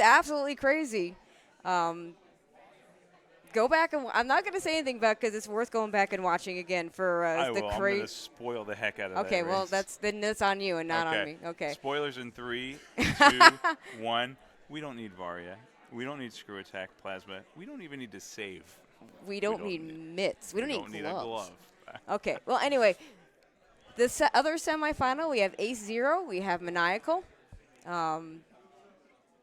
absolutely crazy. Go back and I'm not going to say anything about because it's worth going back and watching again for the I'm going to spoil the heck out of that. Okay, well race. that's on you and not on me. Okay. Spoilers in 3, 2, 1. We don't need Varia. We don't need Screw Attack Plasma. We don't even need to save. We don't need mitts. We don't need gloves. A glove. Okay. Well, anyway, the other semifinal, we have AceZer0. We have Maniacal.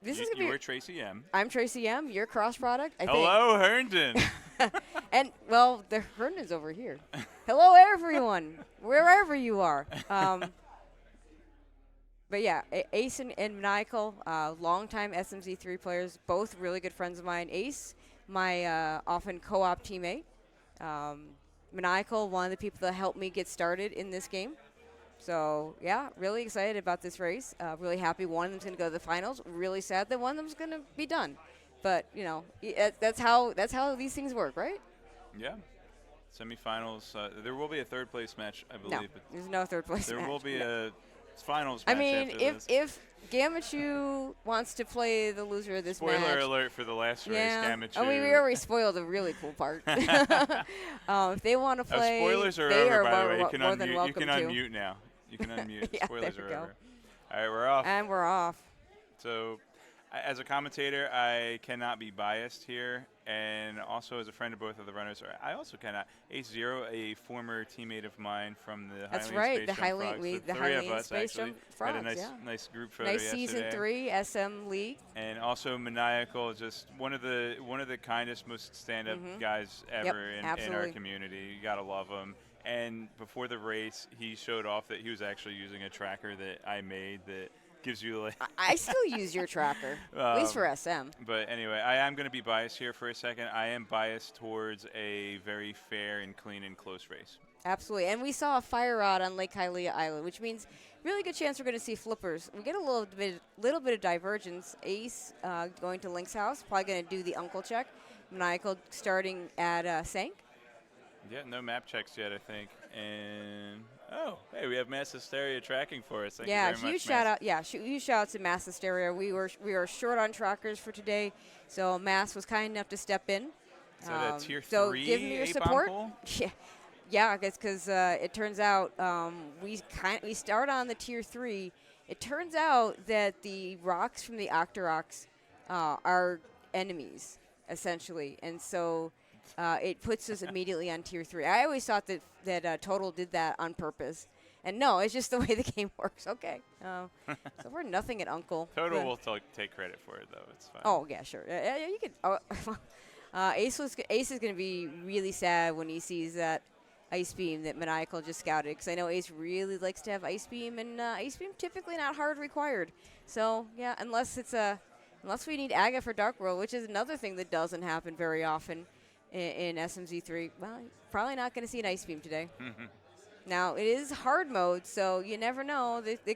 This is gonna be. You're Tracy M. I'm Tracy M. You're cross product. Hello, Herndon. And well, the Herndon's over here. Hello, everyone, wherever you are. But yeah, Ace and Maniacal, longtime SMZ3 players, both really good friends of mine. Ace, my often co-op teammate. Maniacal, one of the people that helped me get started in this game. So, yeah, really excited about this race. Really happy one of them's going to go to the finals. Really sad that one of them's going to be done. But, you know, that's how these things work, right? Yeah. Semifinals. There will be a third place match, I believe. No, there's no third place match. There will be a finals match. I mean, after if Gamachu wants to play the loser of this match. Spoiler alert for the last race, Gamachu. I mean, we already spoiled the really cool part. If they want to play, spoilers are they over, are by the way. more than welcome to. You can unmute now. You can unmute. Yeah, Spoilers there are we go. over. All right, we're off. And we're off. So, as a commentator, I cannot be biased here, and also as a friend of both of the runners, I also cannot. AceZer0, a former teammate of mine from the That's Hylian right, Space the Jump Frogs. the three of Hylian us Space actually Jump Frogs, had a nice group photo nice yesterday. season 3 SM League. And also Maniacal, just one of the kindest, most stand-up guys ever in our community. You gotta love him. And before the race, he showed off that he was actually using a tracker that I made that gives you like. I still use your tracker, at least for SM. But anyway, I am going to be biased here for a second. I am biased towards a very fair and clean and close race. Absolutely, and we saw a fire rod on Lake Hylia Island, which means really good chance we're going to see flippers. We get a little bit of divergence. Ace going to Link's house, probably going to do the uncle check. Maniacal starting at Sank. Yeah, no map checks yet, I think. And oh, hey, we have Mass Hysteria tracking for us. Thank you very much, huge shout out. Yeah, huge shout out to Mass Hysteria. We were short on trackers for today, so Mass was kind enough to step in. So that tier 3 so give me your support. Yeah. Yeah, I guess because it turns out we start on the tier 3. It turns out that the rocks from the Octoroks are enemies essentially, and so. It puts us immediately on tier 3. I always thought that Total did that on purpose. And no, it's just the way the game works. Okay. So we're nothing at Uncle. Total will take credit for it, though. It's fine. Oh, yeah, sure. Yeah, you can. Ace is going to be really sad when he sees that Ice Beam that Maniacal just scouted. Because I know Ace really likes to have Ice Beam. And Ice Beam typically not hard required. So, yeah, unless we need Aga for Dark World, which is another thing that doesn't happen very often. In SMZ3, well, probably not going to see an Ice Beam today. Now, it is hard mode, so you never know. We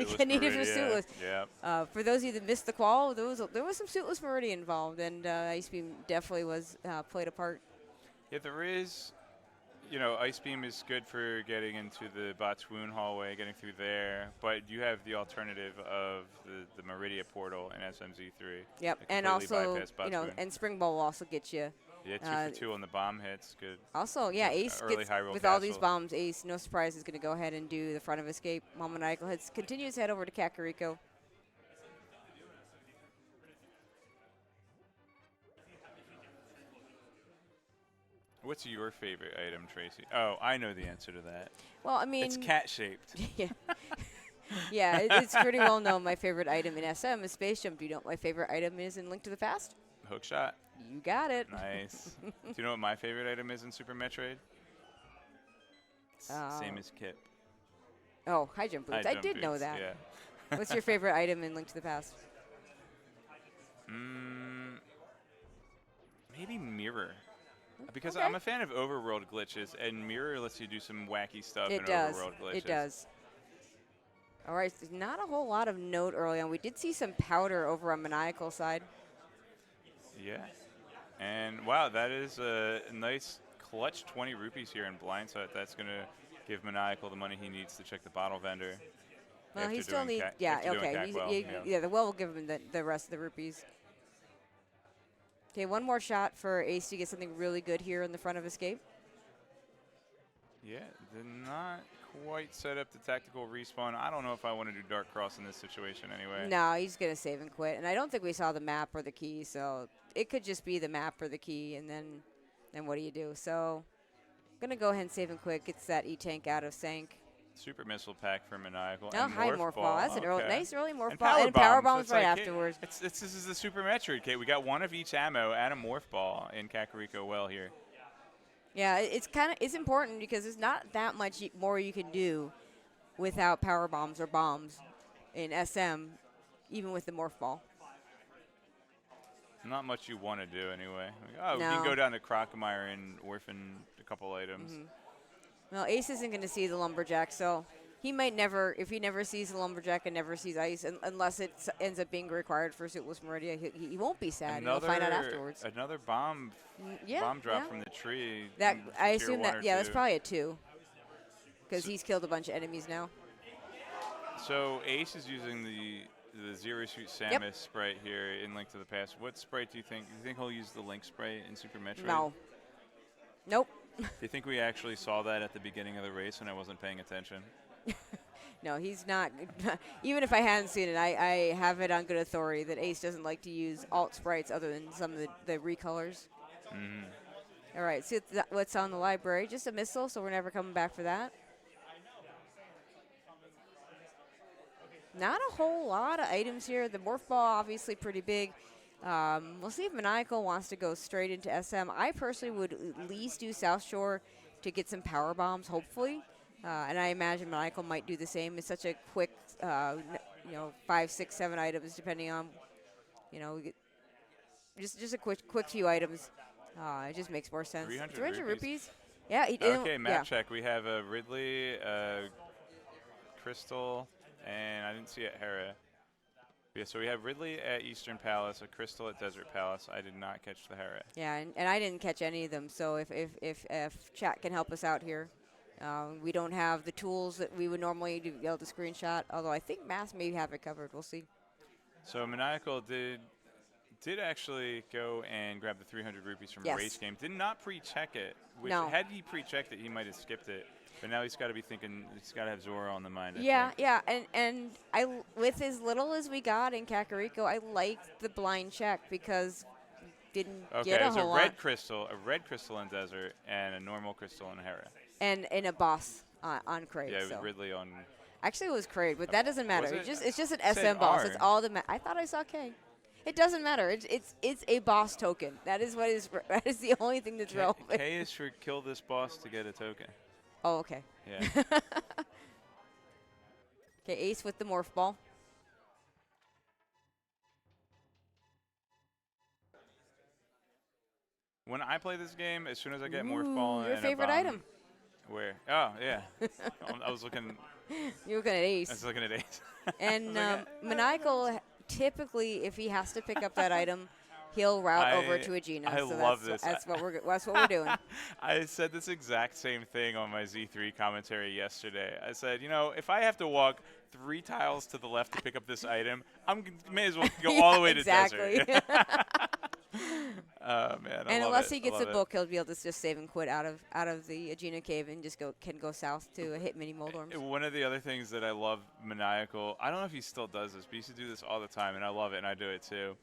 can need it for suitless. Yeah. For those of you that missed the qual, there was some suitless Meridian involved, and Ice Beam definitely played a part. Yeah, there is. Ice Beam is good for getting into the Batwoon hallway, getting through there, but you have the alternative of the Meridia portal in SMZ3. Yep, and also, and Spring Ball will also get you. Yeah, 2 for 2 on the bomb hits, good. Also, yeah, Ace gets, with all these bombs, Ace, no surprise, is going to go ahead and do the front of escape. Maniacal continues to head over to Kakariko. What's your favorite item, Tracy? Oh, I know the answer to that. Well, I mean, it's cat-shaped. Yeah. Yeah, it's pretty well known. My favorite item in SM is Space Jump. Do you know what my favorite item is in Link to the Past? Hook shot. You got it. Nice. Do you know what my favorite item is in Super Metroid? Same as Kip. Oh, high jump boots. I did know that. Yeah. What's your favorite item in Link to the Past? Maybe Mirror. Because I'm a fan of overworld glitches, and Mirror lets you do some wacky stuff in overworld glitches. It does. All right, there's not a whole lot of note early on. We did see some powder over on Maniacal side. Yeah. And, wow, that is a nice clutch 20 rupees here in blindside. That's going to give Maniacal the money he needs to check the bottle vendor. Well, he still needs. Yeah, okay. Yeah, the well will give him the rest of the rupees. Okay, one more shot for Ace to get something really good here in the front of escape. Yeah, did not quite set up the tactical respawn. I don't know if I want to do Dark Cross in this situation anyway. No, he's going to save and quit. And I don't think we saw the map or the key, so it could just be the map or the key, and then what do you do? So I'm going to go ahead and save and quit. Gets that E-Tank out of sync. Super Missile Pack for Maniacal. Oh, and high Morph Ball. That's an nice early Morph and Ball. And Power Bombs right afterwards. This is the Super Metroid, Kate. We got one of each ammo and a Morph Ball in Kakariko well here. Yeah, it's important because there's not that much more you can do without Power Bombs or bombs in SM, even with the Morph Ball. Not much you want to do anyway. Oh, no. You can go down to Crocomire and orphan a couple items. Well, Ace isn't going to see the Lumberjack, so he might never, if he never sees the Lumberjack and never sees Ice, unless it ends up being required for Suitless Meridia, he won't be sad. He'll find out afterwards. Another bomb drop from the tree. That I assume that, that's probably a 2, because he's killed a bunch of enemies now. So Ace is using the Zero Suit Samus sprite here in Link to the Past. What sprite do you think? Do you think he'll use the Link sprite in Super Metroid? No. Nope. Do you think we actually saw that at the beginning of the race when I wasn't paying attention? No, he's not. Even if I hadn't seen it, I have it on good authority that Ace doesn't like to use alt sprites other than some of the recolors. All right, see what's on the library. Just a missile, so we're never coming back for that. Not a whole lot of items here. The Morph Ball, obviously pretty big. We'll see if Maniacal wants to go straight into SM. I personally would at least do South Shore to get some Power Bombs, hopefully. And I imagine Maniacal might do the same. It's such a quick, 5, 6, 7 items, depending on, just a quick few items. It just makes more sense. 300 rupees? Yeah. Okay, map check. We have a Ridley, Crystal, and I didn't see it, Hera. Yeah, so we have Ridley at Eastern Palace, a Crystal at Desert Palace. I did not catch the Hera. Yeah, and I didn't catch any of them. So if chat can help us out here, we don't have the tools that we would normally be able to screenshot. Although I think Mass may have it covered. We'll see. So Maniacal did actually go and grab the 300 rupees from Race Game. Did not pre-check it. Which had he pre-checked it, he might have skipped it. But now he's got to be thinking, he's got to have Zora on the mind. And I, with as little as we got in Kakariko, I liked the blind check because didn't get a whole lot. Okay, so a red crystal in Desert and a normal crystal in Hera. And a boss on Crate. Yeah, it was Ridley on. Actually, it was Crate, but that doesn't matter. It's just an SM boss. It's all the. I thought I saw K. It doesn't matter. It's a boss token. That is the only thing that's relevant. K is for kill this boss to get a token. Oh, okay. Yeah. Okay, Ace with the Morph Ball. When I play this game, as soon as I get Morph Ball your favorite item. Where? Oh, yeah. I was looking. You're looking at Ace. I was looking at Ace. And Maniacal, typically, if he has to pick up that item, he'll route over to Agena. I love this. That's what we're doing. I said this exact same thing on my Z3 commentary yesterday. I said, if I have to walk 3 tiles to the left to pick up this item, may as well go all the way to Desert. Oh man! And unless he gets a book, he'll be able to just save and quit out of the Agena cave and just can go south to hit mini Moldorms. One of the other things that I love Maniacal, I don't know if he still does this, but he used to do this all the time, and I love it, and I do it too.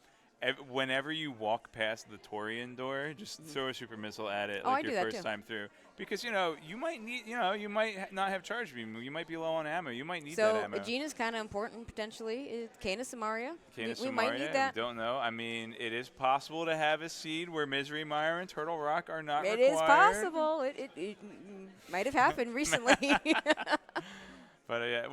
Whenever you walk past the Torian door, just throw a super missile at it like your first time through. Because, you might need, you might not have charge beam. You might be low on ammo. You might need that ammo. So Agena's kind of important potentially. Kana Samaria. We might need that. We don't know. I mean, it is possible to have a seed where Misery Mire and Turtle Rock are not required. It is possible. It might have happened recently. But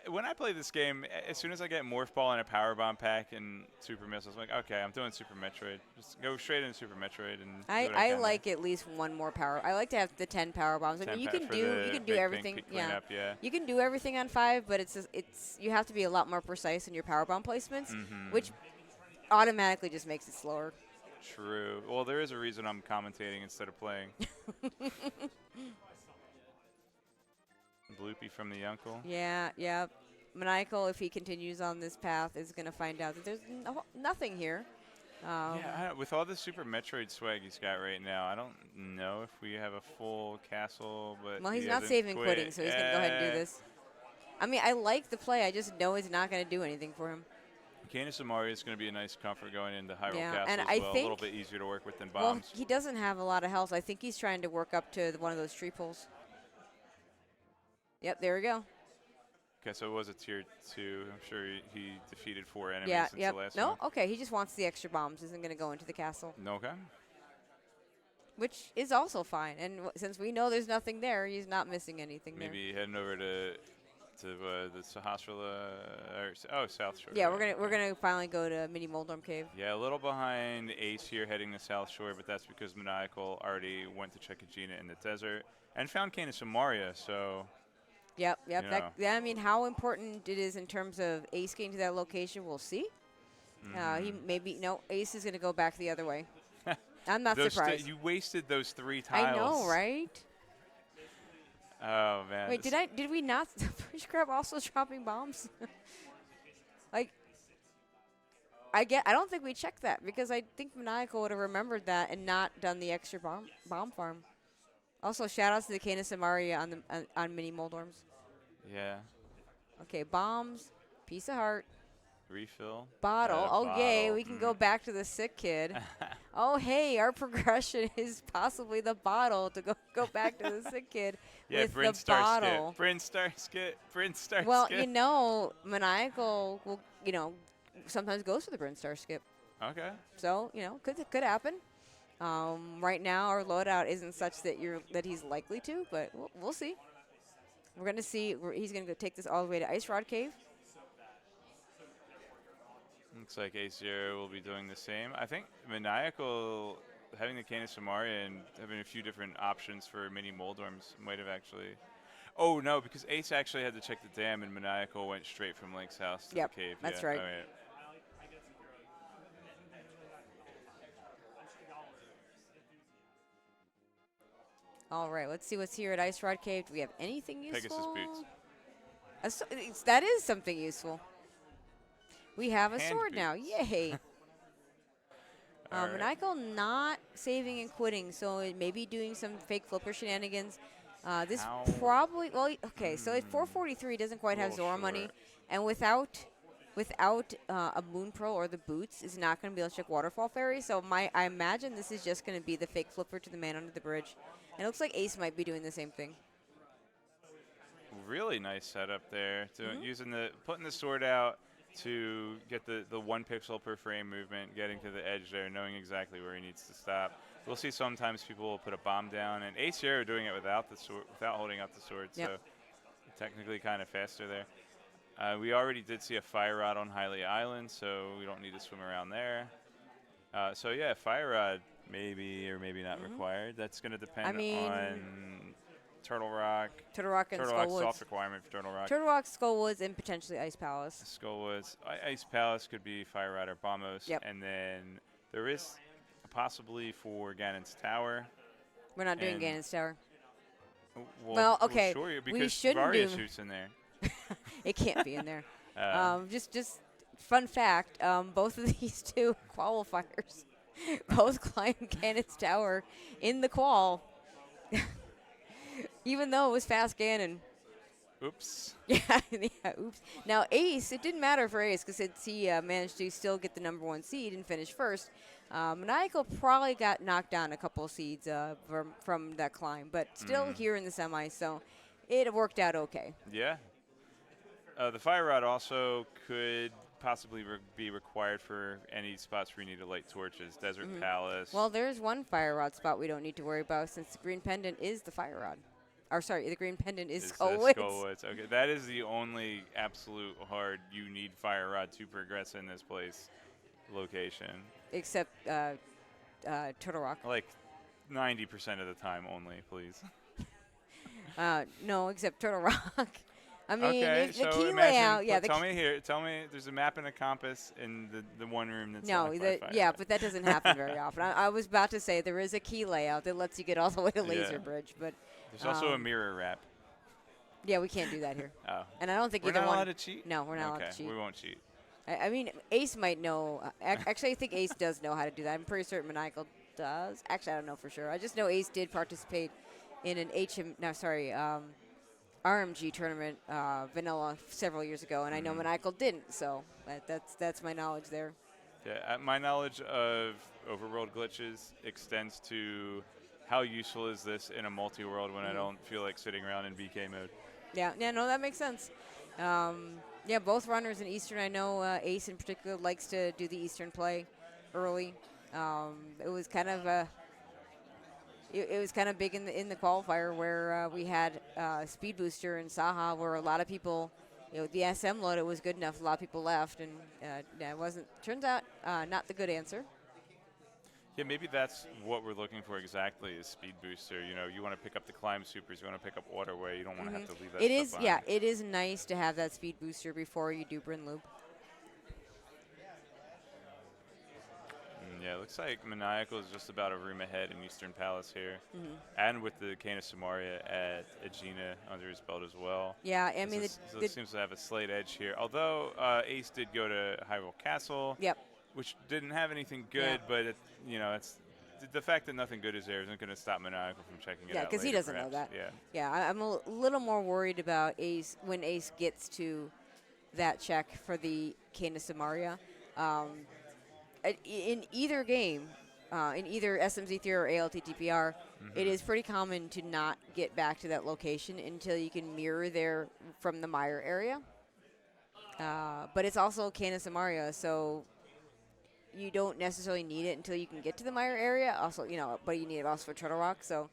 when I play this game, as soon as I get Morph Ball and a Power Bomb pack and Super Missiles, I'm like, okay, I'm doing Super Metroid. Just go straight into Super Metroid. And I like at least one more power. I like to have the 10 Power Bombs. I mean, you can do everything. You can do everything on 5, but you have to be a lot more precise in your Power Bomb placements, which automatically just makes it slower. True. Well, there is a reason I'm commentating instead of playing. Bloopy from the uncle. Yeah. Maniacal, if he continues on this path, is going to find out that there's nothing here. Yeah, with all the Super Metroid swag he's got right now, I don't know if we have a full castle, but well, he's not saving quitting, so he's going to go ahead and do this. I mean, I like the play. I just know it's not going to do anything for him. Canis Amari is going to be a nice comfort going into Hyrule Castle and as I well. think A little bit easier to work with than bombs. Well, he doesn't have a lot of health. I think he's trying to work up to one of those tree poles. Yep, there we go. Okay, so it was a tier 2. I'm sure he defeated 4 enemies since the last one. Okay, he just wants the extra bombs. Isn't going to go into the castle. Okay. Which is also fine. And since we know there's nothing there, he's not missing anything Maybe heading over to the Sahasrara, South Shore. Yeah, we're gonna finally go to Mini Moldorm Cave. Yeah, a little behind Ace here, heading to South Shore, but that's because Maniacal already went to check Gina in the desert and found Canis Amaria. So. Yep. I mean, how important it is in terms of Ace getting to that location, we'll see. Ace is gonna go back the other way. I'm not surprised. You wasted those 3 tiles. I know, right? Oh man! Wait, did we not? Fish Crab also dropping bombs? I don't think we checked that because I think Maniacal would have remembered that and not done the extra bomb farm. Also, shout outs to the Canis Amaria on Mini Moldorms. Yeah. Okay, bombs, piece of heart. Refill. Bottle. Oh, yay. We can go back to the sick kid. Oh, hey, our progression is possibly the bottle to go back to the sick kid with the bottle. Brinstar skip. Well, skip. Maniacal will, sometimes goes for the Brinstar skip. Okay. So, could happen. Right now, our loadout isn't such that he's likely to, but we'll see. We're going to see. He's going to go take this all the way to Ice Rod Cave. Looks like AceZer0 will be doing the same. I think Maniacal, having the Canis Amaria and having a few different options for Mini Moldorms might have actually. Oh, no, because Ace actually had to check the dam, and Maniacal went straight from Link's house to the cave. That's right. All right. All right, let's see what's here at Ice Rod Cave. Do we have anything useful? Pegasus boots. That is something useful. We have a sword boots. now. Yay. Maniacal not saving and quitting, so it may be doing some fake flipper shenanigans. This probably, so at 443 doesn't quite have Zora money, and without a Moon Pearl or the boots, is not going to be able to check Waterfall Fairy. So I imagine this is just going to be the fake flipper to the man under the bridge. And it looks like Ace might be doing the same thing. Really nice setup there. Putting the sword out to get the 1 pixel per frame movement, getting to the edge there, knowing exactly where he needs to stop. We'll see sometimes people will put a bomb down, and AceZer0 doing it without the sword, without holding up the sword, so technically kind of faster there. We already did see a Fire Rod on Hylia Island, so we don't need to swim around there. So yeah, Fire Rod maybe or maybe not required. That's going to depend on Turtle Rock. Turtle Rock and Skullwoods. Soft requirement for Turtle Rock. Turtle Rock, Skullwoods, and potentially Ice Palace. Skullwoods. Ice Palace could be Fire Rod or Bombos. Yep. And then there is possibly for Ganon's Tower. We're not doing Ganon's Tower. Well, okay. We'll show you because we shouldn't Varia shoots in there. It can't be in there. Just fun fact, both of these two qualifiers both climbed Ganon's Tower in the qual. Even though it was fast Ganon. Oops. Yeah, oops. Now, Ace, it didn't matter for Ace because he managed to still get the #1 seed and finish first. Maniacal probably got knocked down a couple of seeds from that climb, but still here in the semis, so it worked out okay. Yeah. The Fire Rod also could possibly be required for any spots where you need to light torches, Desert Palace. Well, there's one Fire Rod spot we don't need to worry about since the green pendant is the Fire Rod. Or sorry, the green pendant is Skullwoods. Skullwoods. Okay, that is the only absolute hard you need Fire Rod to progress in this place location. Except Turtle Rock. Like 90% of the time only, please. No, except Turtle Rock. I mean, okay, the key layout. Yeah. Tell me, there's a map and a compass in the one room that's but that doesn't happen very often. I was about to say there is a key layout that lets you get all the way to Laser Bridge, but there's also a mirror wrap. Yeah, we can't do that here. Oh. And I don't think we're either not one. allowed to cheat? No, we're not okay, allowed to cheat. we won't cheat. I mean, Ace might know. Actually, I think Ace does know how to do that. I'm pretty certain Maniacal does. Actually, I don't know for sure. I just know Ace did participate in an RMG tournament, vanilla, several years ago, and I know Maniacal didn't. So that's my knowledge there. Yeah, my knowledge of overworld glitches extends to how useful is this in a multi-world when I don't feel like sitting around in BK mode. Yeah, no, that makes sense. Yeah, both runners in Eastern. I know Ace in particular likes to do the Eastern play early. It was kind of it was kind of big in the qualifier where we had Speed Booster and Saha, where a lot of people, the SM load, it was good enough. A lot of people left, and it wasn't. Turns out, not the good answer. Yeah, maybe that's what we're looking for exactly is Speed Booster. You want to pick up the climb supers, you want to pick up waterway, you don't want to have to leave that It is, stuff behind. it is nice to have that Speed Booster before you do Bryn Loop. Yeah, it looks like Maniacal is just about a room ahead in Eastern Palace here. And with the Cane of Samaria at Aegina under his belt as well. Yeah, I mean, so it seems to have a slight edge here. Although Ace did go to Hyrule Castle. Yep. Which didn't have anything good, but it's the fact that nothing good is there isn't going to stop Maniacal from checking it out. Yeah, because he doesn't know that. Yeah, I'm a little more worried about Ace when Ace gets to that check for the Cane of Samaria. In either game, in either SMZ3 or ALTTPR, it is pretty common to not get back to that location until you can mirror there from the Mire area. But it's also Cane of Samaria, so you don't necessarily need it until you can get to the Mire area. Also, but you need it also for Turtle Rock. So,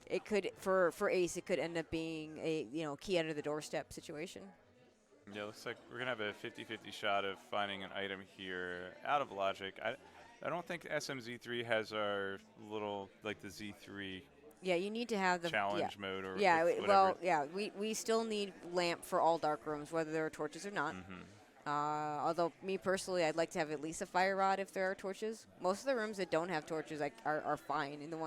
it could for Ace, it could end up being a key under the doorstep situation. Yeah, looks like we're gonna have a 50-50 shot of finding an item here out of logic. I don't think SMZ3 has our little the Z3. Yeah, you need to have the challenge mode or we still need lamp for all dark rooms, whether there are torches or not. Although me personally, I'd like to have at least a fire rod if there are torches. Most of the rooms that don't have torches are fine, and the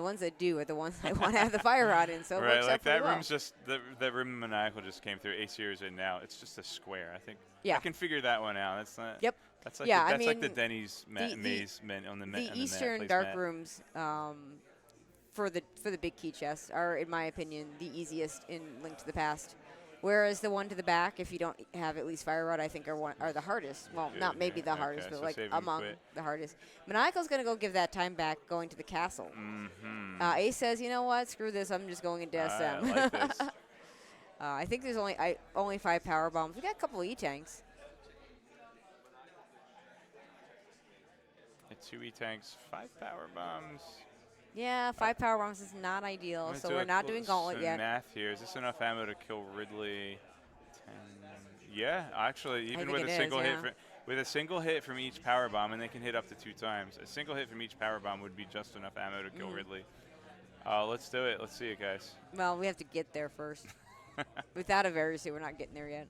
ones that do are the ones I want to have the fire rod in. So right, like that room's just that room Maniacal just came through. AceZer0's in now. It's just a square. I think I can figure that one out. That's not. Yep. That's like that's like the Denny's maze on the the Eastern dark rooms for the big key chests are, in my opinion, the easiest in Link to the Past. Whereas the one to the back, if you don't have at least Fire Rod, I think are the hardest. Well, not maybe the hardest, but like among the hardest. Maniacal's going to go give that time back going to the castle. Ace says, you know what, screw this, I'm just going into SM. I like this. I think there's only 5 power bombs. We got a couple of E-tanks. 2 E-tanks, 5 power bombs. Yeah, 5 power bombs is not ideal, so we're not doing gauntlet yet. Math here. Is this enough ammo to kill Ridley? 10. Yeah, actually, even with a single hit from each power bomb, and they can hit up to 2 times. A single hit from each power bomb would be just enough ammo to kill Ridley. Let's do it. Let's see it, guys. Well, we have to get there first. Without a Varus, we're not getting there yet.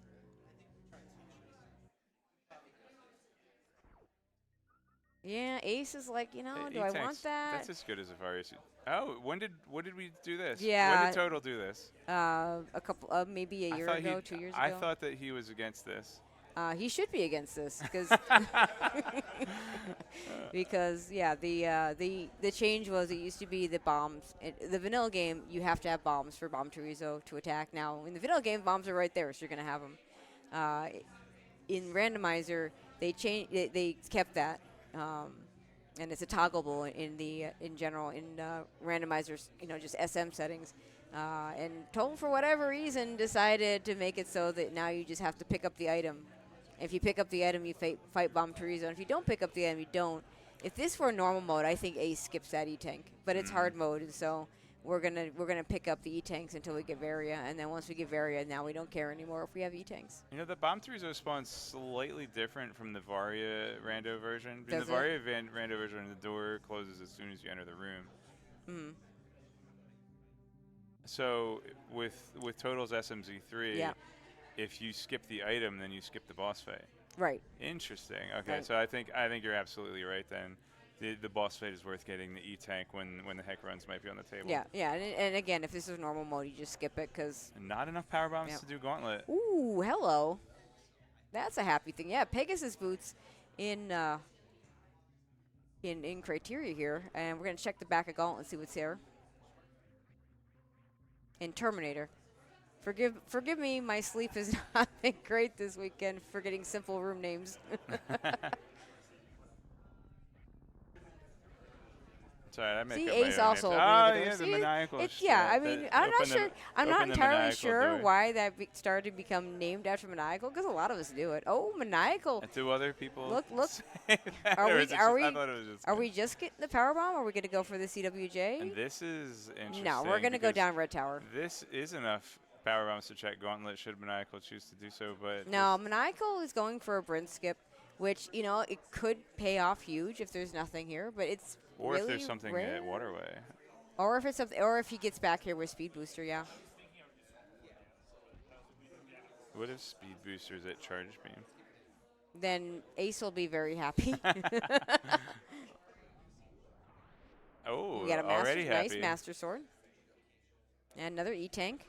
Yeah, Ace is like, do I want that? That's as good as a Varus. Oh, when did we do this? Yeah. When did Total do this? A couple of maybe a year ago, 2 years ago. I thought that he was against this. He should be against this because the change was it used to be the bombs. The vanilla game, you have to have bombs for Bomb Chorizo to attack. Now in the vanilla game, bombs are right there, so you're gonna have them. In Randomizer, they kept that. And it's a toggleable in general in randomizers, just SM settings. And Total, for whatever reason, decided to make it so that now you just have to pick up the item. If you pick up the item, you fight Bomb Chorizo. And if you don't pick up the item, you don't. If this were normal mode, I think Ace skips that E-tank. But it's hard mode, and so we're gonna pick up the E-tanks until we get Varia, and then once we get Varia, now we don't care anymore if we have E-tanks. The Bomb Chorizo spawn's slightly different from the Varia rando version. In the Does Varia rando version, the door closes as soon as you enter the room. So with Total's SMZ3, if you skip the item, then you skip the boss fight. Right. Interesting. Okay, right. so I think you're absolutely right then. the boss fight is worth getting the E-Tank when the heck runs might be on the table. Yeah, yeah. And again, if this is normal mode, you just skip it because. Not enough power bombs to do gauntlet. Ooh, hello. That's a happy thing. Yeah, Pegasus boots in Crateria here, and we're gonna check the back of gauntlet and see what's there. In Terminator. Forgive me, my sleep has not been great this weekend, forgetting simple room names. Sorry, I See, Ace also opening the door. Yeah, See, the Maniacal. Yeah, I mean, I'm not entirely sure why that started to become named after Maniacal, because a lot of us do it. Oh, Maniacal. And do other people Look. Are we just getting the power bomb, or are we going to go for the CWJ? And this is interesting. No, we're going to go down Red Tower. This is enough power bombs to check gauntlet should Maniacal choose to do so, but no, Maniacal is going for a Bryn skip, which, you know, it could pay off huge if there's nothing here, but it's or really if there's something rare. at Waterway. Or if it's something, or if he gets back here with Speed Booster, yeah. What if Speed Booster's at Charge Beam? Then Ace will be very happy. Oh, we got a already nice happy. Master Sword. And another E-Tank.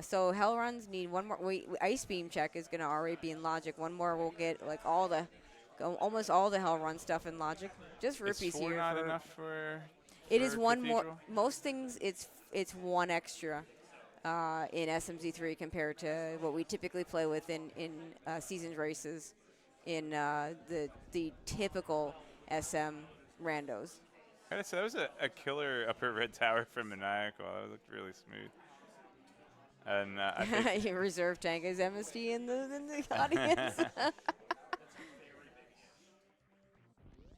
So Hell Runs need one more. Ice Beam check is going to already be in Logic. One more will get like almost all the Hell Run stuff in Logic. Just rupees is 4 here. Not enough for it is one Cathedral? more. Most things it's one extra in SMZ3 compared to what we typically play with in seasons races in the typical SM randos. So that was a killer upper red tower from Maniacal. That looked really smooth. And I think reserve tank is MSD in the audience.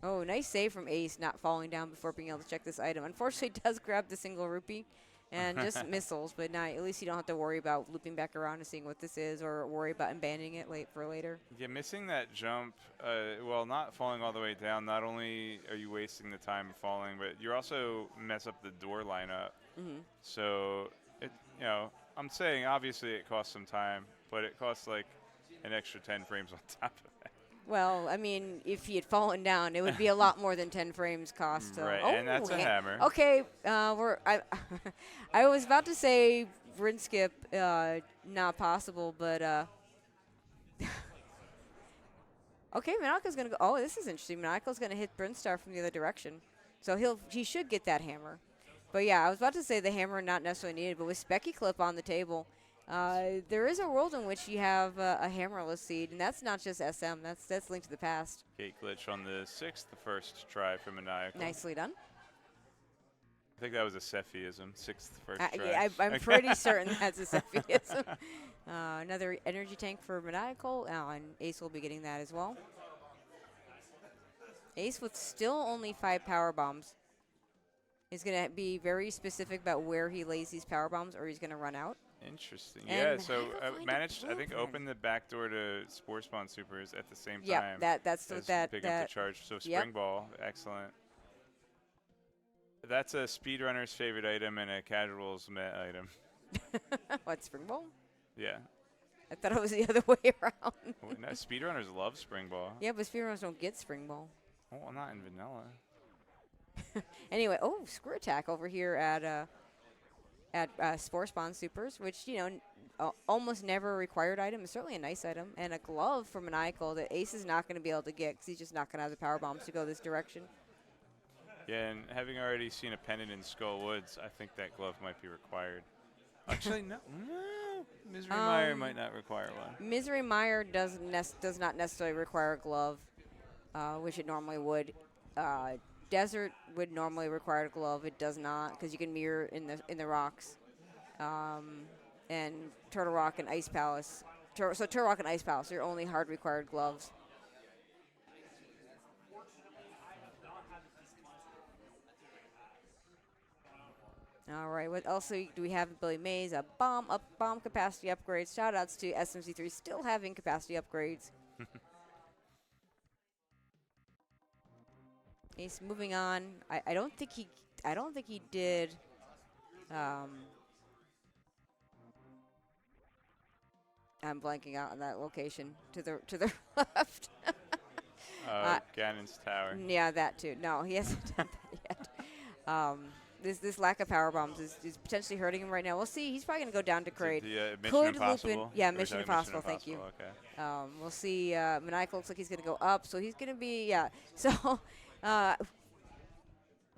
Oh, nice save from Ace, not falling down before being able to check this item. Unfortunately, it does grab the single rupee and just missiles, but at least you don't have to worry about looping back around and seeing what this is, or worry about abandoning it for later. Yeah, missing that jump, well, not falling all the way down, not only are you wasting the time falling, but you also mess up the door lineup. Mm-hmm. So, I'm saying obviously it costs some time, but it costs like an extra 10 frames on top of that. Well, I mean, if he had fallen down, it would be a lot more than 10 frames cost. So. Right, Oh, and that's a hammer. Okay, I was about to say Bryn skip, not possible, but okay, Maniacal's gonna go. Oh, this is interesting. Maniacal's gonna hit Brinstar from the other direction, so he should get that hammer. But yeah, I was about to say the hammer not necessarily needed, but with Specky Clip on the table. There is a world in which you have a hammerless seed, and that's not just SM. That's Link to the Past. Gate glitch on the 6th, the first try for Maniacal. Nicely done. I think that was a Cephiism, 6th first try. Yeah, I'm pretty certain that's a Cephiism. Another energy tank for Maniacal, and Ace will be getting that as well. Ace with still only 5 power bombs is going to be very specific about where he lays these power bombs, or he's going to run out. Interesting. And yeah, so managed, I think, blueprint. open the back door to Spore Spawn Supers at the same Yeah, time. that's what that. Pick up the charge. So Spring Ball, excellent. That's a speedrunner's favorite item and a casual's met item. What, Spring Ball? Yeah. I thought it was the other way around. No, speedrunners love Spring Ball. Yeah, but speedrunners don't get Spring Ball. Oh, not in vanilla. Anyway, Screw Attack over here at Spore Spawn Supers, which, almost never a required item. It's certainly a nice item. And a glove for Maniacal that Ace is not going to be able to get because he's just not going to have the power bombs to go this direction. Yeah, and having already seen a Pendant in Skull Woods, I think that glove might be required. Actually, no. Misery Mire might not require one. Misery Mire does not necessarily require a glove, which it normally would. Desert would normally require a glove. It does not, because you can mirror in the rocks. And Turtle Rock and Ice Palace. So Turtle Rock and Ice Palace are your only hard required gloves. All right, what else do we have in Billy Mays? A bomb capacity upgrades. Shout outs to SMZ3 still having capacity upgrades. He's moving on. I don't think he did. I'm blanking out on that location to the left. Ganon's tower. Yeah, that too. No, he hasn't done that yet. This lack of power bombs is potentially hurting him right now. We'll see. He's probably going to go down to Crate. Mission Impossible? Yeah, Mission Impossible. Thank you. Okay. We'll see. Maniacal looks like he's going to go up, so he's going to be, yeah. So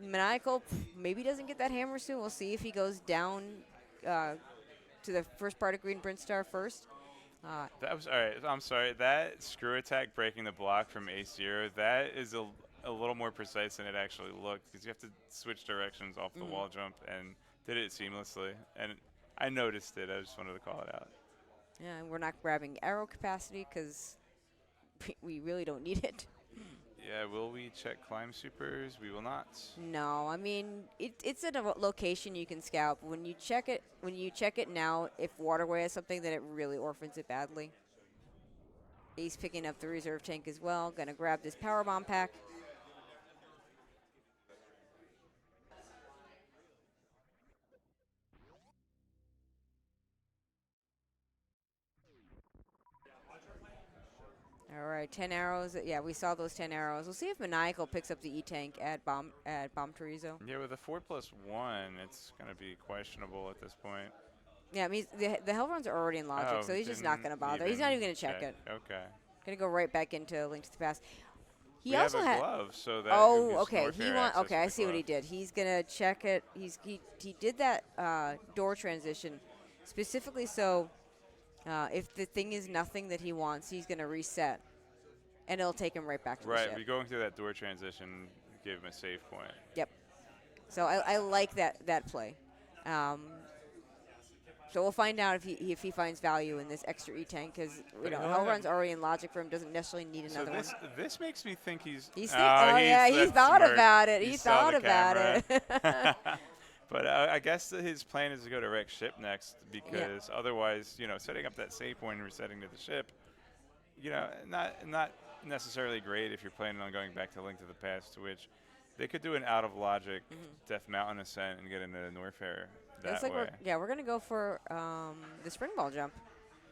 Maniacal maybe doesn't get that hammer soon. We'll see if he goes down to the first part of Green Brinstar first. That was all right. I'm sorry. That screw attack breaking the block from AceZer0, that is a little more precise than it actually looked, because you have to switch directions off the wall jump, and did it seamlessly. And I noticed it. I just wanted to call it out. Yeah, and we're not grabbing arrow capacity because we really don't need it. Yeah, will we check climb supers? We will not. No, I mean it's at a location you can scout. When you check it now, if Waterway has something, then it really orphans it badly. Ace picking up the reserve tank as well. Gonna grab this power bomb pack. All right, 10 arrows. Yeah, we saw those 10 arrows. We'll see if Maniacal picks up the E-Tank at Bomb Chorizo. Yeah, with a 4+1, it's going to be questionable at this point. Yeah, I mean, the hell runs are already in Logic, so he's just not going to bother. He's not even going to check it. Okay. Going to go right back into Link to the Past. We also have a glove, so that okay. Okay, I see what he did. He's going to check it. He did that door transition specifically so if the thing is nothing that he wants, he's going to reset, and it'll take him right back to the ship. Right, going through that door transition gave him a save point. Yep. So I like that play. So we'll find out if he finds value in this extra E-Tank, because Hell Run's already in Logic for him, doesn't necessarily need another one. This makes me think he's he thought about it. He thought about it. But I guess his plan is to go to wreck ship next, because otherwise, setting up that save point and resetting to the ship, not necessarily great if you're planning on going back to Link to the Past, which they could do an out of logic Death Mountain ascent and get into Norfair that way. We're going to go for the spring ball jump.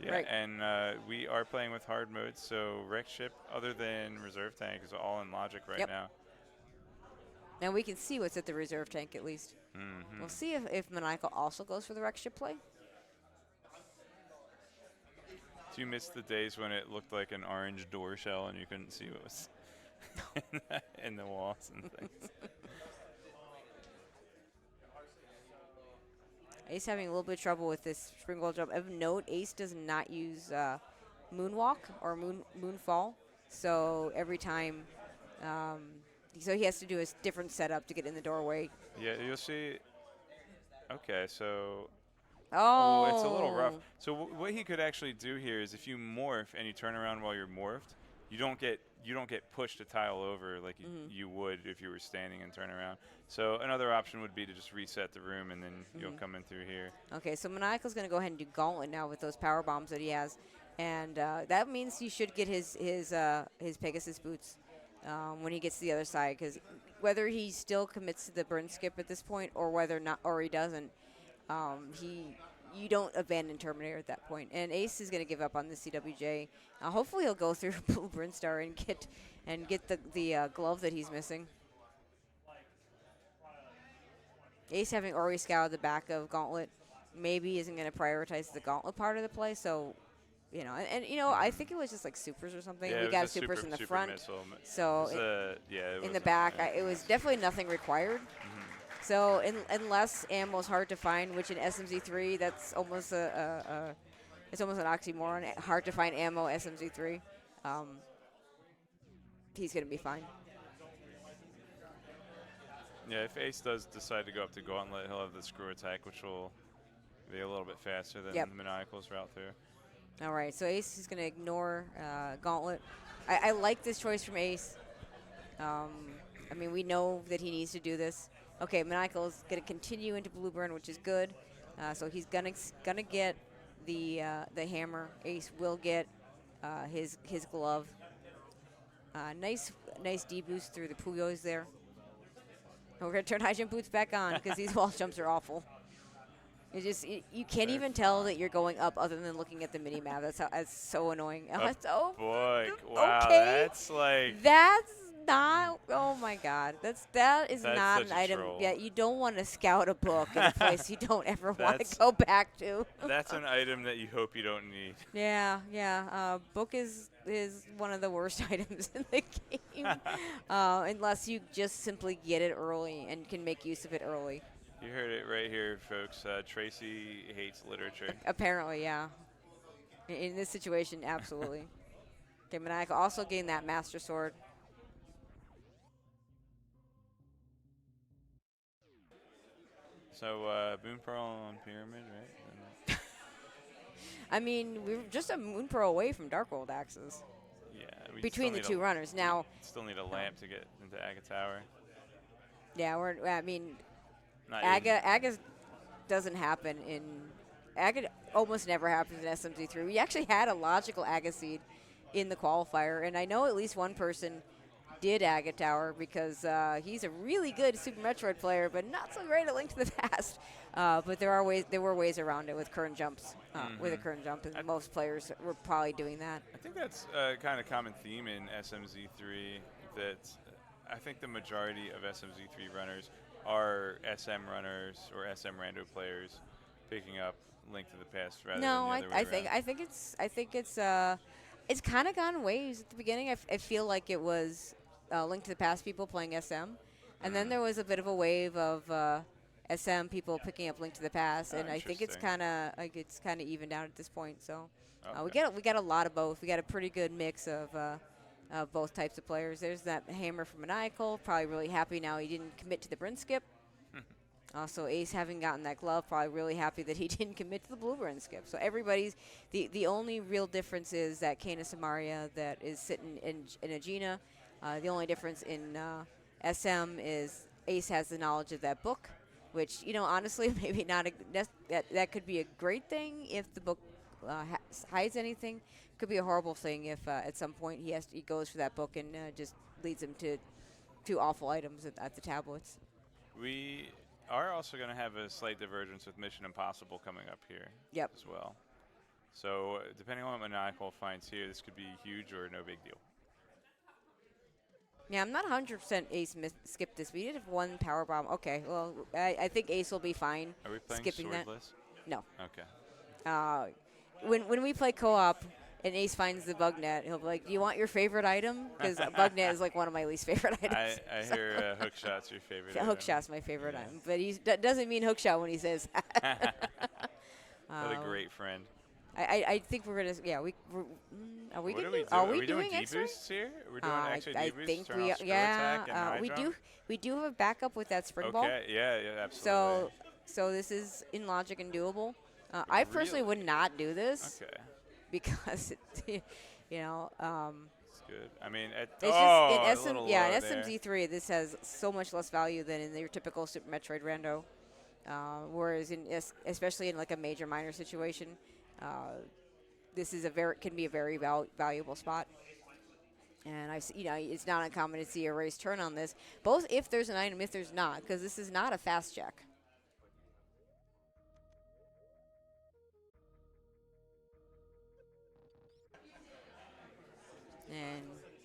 Yeah, right. And we are playing with hard mode, so wreck ship, other than reserve tank, is all in logic right now. Now we can see what's at the reserve tank at least. We'll see if Maniacal also goes for the wreck ship play. Do you miss the days when it looked like an orange door shell and you couldn't see what was in the walls and things? Ace having a little bit of trouble with this spring ball jump. Of note, Ace does not use moonwalk or moonfall, so every time. So he has to do a different setup to get in the doorway. Yeah, you'll see. Okay, so. Oh, it's a little rough. So what he could actually do here is, if you morph and you turn around while you're morphed, you don't get pushed a tile over like you would if you were standing and turn around. So another option would be to just reset the room, and then you'll come in through here. Okay, so Maniacal's going to go ahead and do gauntlet now with those power bombs that he has, and that means he should get his Pegasus boots when he gets to the other side, because whether he still commits to the burn skip at this point or he doesn't, you don't abandon Terminator at that point. And Ace is going to give up on the CWJ. Hopefully he'll go through Blue Brinstar and get the glove that he's missing. Ace, having already scouted the back of Gauntlet, maybe isn't going to prioritize the Gauntlet part of the play. So, I think it was just like supers or something. Yeah, we got supers in the front. Missile. So in the back, it was definitely nothing required. So unless ammo's hard to find, which in SMZ3, that's almost it's almost an oxymoron. Hard to find ammo, SMZ3. He's going to be fine. Yeah, if Ace does decide to go up to Gauntlet, he'll have the screw attack, which will be a little bit faster than Maniacal's route through. All right, so Ace is going to ignore Gauntlet. I like this choice from Ace. I mean, we know that he needs to do this. Okay, Maniacal is going to continue into Blue Burn, which is good. So he's gonna get the hammer. Ace will get his glove. Nice D-boost through the Puyos there. And we're going to turn high jump boots back on because these wall jumps are awful. It just you can't even tell that you're going up other than looking at the mini map. That's so annoying. Oh boy, wow, okay. that's like that's not. Oh my God, that is that's not such an a item. troll. Yeah, you don't want to scout a book in a place you don't ever want to go back to. That's an item that you hope you don't need. Yeah, yeah. Book is one of the worst items in the game, unless you just simply get it early and can make use of it early. You heard it right here, folks. Tracy hates literature. Apparently, yeah. In this situation, absolutely. Okay, Maniacal also gained that Master Sword. So, Boon Pearl on Pyramid, right? I mean, we were just a Moon Pearl away from Dark World axes. Yeah. We Between the two runners. Now, still need a lamp to get into Aga Tower. Yeah, I mean, Aga doesn't happen in. Aga almost never happens in SMZ3. We actually had a logical Aga seed in the qualifier, and I know at least one person did Aga Tower because he's a really good Super Metroid player, but not so great at Link to the Past. But there were ways around it with current jumps, with a current jump, and most players were probably doing that. I think that's a kind of common theme in SMZ3 that I think the majority of SMZ3 runners are SM runners or SM rando players picking up Link to the Past rather than the other way around. I think it's kind of gone waves at the beginning. I feel like it was Link to the Past people playing SM, and then there was a bit of a wave of SM people picking up Link to the Past, and I think it's kind of evened out at this point. So we got a lot of both. We got a pretty good mix of both types of players. There's that hammer from Maniacal, probably really happy now he didn't commit to the Brin skip. Also, Ace having gotten that glove, probably really happy that he didn't commit to the blue Brin skip. So everybody's the only real difference is that Kana Samaria that is sitting in Agena. The only difference in SM is Ace has the knowledge of that book, which, you know, honestly, maybe not that could be a great thing if the book hides anything. Could be a horrible thing if at some point he goes for that book and just leads him to two awful items at the tablets. We are also going to have a slight divergence with Mission Impossible coming up here as well. So depending on what Maniacal finds here, this could be huge or no big deal. Yeah, I'm not 100% Ace skipped this. We did have one power bomb. Okay, well, I think Ace will be fine. Are we playing skipping swordless? That. No. Okay. When we play co-op and Ace finds the bug net, he'll be like, "Do you want your favorite item?" Because bug net is like one of my least favorite items. I hear hookshot's your favorite. Hookshot's my favorite item, but that doesn't mean hookshot when he says. What a great friend. I think we're gonna. Yeah, are we doing D-boosts here? We're doing extra D-boosts. I think we we do have a backup with that spring ball. Okay, yeah, absolutely. So this is in logic and doable. I personally would not do this. Okay. Because you know. It's good. I mean, in SMZ3, this has so much less value than in your typical Super Metroid rando. Whereas especially in like a major minor situation. This is can be a very valuable spot, and it's not uncommon to see a race turn on this, both if there's an item, if there's not, because this is not a fast check. And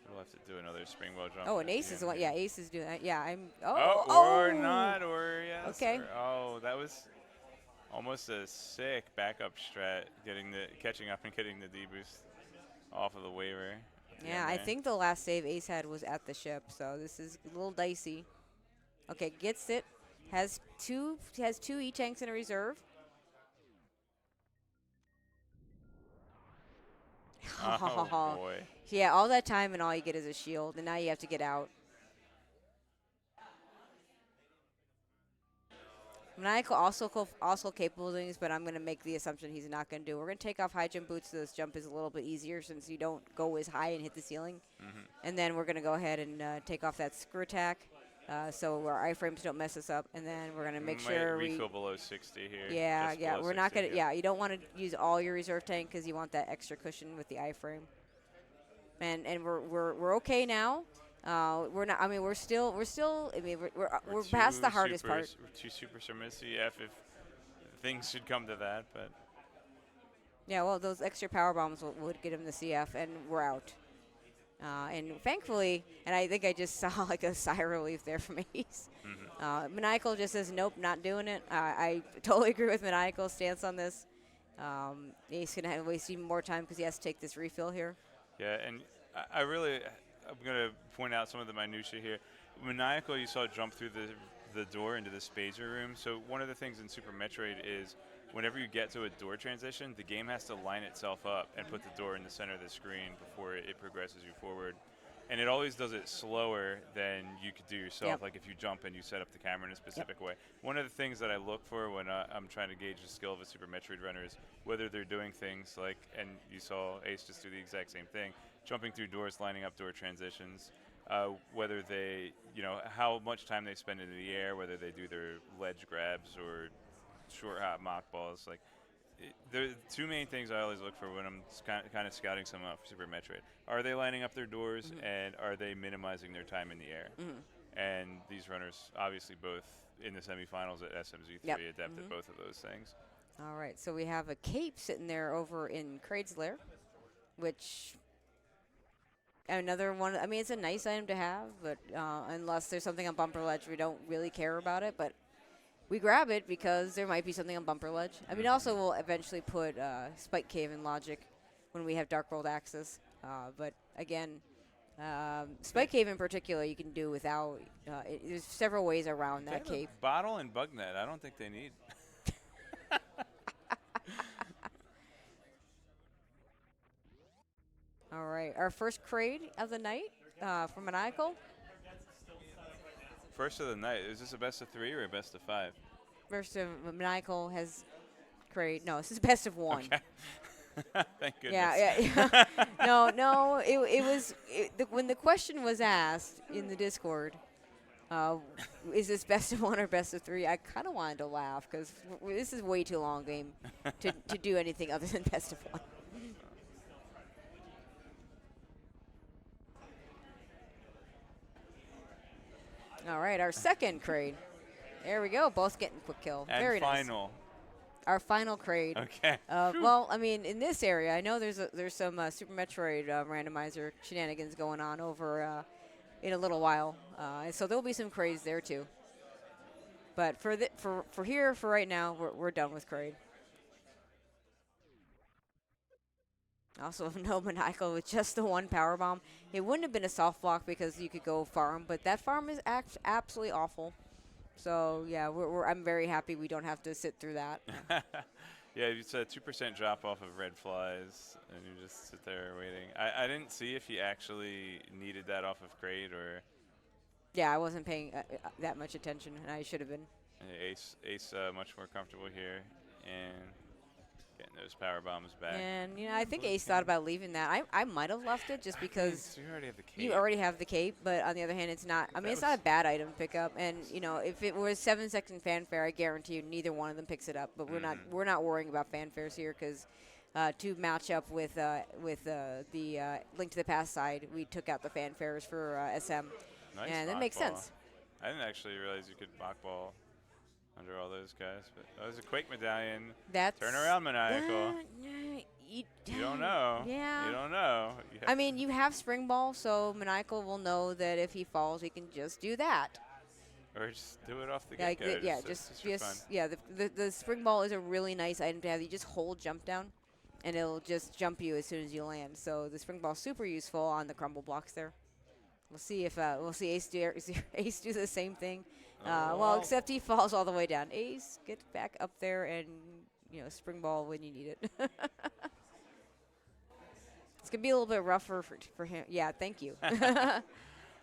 we'll have to do another spring ball jump. Oh, and Ace is one. Yeah, Ace is doing that. Yeah, I'm. Or not, or yes. Okay. That was almost a sick backup strat, catching up and getting the D-boost off of the waiver. Yeah, I think the last save Ace had was at the ship, so this is a little dicey. Okay, gets it. Has two E-tanks in a reserve. Oh, boy. Yeah, all that time and all you get is a shield, and now you have to get out. Maniacal also capable of doing this, but I'm going to make the assumption he's not going to do. We're going to take off high jump boots so this jump is a little bit easier since you don't go as high and hit the ceiling. And then we're going to go ahead and take off that screw attack so our iframes don't mess us up. And then we're going to make sure we refill below 60 here. Yeah, we're not going to. Yeah, you don't want to use all your reserve tank because you want that extra cushion with the iframe. And we're okay now. We're not. I mean, we're still. I mean, we're past the hardest part. We're two super submissive. If things should come to that, but. Yeah, well, those extra power bombs would get him the CF, and we're out. And thankfully, and I think I just saw like a sigh of relief there from Ace. Maniacal just says, nope, not doing it. I totally agree with Maniacal's stance on this. Ace going to have to waste even more time because he has to take this refill here. Yeah, and I'm going to point out some of the minutiae here. Maniacal, you saw jump through the door into the Spazer room. So one of the things in Super Metroid is whenever you get to a door transition, the game has to line itself up and put the door in the center of the screen before it progresses you forward. And it always does it slower than you could do yourself, like if you jump and you set up the camera in a specific way. One of the things that I look for when I'm trying to gauge the skill of a Super Metroid runner is whether they're doing things like, and you saw Ace just do the exact same thing, jumping through doors, lining up door transitions, whether they, how much time they spend in the air, whether they do their ledge grabs or short hop mock balls. Like, there are two main things I always look for when I'm kind of scouting someone out for Super Metroid. Are they lining up their doors, and are they minimizing their time in the air? And these runners, obviously both in the semifinals at SMZ3, adept at both of those things. All right, so we have a cape sitting there over in Crate's lair, which another one. I mean, it's a nice item to have, but unless there's something on bumper ledge, we don't really care about it. But we grab it because there might be something on bumper ledge. I mean, also we'll eventually put Spike Cave in Logic when we have Dark World access. But again, Spike Cave in particular, you can do without. There's several ways around that cape. Bottle and bug net. I don't think they need. All right, our first crate of the night from Maniacal. First of the night. Is this a best of 3 or a best of 5? First of Maniacal has crate. No, this is best of 1. Okay. Thank goodness. Yeah. No. It was when the question was asked in the Discord. Is this best of 1 or best of 3? I kind of wanted to laugh because this is way too long game to do anything other than best of 1. All right, our second crate. There we go. Both getting quick kill. And very final. Nice. Our final crate. Okay. Well, I mean, in this area, I know there's some Super Metroid randomizer shenanigans going on over in a little while, so there'll be some crates there too. But for right now, we're done with crate. Also, no Maniacal with just the 1 power bomb. It wouldn't have been a soft block because you could go farm, but that farm is absolutely awful. So yeah, I'm very happy we don't have to sit through that. Yeah, it's a 2% drop off of red flies, and you just sit there waiting. I didn't see if he actually needed that off of crate or. Yeah, I wasn't paying that much attention, and I should have been. Ace much more comfortable here, and getting those power bombs back. And I think Ace thought about leaving that. I might have left it just because you already have the cape. You already have the cape, but on the other hand, it's not. I mean, it's not a bad item to pick up. And if it was 7-second fanfare, I guarantee you neither one of them picks it up. But we're not worrying about fanfares here because to match up with the Link to the Past side, we took out the fanfares for SM, nice, and that makes sense. I didn't actually realize you could mock ball under all those guys, but there's a Quake medallion. Turn around, Maniacal. You don't know. Yeah. You don't know. I mean, you have Spring Ball, so Maniacal will know that if he falls, he can just do that. Or just do it off the get-go. Yeah, the Spring Ball is a really nice item to have. You just hold jump down, and it'll just jump you as soon as you land. So the Spring Ball is super useful on the crumble blocks there. We'll see if Ace do the same thing. Well, except he falls all the way down. Ace, get back up there and Spring Ball when you need it. It's gonna be a little bit rougher for him. Yeah, thank you.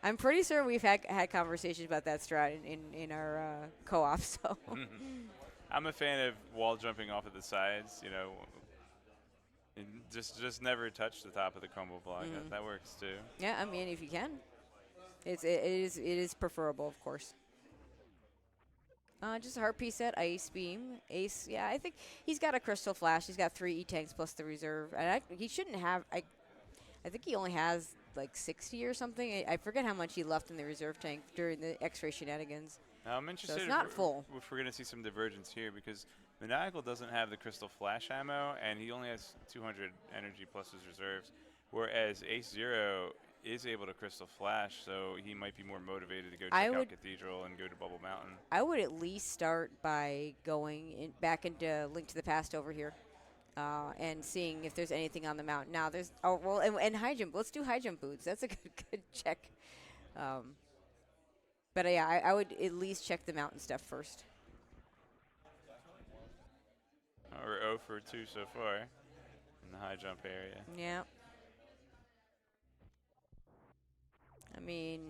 I'm pretty sure we've had conversations about that strat in our co-op. So I'm a fan of wall jumping off of the sides. And just never touch the top of the crumble block. That works too. Yeah, I mean if you can, it is preferable, of course. Just a heart piece set, Ice Beam. Ace, yeah, I think he's got a Crystal Flash. He's got 3 E-Tanks plus the reserve. And he shouldn't have, I think he only has like 60 or something. I forget how much he left in the reserve tank during the X-ray shenanigans. Now I'm interested so it's not full. If we're going to see some divergence here because Maniacal doesn't have the crystal flash ammo, and he only has 200 energy plus his reserves, whereas AceZer0 is able to crystal flash, so he might be more motivated to go check out Cathedral and go to Bubble Mountain. I would at least start by going back into Link to the Past over here. And seeing if there's anything on the mountain. Now there's and high jump. Let's do high jump boots. That's a good check. But yeah, I would at least check the mountain stuff first. We're 0 for 2 so far in the high jump area. Yeah. I mean,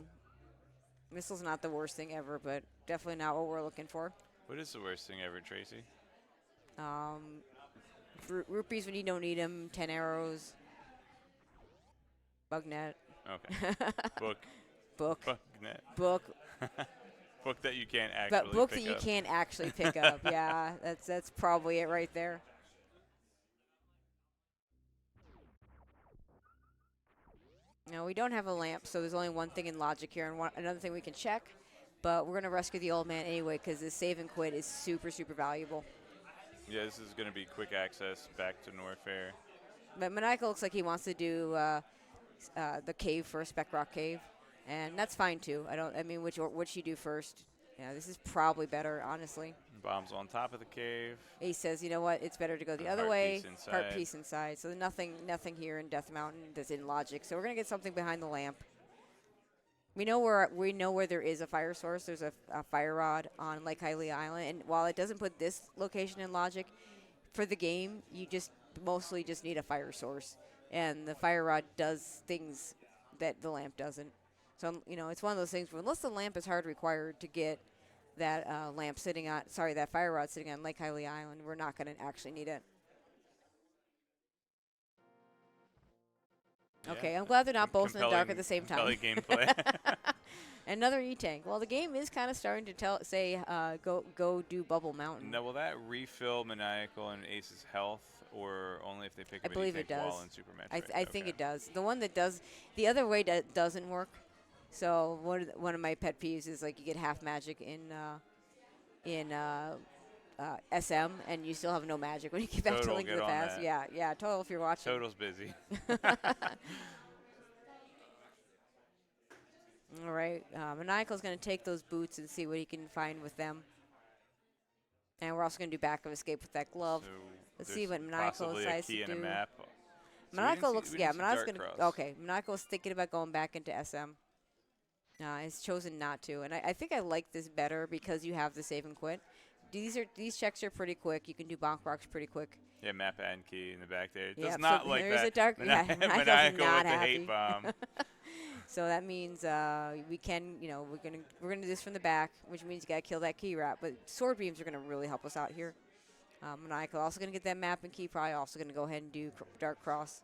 missile's not the worst thing ever, but definitely not what we're looking for. What is the worst thing ever, Tracy? Rupees when you don't need them, 10 arrows, bug net. Okay. Book. Bug net. Book. Book that you can't actually book that you can't actually pick up. Yeah, that's probably it right there. No, we don't have a lamp, so there's only one thing in logic here, and another thing we can check. But we're going to rescue the old man anyway because this save and quit is super, super valuable. Yeah, this is going to be quick access back to Norfair. But Maniacal looks like he wants to do the cave first, Spec Rock Cave, and that's fine too. I mean, which you do first? Yeah, this is probably better, honestly. Bombs on top of the cave. Ace says, you know what? It's better to go the other way. Heart piece inside. So nothing here in Death Mountain that's in logic. So we're gonna get something behind the lamp. We know where there is a fire source. There's a fire rod on Lake Hylia Island, and while it doesn't put this location in logic, for the game, you mostly just need a fire source, and the fire rod does things that the lamp doesn't. So it's one of those things where unless the lamp is hard required to get that that fire rod sitting on Lake Hylia Island, we're not going to actually need it. Yeah. Okay, I'm glad they're not both in the dark at the same time. Gameplay. Another E-Tank. Well, the game is kind of starting to say, go do Bubble Mountain. Now, will that refill Maniacal and Ace's health, or only if they pick up I believe it does. while in Supermetric? I think it does. The one that does, the other way doesn't work. So one of my pet peeves is like you get half magic in SM, and you still have no magic when you get back to Link to the Past. Yeah, Total, if you're watching. Total's busy. All right, Maniacal's going to take those boots and see what he can find with them. And we're also going to do back of escape with that glove. So let's see what Maniacal decides to do. A map. Maniacal looks, Maniacal's going to, okay, Maniacal's thinking about going back into SM. He's chosen not to, and I think I like this better because you have the save and quit. These checks are pretty quick. You can do bonk rocks pretty quick. Yeah, map and key in the back there. It does not like there's that. A dark, Maniacal not with happy. the hate bomb. So that means we can, we're gonna do this from the back, which means you gotta kill that key rat. But sword beams are gonna really help us out here. Maniacal also gonna get that map and key. Probably also gonna go ahead and do dark cross.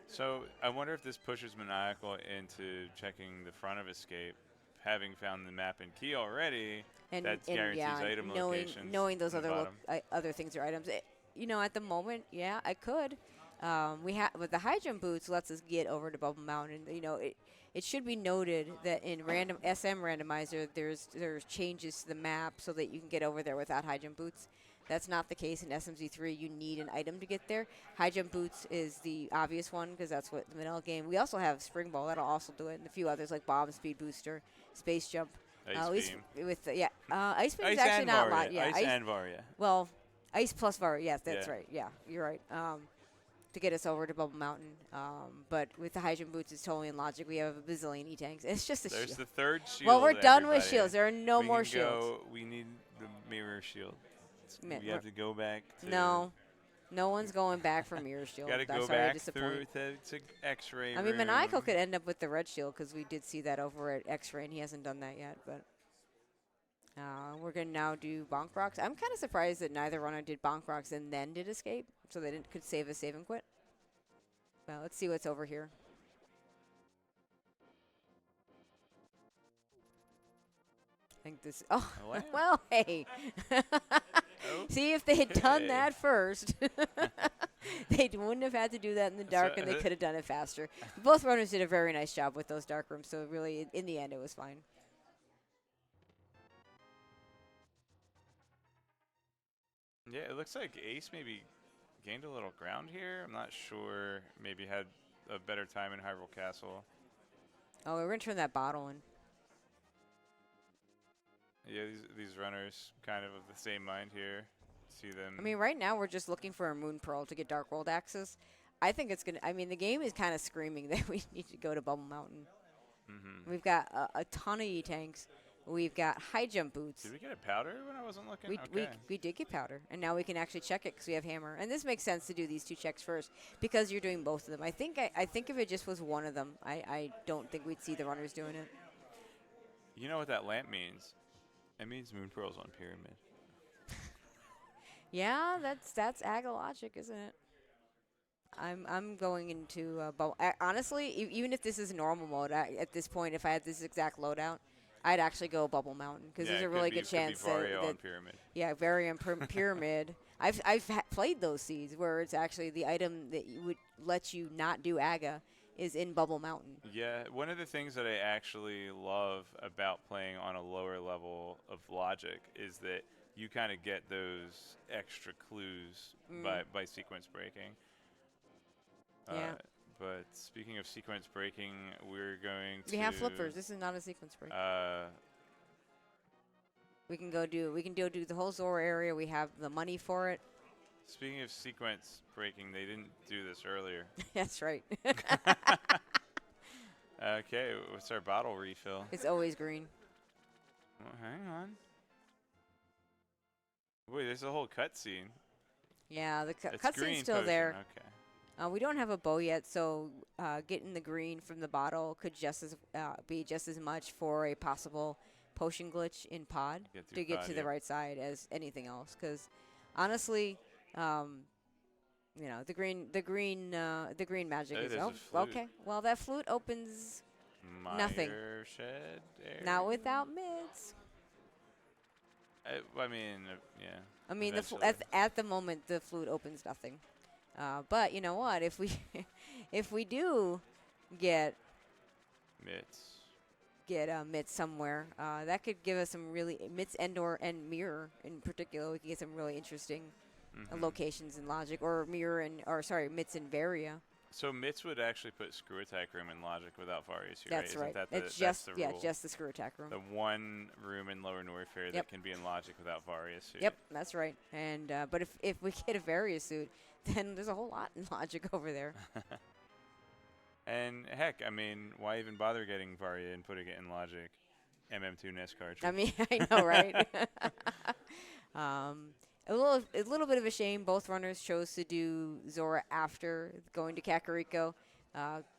So I wonder if this pushes Maniacal into checking the front of escape. Having found the map and key already, that guarantees item locations. Knowing those other things are items. At the moment, yeah, I could. But the high jump boots lets us get over to Bubble Mountain. It should be noted that in SM Randomizer, there's changes to the map so that you can get over there without high jump boots. That's not the case in SMZ3. You need an item to get there. High jump boots is the obvious one because that's what the vanilla game. We also have Spring Ball. That'll also do it. And a few others like Bomb, Speed Booster, Space Jump. Ice Beam. Ice Beam is actually not a lot. Yeah, Ice and Varia. Well, Ice plus Varia. Yes, that's right. Yeah, you're right. To get us over to Bubble Mountain. But with the high jump boots, it's totally in logic. We have a bazillion E-Tanks. It's just a shield. There's the third shield. Well, we're done with shields. There are no more shields. We need the mirror shield. We have to go back to... No one's going back for mirror shield. Got to go back through to X-ray I mean, Maniacal could end up with the red shield because we did see that over at X-ray, and he hasn't done that yet. But we're going to now do bonk rocks. I'm kind of surprised that neither runner did bonk rocks and then did escape, so they could save a save and quit. Well, let's see what's over here. I think this... Oh, well, hey. See, if they had done that first, they wouldn't have had to do that in the dark, and they could have done it faster. Both runners did a very nice job with those dark rooms, so really, in the end, it was fine. Yeah, it looks like Ace maybe gained a little ground here. I'm not sure. Maybe had a better time in Hyrule Castle. Oh, we're going to turn that bottle in. Yeah, these runners kind of the same mind here. See them. I mean, right now we're just looking for a Moon Pearl to get Dark World access. I think it's going to, I mean, the game is kind of screaming that we need to go to Bubble Mountain. We've got a ton of E-Tanks. We've got high jump boots. Did we get a powder when I wasn't looking? We did get powder, and now we can actually check it because we have hammer. And this makes sense to do these 2 checks first because you're doing both of them. I think if it just was one of them, I don't think we'd see the runners doing it. You know what that lamp means? It means Moon Pearl's on Pyramid. Yeah, that's Aga logic, isn't it? I'm going into honestly, even if this is normal mode, at this point, if I had this exact loadout, I'd actually go Bubble Mountain because there's a really good chance that on Pyramid. Yeah, Vario on Pyramid. I've played those seeds where it's actually the item that would let you not do Aga is in Bubble Mountain. Yeah, one of the things that I actually love about playing on a lower level of logic is that you kind of get those extra clues by sequence breaking. Yeah. But speaking of sequence breaking, we're going to. We have flippers. This is not a sequence break. We can go do the whole Zora area. We have the money for it. Speaking of sequence breaking, they didn't do this earlier. That's right. Okay, what's our bottle refill? It's always green. Well, hang on. Wait, there's a whole cutscene. Yeah, the cutscene's still potion. there. Okay. We don't have a bow yet, so getting the green from the bottle could be just as much for a possible potion glitch in pod to get to the right side as anything else. Because honestly, you know, the green magic is okay. Well, that flute opens nothing. Shed area. Not without mids. I mean, yeah. I mean, at the moment, the flute opens nothing. But you know what? If we do get mitts somewhere, that could give us some really mitts and mirror in particular. We could get some really interesting locations in logic, or mirror mitts and Varia. So mitts would actually put screw attack room in logic without Varius, That's right? right. That's the rule? Just the screw attack room. The one room in Lower Norfair that can be in logic without Varius. Yep, that's right. And but if we get a Varia suit, then there's a whole lot in logic over there. And heck, I mean, why even bother getting Varia and putting it in logic? MM2 NES cartridge. I mean, I know, right? A little bit of a shame. Both runners chose to do Zora after going to Kakariko,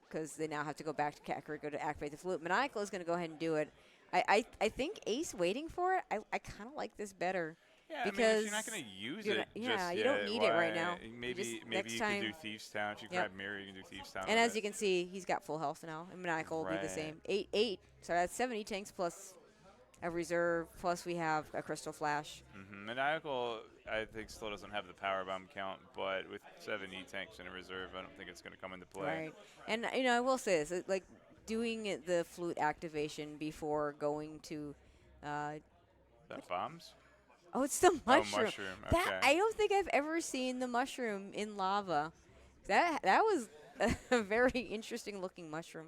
because they now have to go back to Kakariko to activate the flute. Maniacal is going to go ahead and do it. I think Ace waiting for it. I kind of like this better. Yeah, because I mean, if you're not going to use it, you don't need it right now. Maybe you next can time do Thieves Town. If you grab Mirror, you can do Thieves Town. And as you can see, he's got full health now. And Maniacal will be the same. 8. So that's 70 tanks plus a reserve, plus we have a Crystal Flash. Maniacal, I think, still doesn't have the power bomb count, but with 7 E-tanks in a reserve, I don't think it's going to come into play. Right. And, you know, I will say this, like, doing the flute activation before going to... that bombs? Oh, it's the mushroom. Oh, mushroom. Okay. I don't think I've ever seen the mushroom in lava. That was a very interesting looking mushroom.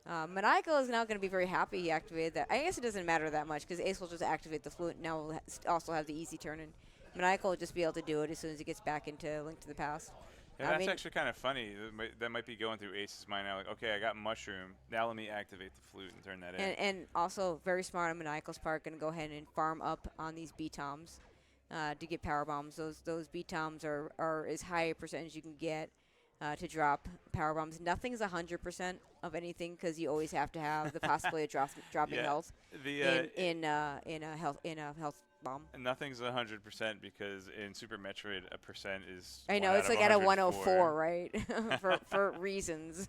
Maniacal is now going to be very happy he activated that. I guess it doesn't matter that much because Ace will just activate the flute. Now we'll also have the easy turn in. Maniacal will just be able to do it as soon as he gets back into Link to the Past. Yeah, that's actually kind of funny. That might be going through Ace's mind now. Like, okay, I got mushroom. Now let me activate the flute and turn that in. And also, very smart on Maniacal's part, going to go ahead and farm up on these B-Toms to get power bombs. Those B-Toms are as high a percentage you can get to drop power bombs. Nothing's 100% of anything because you always have to have the possibility of dropping health in a health bomb. Nothing's 100% because in Super Metroid, a percent is. I know it's like at a 104, right? for reasons.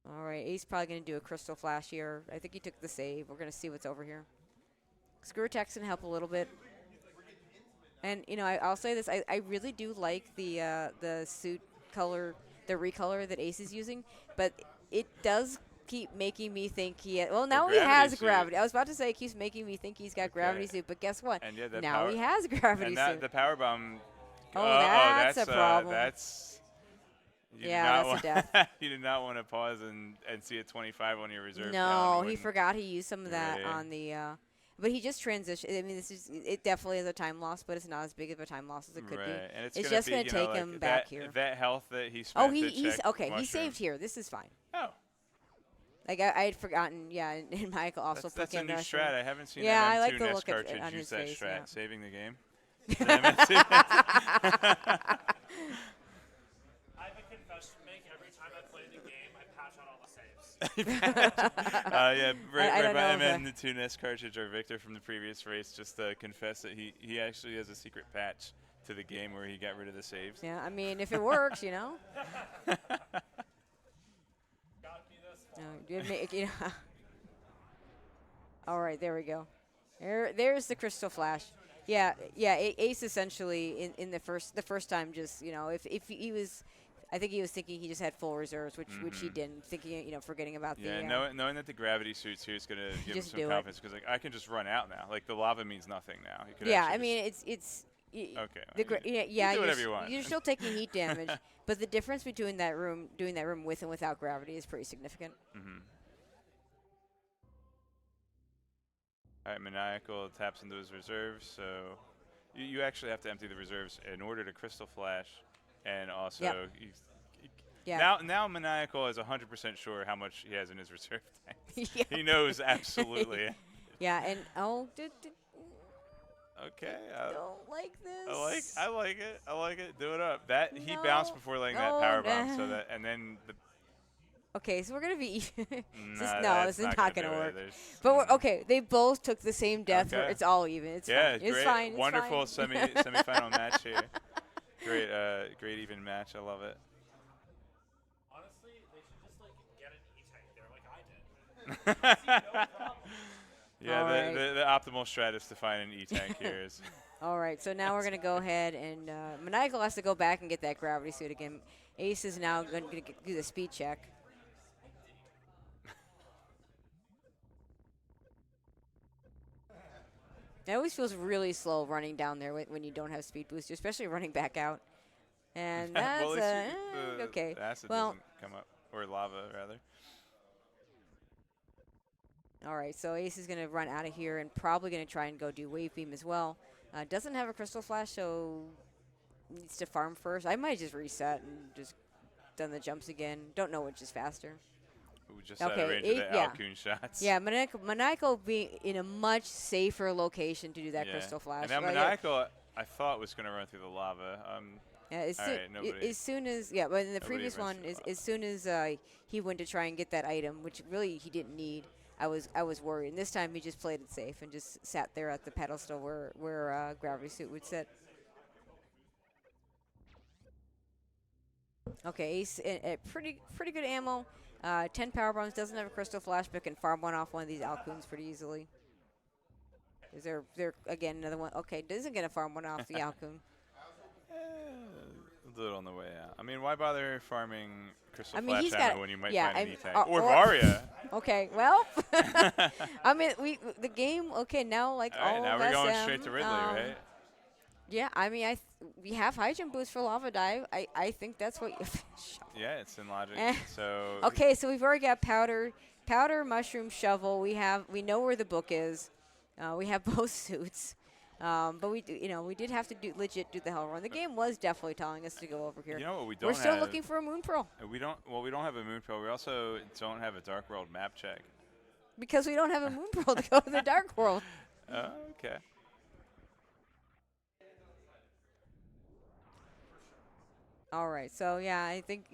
All right, Ace probably going to do a Crystal Flash here. I think he took the save. We're going to see what's over here. Screw attack's going to help a little bit. And, you know, I'll say this. I really do like the suit color, the recolor that Ace is using. But it does keep making me think well, now he has suit. gravity. I was about to say it keeps making me think he's got gravity suit, but guess what? And yeah, now he has gravity suit. the power bomb. That's a problem. That's that's a death. You did not want to pause and see a 25 on your reserve. No, he forgot he used some of that on the. But he just transitioned. I mean, it definitely is a time loss, but it's not as big of a time loss as it could be. And it's just going to take him back here. That health that he spent. He's okay. He saved here. This is fine. Oh. Like I had forgotten. Yeah, and Michael also put that's a new mushroom. strat. I haven't seen that I like the NES look cartridge on use his that face, strat, saving the game. I have a confession to make. Every time I play the game, I patch out all the saves. I met the two NES cartridge or Victor from the previous race just confessed that he actually has a secret patch to the game where he got rid of the saves. Yeah, I mean, if it works, you know. All right, there we go. There's the crystal flash. Yeah. Ace essentially in the first time just if he was, I think he was thinking he just had full reserves, which he didn't. Thinking forgetting about the. Knowing that the gravity suit's here is gonna give him some confidence because I can just run out now. Like the lava means nothing now. I mean it's. Okay. You do whatever you want. You're still taking heat damage, but the difference between doing that room with and without gravity is pretty significant. All right, Maniacal taps into his reserves, so you actually have to empty the reserves in order to crystal flash, and also now Maniacal is 100% sure how much he has in his reserve tank. He knows absolutely. And okay. Don't like this. I like it. I like it. Do it up. He bounced before letting that power bomb, so that and then the. Okay, so we're gonna be. This is not gonna work. But they both took the same death. Okay. It's all even. It's fine. It's fine. It's wonderful fine. semifinal match here. Great even match. I love it. Honestly, they should just get an E-tank there like I did. Yeah, the optimal strat is to find an E-tank here. All right, so now we're going to go ahead and Maniacal has to go back and get that gravity suit again. Ace is now going to do the speed check. It always feels really slow running down there when you don't have speed boost, especially running back out. And that's okay. The acid well, doesn't come up, or lava rather. All right, so Ace is going to run out of here and probably going to try and go do Wave Beam as well. Doesn't have a Crystal Flash, so needs to farm first. I might just reset and just done the jumps again. Don't know which is faster. Ooh, just out of range of the Alcoon shots. Yeah, Maniacal being in a much safer location to do that Crystal Flash. And now Maniacal, I thought was going to run through the lava. As soon as but in the previous one, as soon as he went to try and get that item, which really he didn't need, I was worried. And this time he just played it safe and just sat there at the pedestal where Gravity Suit would sit. Okay, Ace pretty good ammo. 10 power bombs, doesn't have a crystal flash, but can farm one off one of these Alcoons pretty easily. Is there again another one? Okay, isn't gonna farm one off the Alcoon. We'll do it on the way out. I mean, why bother farming crystal flash ammo when you might find an E-tank or Varia? Okay, well, I mean the game. Okay, now like all now of we're SM, going straight to Ridley, right? Yeah, I mean we have high jump boost for lava dive. I think that's what you. Yeah, it's in logic. So okay, so we've already got powder, mushroom, shovel. We know where the book is. We have both suits. But we did have to legit do the hell run. The game was definitely telling us to go over here. You know what we don't We're still looking for a Moon Pearl. We don't have a Moon Pearl. We also don't have a Dark World map check. Because we don't have a Moon Pearl to go to the Dark World. Okay. All right. So I think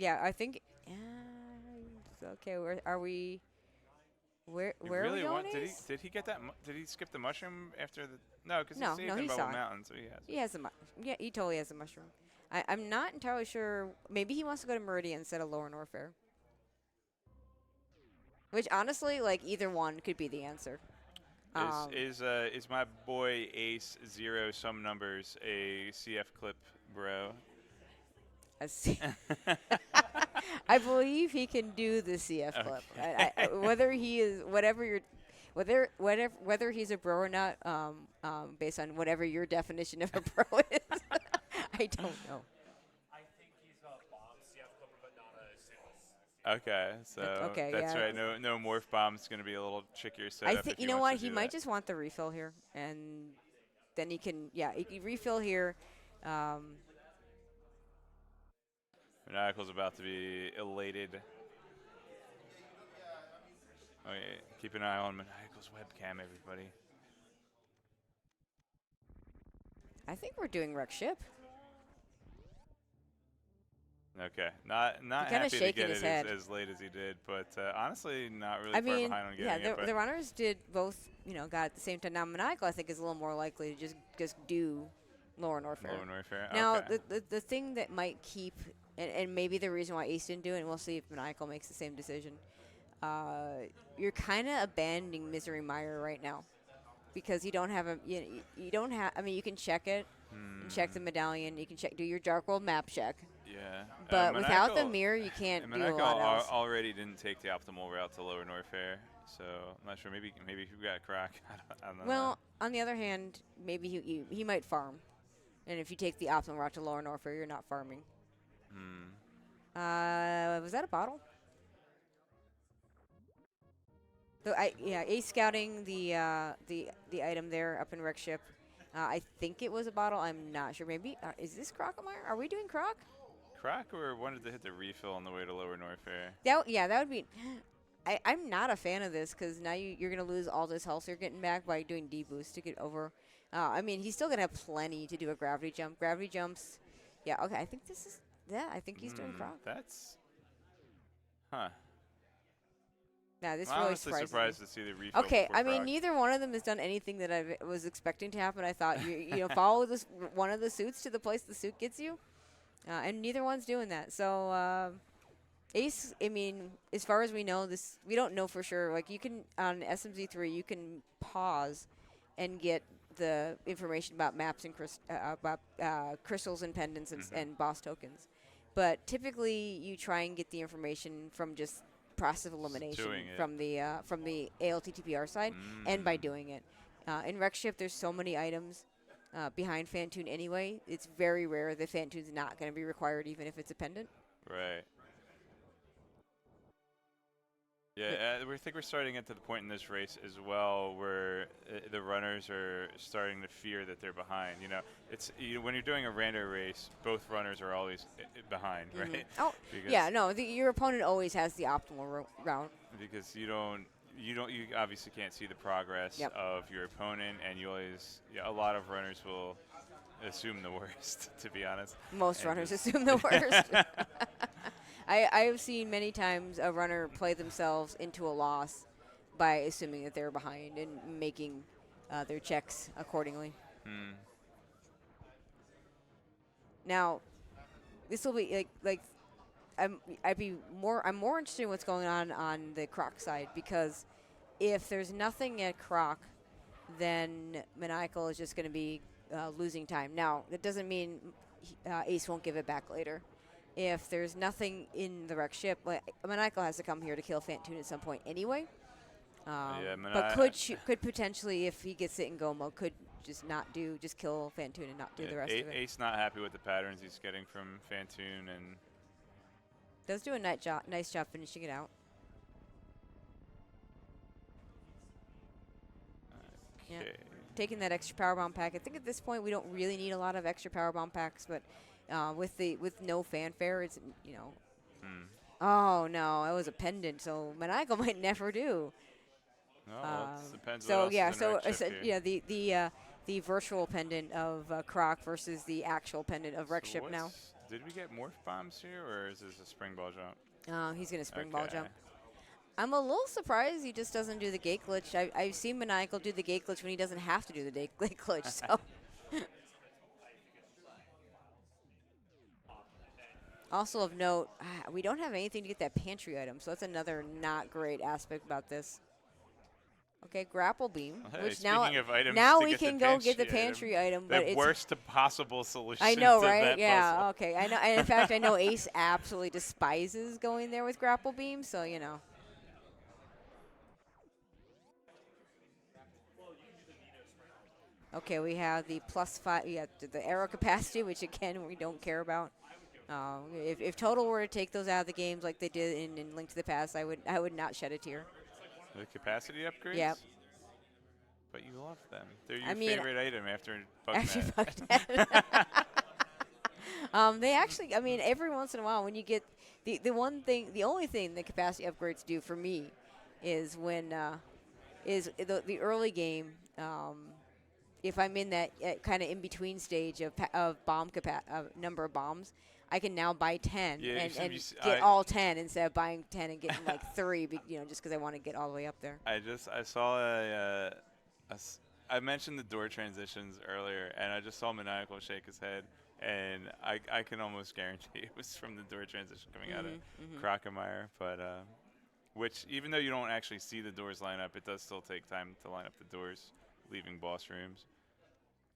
okay, where are we? Where are we going? Did he get that? Did he skip the mushroom after the? No, because he saved in Bubble Mountain, so he has. He has he totally has a mushroom. I'm not entirely sure. Maybe he wants to go to Meridian instead of Lower Norfair. Which honestly, like either one could be the answer. Is my boy AceZer0 some numbers a CF clip, bro? I believe he can do the CF clip. Whether he is whether he's a bro or not, based on whatever your definition of a bro is, I don't know. I think he's a bomb CF clipper, but not a single. Okay, so Okay, that's yeah. right. No morph bomb's going to be a little trickier I setup. think If you he know wants what to he do might that. just want the refill here, and then he can he can refill here. Maniacal's about to be elated. Okay, keep an eye on Maniacal's webcam, everybody. I think we're doing wreck ship. Okay, not happy to get it as late as he did, but honestly, not really far behind on getting it. The runners did both, got at the same time. Now, Maniacal, I think, is a little more likely to just do lower Norfair. Lower Norfair. Now, okay. the thing that might keep, and maybe the reason why Ace didn't do it, and we'll see if Maniacal makes the same decision, you're kind of abandoning Misery Mire right now. Because you don't have you don't have. I mean, you can check it, and check the medallion. You can do your Dark World map check. Yeah. But without the mirror, you can't do a lot else. Already didn't take the optimal route to lower Norfair, so I'm not sure. Maybe he got Croc. I don't know. Well, on the other hand, maybe he might farm, and if you take the optimal route to lower Norfair, you're not farming. Was that a bottle? So Ace scouting the item there up in wreck ship. I think it was a bottle. I'm not sure. Maybe is this Crocomire? Are we doing Croc? Croc or wanted to hit the refill on the way to lower Norfair? That would be. I'm not a fan of this because now you're gonna lose all this health you're getting back by doing deboost to get over. I mean, he's still gonna have plenty to do a gravity jump. Gravity jumps. Yeah. Okay. I think this is. Yeah. I think he's doing Croc. That's. Huh. Yeah, this I'm really honestly surprised to see the refill. Okay, I mean, neither one of them has done anything that I was expecting to happen. I thought you follow this one of the suits to the place the suit gets you, and neither one's doing that. So Ace, I mean, as far as we know, we don't know for sure. Like you can on SMZ3, you can pause and get the information about maps and crystals and pendants and boss tokens, but typically you try and get the information from just process of elimination from the ALTTPR side, and by doing it. In wreck ship, there's so many items behind Phantoon anyway. It's very rare that Phantoon's not going to be required, even if it's a pendant. Right. Yeah, I think we're starting at the point in this race as well where the runners are starting to fear that they're behind. It's when you're doing a rando race, both runners are always behind, right? Oh, your opponent always has the optimal route. Because you obviously can't see the progress of your opponent, and you always a lot of runners will assume the worst. To be honest, most runners assume the worst. I've seen many times a runner play themselves into a loss by assuming that they're behind and making their checks accordingly. Now, this will be I'm more interested in what's going on the Croc side, because if there's nothing at Croc, then Maniacal is just going to be losing time. Now, that doesn't mean Ace won't give it back later. If there's nothing in the wreck ship, Maniacal has to come here to kill Phantoon at some point anyway. But could potentially, if he gets it in go mode, could just kill Phantoon and not do the rest of it. Ace not happy with the patterns he's getting from Phantoon, and does do a nice job finishing it out. Okay. Yeah, taking that extra power bomb pack. I think at this point we don't really need a lot of extra power bomb packs, but with no fanfare, it's Oh no, it was a pendant, so Maniacal might never do. No, it depends. The virtual pendant of Croc versus the actual pendant of wreck ship now. Did we get morph bombs here, or is this a spring ball jump? He's gonna spring ball jump. I'm a little surprised he just doesn't do the gate glitch. I've seen Maniacal do the gate glitch when he doesn't have to do the gate glitch. So. Also of note, we don't have anything to get that pantry item, so that's another not great aspect about this. Okay, grapple beam. Hey, which speaking of items now to we get the can go get the pantry pantry item, the but it's worst possible solution. I know, to right? that Yeah. puzzle. Okay. I know. And in fact, I know Ace absolutely despises going there with grapple beam. So you know. Okay, we have the +5. Yeah, the arrow capacity, which again we don't care about. If Total were to take those out of the games like they did in Link to the Past, I would not shed a tear. The capacity upgrades. Yep. But you love them. They're your I mean, favorite item after Actually, Bugnet. fuck that. They actually, I mean, every once in a while when you get the only thing the capacity upgrades do for me is when the early game. If I'm in that kind of in between stage of number of bombs, I can now buy 10 Yeah, and get all 10 instead of buying 10 and getting like 3. Just because I want to get all the way up there. I saw I mentioned the door transitions earlier, and I just saw Maniacal shake his head, and I can almost guarantee it was from the door transition coming out of Crocomire. But which, even though you don't actually see the doors line up, it does still take time to line up the doors, leaving boss rooms.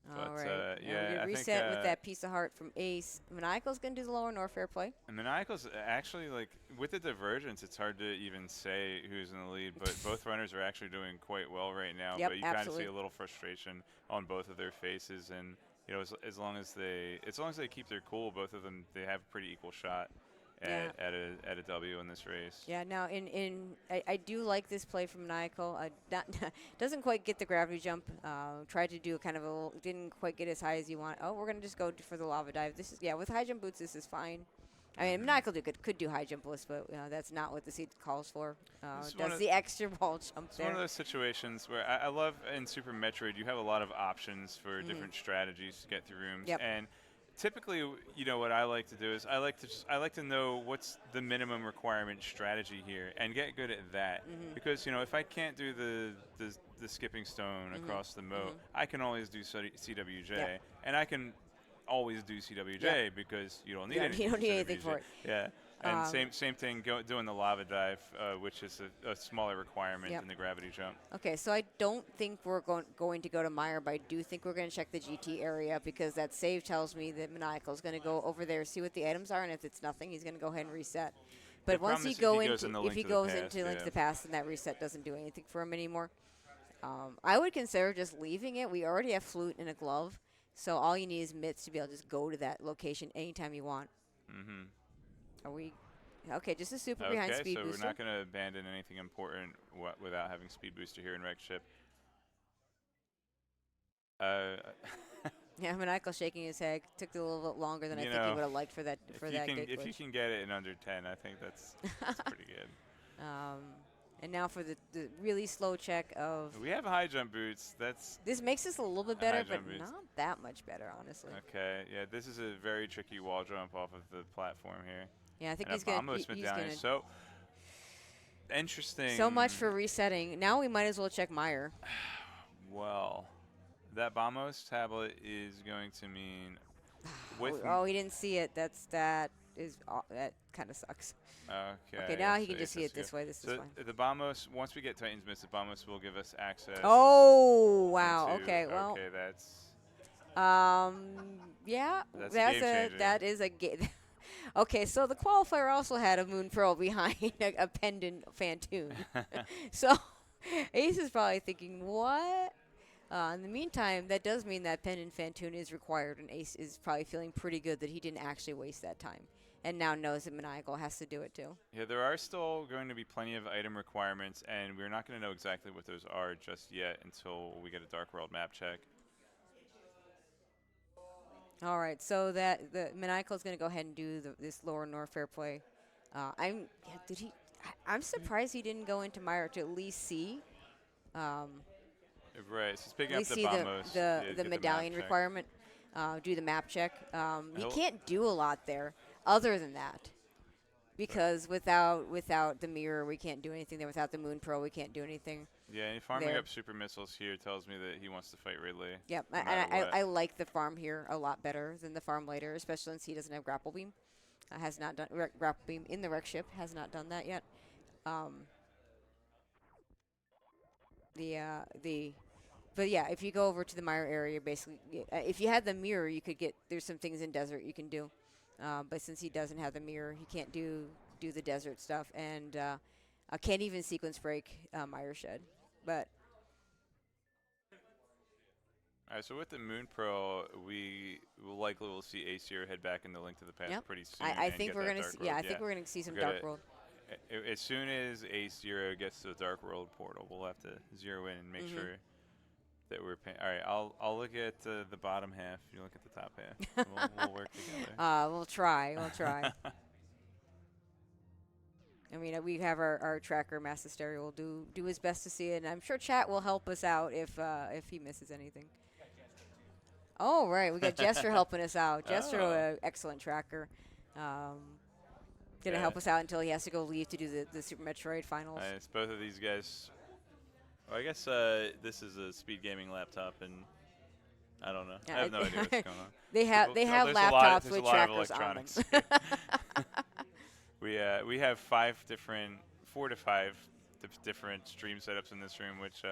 All But right. yeah, I reset think with that piece of heart from Ace. Maniacal's going to do the lower Norfair play. and Maniacal's actually, like, with the divergence, it's hard to even say who's in the lead, but both runners are actually doing quite well right now. Yep, but you kind of absolutely. see a little frustration on both of their faces, and as long as they keep their cool, both of them, they have a pretty equal shot at a W in this race. Yeah. Now, I do like this play from Maniacal. Doesn't quite get the gravity jump. Tried to do kind of didn't quite get as high as you want. Oh, we're gonna just go for the lava dive. This is with high jump boots. This is fine. I mean, Maniacal could do high jump list, but that's not what the seed calls for. Does the extra wall jump It's there? one of those situations where I love in Super Metroid, you have a lot of options for different strategies to get through rooms. Yep. And typically, what I like to do is I like to know what's the minimum requirement strategy here and get good at that. Because if I can't do the skipping stone across the moat, I can always do CWJ, and I can always do CWJ because you don't need anything. You don't need anything for it. Yeah. And same thing doing the lava dive, which is a smaller requirement than the gravity jump. Okay, so I don't think we're going to go to Meyer, but I do think we're going to check the GT area because that save tells me that Maniacal is going to go over there, see what the items are, and if it's nothing, he's going to go ahead and reset. But once he goes into Link to the Past, then that reset doesn't do anything for him anymore. I would consider just leaving it. We already have Flute and a glove, so all you need is mitts to be able to just go to that location anytime you want. Are we okay? Just a super behind speed booster. So we're not going to abandon anything important without having speed booster here in Wreck Ship. Yeah, Maniacal shaking his head. Took a little bit longer than I think he would have liked for that. If you can get it in under 10, I think that's pretty good. And now for the really slow check of. We have high jump boots. This makes this a little bit better, but not that much better, honestly. Okay, yeah, this is a very tricky wall jump off of the platform here. Yeah, I think he's going to. So interesting. So much for resetting. Now we might as well check Meyer. Well, that Bamos tablet is going to mean. He didn't see it. That kind of sucks. Okay, now he can just see it this way. This is fine. The Bamos, once we get Titan's Mist, the Bamos will give us access. Oh, wow. Okay, well. Okay, that's. Yeah, that is a game. Okay, so the qualifier also had a Moon Pearl behind a Pendant Phantoon. So Ace is probably thinking, what? In the meantime, that does mean that Pendant Phantoon is required, and Ace is probably feeling pretty good that he didn't actually waste that time, and now knows that Maniacal has to do it too. Yeah, there are still going to be plenty of item requirements, and we're not going to know exactly what those are just yet until we get a Dark World map check. All right, so the Maniacal is going to go ahead and do this lower Norfair play. I'm surprised he didn't go into Meyer to at least see. Right, so he's picking up the Bamos. The medallion requirement. Do the map check. He can't do a lot there other than that. Because without the mirror, we can't do anything there. Without the Moon Pearl, we can't do anything. Yeah, and farming up super missiles here tells me that he wants to fight Ridley. Yep, I like the farm here a lot better than the farm later, especially since he doesn't have grapple beam. Has not done grapple beam in the wreck ship. Has not done that yet. But yeah, if you go over to the Mire area, basically, if you had the mirror, you could get. There's some things in desert you can do, but since he doesn't have the mirror, he can't do the desert stuff, and can't even sequence break Mire Shed. But All right, so with the Moon Pearl, we likely will see AceZer0 head back in the Link to the Past yep, pretty soon. I and think get we're that gonna. Dark Yeah, World. I think we're gonna see some We're Dark gonna- World. As soon as AceZer0 gets to the Dark World portal, we'll have to zero in and make Mm-hmm. sure that we're paying. All right, I'll look at the bottom half. You look at the top half. We'll work together. We'll try. We'll try. I mean, we have our tracker, Master Stereo, will do his best to see it, and I'm sure chat will help us out if he misses anything. Oh, right, we got Jester helping us out. Jester, excellent tracker. Gonna help us out until he has to go leave to do the Super Metroid finals. Nice. Both of these guys. Well, I guess this is a Speed Gaming laptop, and I don't know. I have no idea what's going on. They have There's laptops there's with a lot of trackers on them. electronics. We have 4 to 5 different stream setups in this room, which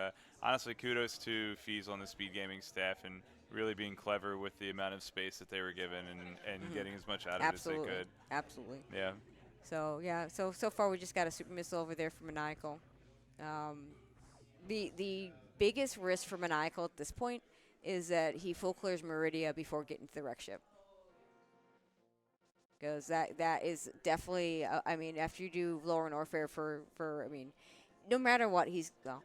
honestly kudos to Fees on the Speed Gaming staff and really being clever with the amount of space that they were given and getting as much out of it as they could. Absolutely. Yeah. So yeah, so far we just got a super missile over there for Maniacal. The biggest risk for Maniacal at this point is that he full clears Meridia before getting to the wreck ship. Because that is definitely, I mean, after you do lower Norfair I mean, no matter what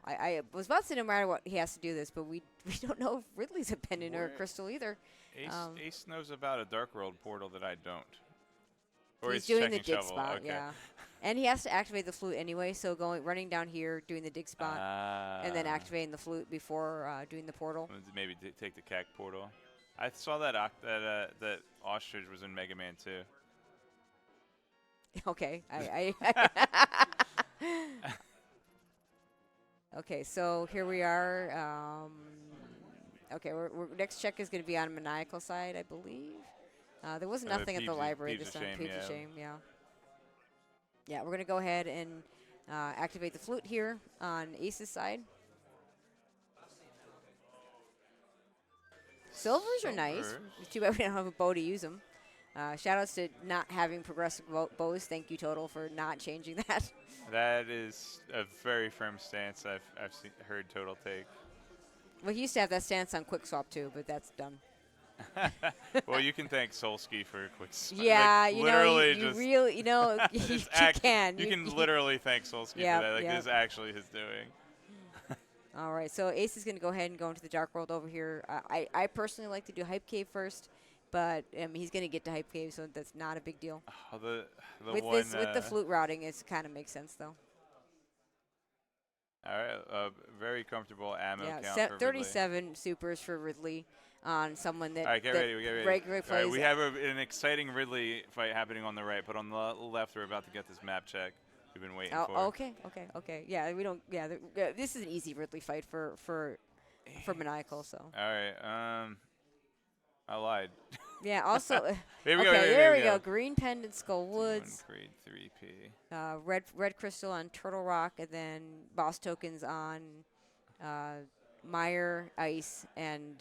I was about to say no matter what he has to do this, but we don't know if Ridley's a pendant or a crystal either. Ace knows about a Dark World portal that I don't. Or he's doing the checking dig shovel. spot, Okay. yeah. And he has to activate the flute anyway, so running down here, doing the dig spot, and then activating the flute before doing the portal. Maybe take the CAC portal. I saw that that ostrich was in Mega Man 2. Okay, okay, so here we are. Okay, next check is going to be on Maniacal side, I believe. There was nothing at the library this time. Peeps a shame, yeah. Yeah, we're going to go ahead and activate the flute here on Ace's side. Silvers are nice. Too bad we don't have a bow to use them. Shout-outs to not having progressive bows. Thank you, Total, for not changing that. That is a very firm stance I've heard Total take. Well, he used to have that stance on Quick Swap, too, but that's done. Well, you can thank Solsky for Quick Swap. Yeah, like, you really, you can. You can literally thank Solsky for that. Like, this is actually his doing. All right, so Ace is going to go ahead and go into the Dark World over here. I personally like to do Hype Cave first, but he's going to get to Hype Cave, so that's not a big deal. Oh, the with the flute routing, it kind of makes sense, though. All right, very comfortable ammo count for 37 Ridley. supers for Ridley on someone that. All right, get ready. Regularly plays. All right, we have an exciting Ridley fight happening on the right, but on the left, we're about to get this map check. We've been waiting for. Okay. Yeah, we don't. Yeah, this is an easy Ridley fight for Maniacal. So. All right. I lied. Yeah. Also. Here we go. Green Pendant, Skull Woods. Grade 3P. Red Crystal on Turtle Rock, and then boss tokens on Mire, Ice, and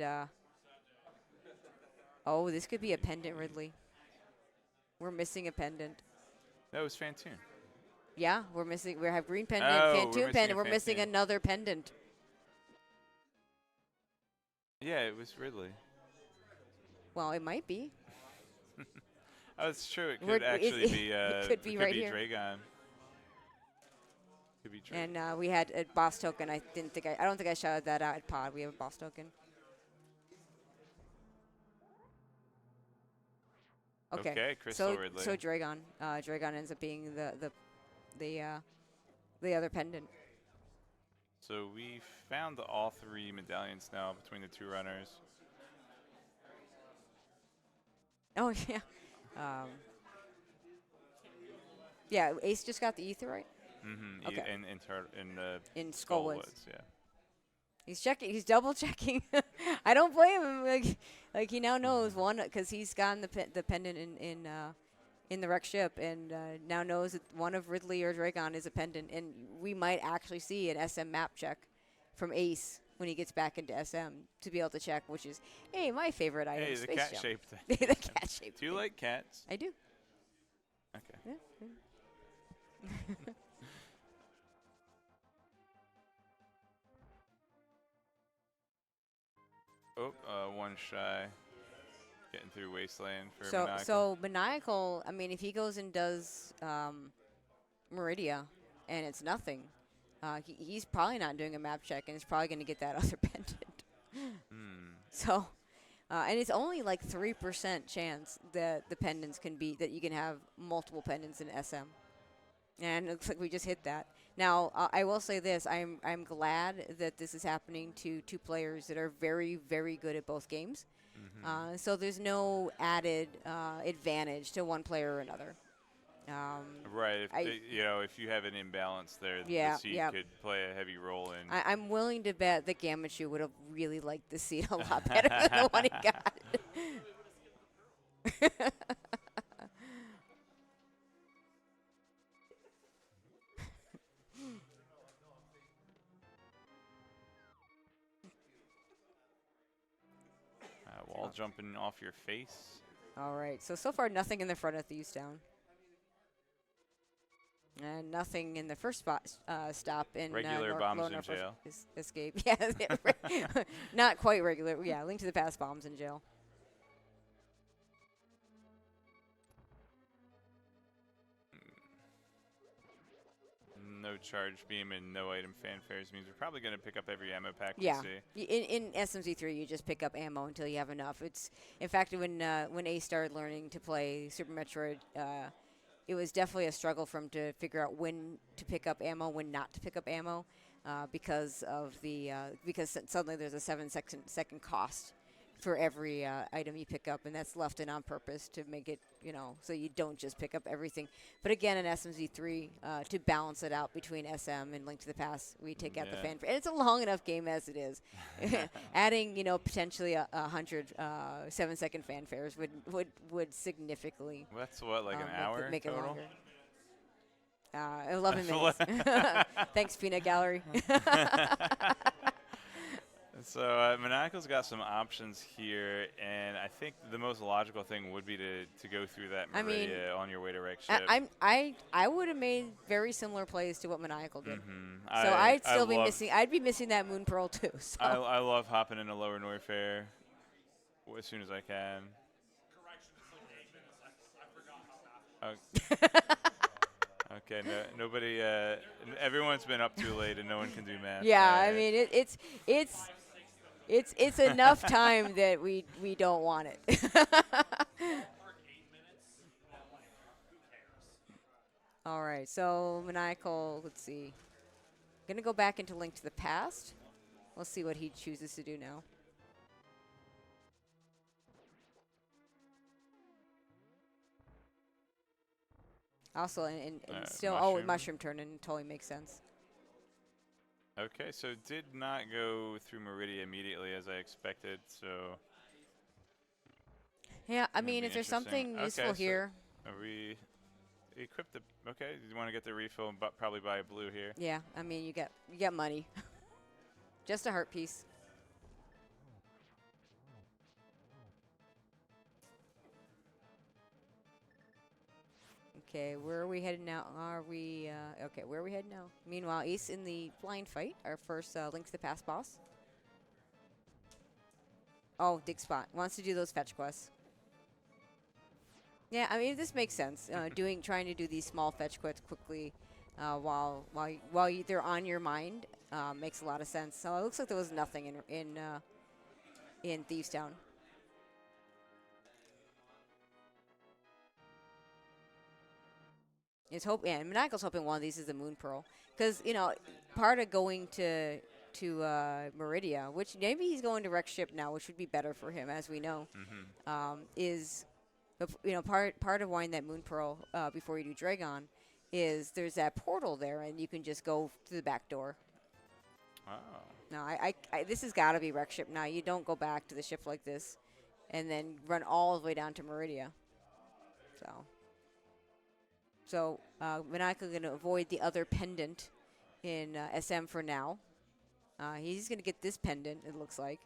this could be a pendant, Ridley. We're missing a pendant. That was Phantoon. Yeah, we have green pendant, Phantoon pendant. We're missing another pendant. Yeah, it was Ridley. Well, it might be. Oh, it's true. It could actually be. It could be right here. Dragon. Could be Dragon. And we had a boss token. I don't think I shouted that out at Pod. We have a boss token. Okay. Crystal Ridley. So Dragon. Dragon ends up being the other pendant. So we found all 3 medallions now between the 2 runners. Oh yeah. Yeah, Ace just got the ether, right? Mm-hmm. Okay. In Skullwoods. Yeah. He's checking. He's double checking. I don't blame him. Like he now knows one because he's gotten the pendant in the wreck ship, and now knows that one of Ridley or Dragon is a pendant, and we might actually see an SM map check from Ace when he gets back into SM to be able to check, which is, hey, my favorite item, Hey, the Space Jump. cat-shaped thing. The cat-shaped Do you thing. like cats? I do. Okay. Yeah. Oh, one shy. Getting through Wasteland for So Maniacal. so Maniacal, I mean, if he goes and does Meridia and it's nothing, he's probably not doing a map check, and he's probably going to get that other pendant. So, and it's only like 3% chance that the pendants can be, that you can have multiple pendants in SM. And it looks like we just hit that. Now, I will say this. I'm glad that this is happening to two players that are very, very good at both games. So there's no added advantage to one player or another. Right. If you have an imbalance there, Yeah, the seed yeah. could play a heavy role in. I'm willing to bet that Gamachu would have really liked the seed a lot better than the one he got. Wall jumping off your face. All right. So far, nothing in the front of Thieves Town. And nothing in the first stop in Regular bombs in jail. Escape. Yeah, not quite regular. Yeah, Link to the Past bombs in jail. No charge beam and no item fanfares means we're probably going to pick up every ammo pack Yeah. we see. In SMZ3, you just pick up ammo until you have enough. It's, in fact, when Ace started learning to play Super Metroid, it was definitely a struggle for him to figure out when to pick up ammo, when not to pick up ammo, because suddenly there's a 7-second cost for every item you pick up, and that's left in on purpose to make it, so you don't just pick up everything. But again, in SMZ3, to balance it out between SM and Link to the Past, we take out the fanfare. And it's a long enough game as it is. Adding, potentially 100 7-second fanfares would significantly. Well, that's what, like an hour make total? it longer. 11 minutes. Thanks, Peanut Gallery. So Maniacal's got some options here, and I think the most logical thing would be to go through that Meridia on your way to Wreck Ship. I would have made very similar plays to what Maniacal did. So I'd be missing that Moon Pearl too. So. I love hopping into lower Norfair as soon as I can. Correction, it's like 8 minutes. I forgot about that. Okay, nobody. Everyone's been up too late, and no one can do math. Yeah, I mean it's enough time that we don't want it. Work 8 minutes, but like, who cares? All right, so Maniacal, let's see. Gonna go back into Link to the Past. Let's see what he chooses to do now. Also, and still, mushroom turn, and totally makes sense. Okay, so did not go through Meridia immediately as I expected, so. Yeah, I mean, if there's something useful here. Are we equipped the? Okay, you want to get the refill and probably buy a blue here. Yeah, I mean, you get money. Just a heart piece. Okay, where are we headed now? Okay, where are we headed now? Meanwhile, Ace in the blind fight, our first Link to the Past boss. Oh, dig spot. Wants to do those fetch quests. Yeah, I mean, this makes sense. Trying to do these small fetch quests quickly while they're on your mind makes a lot of sense. So it looks like there was nothing in Thieves Town. Maniacal's hoping one of these is the Moon Pearl, because part of going to Meridia, which maybe he's going to Wreck Ship now, which would be better for him, as we know, is part of wanting that Moon Pearl before you do Dragon is there's that portal there, and you can just go to the back door. Wow. No, this has got to be Wreck Ship now. You don't go back to the ship like this, and then run all the way down to Meridia. So Maniacal going to avoid the other pendant in SM for now. He's going to get this pendant, it looks like.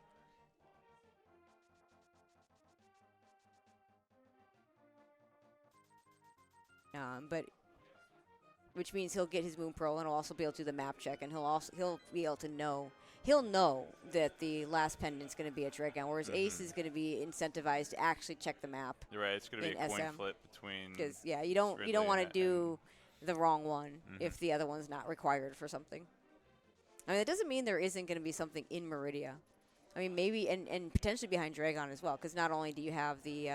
But which means he'll get his Moon Pearl and he'll also be able to do the map check, and he'll be able to know. He'll know that the last pendant's going to be a Dragon, whereas Ace is going to be incentivized to actually check the map. You're right. It's going to be a coin flip between. Because you don't want to do the wrong one if the other one's not required for something. I mean, it doesn't mean there isn't going to be something in Meridia. I mean, maybe and potentially behind Dragon as well, because not only do you have the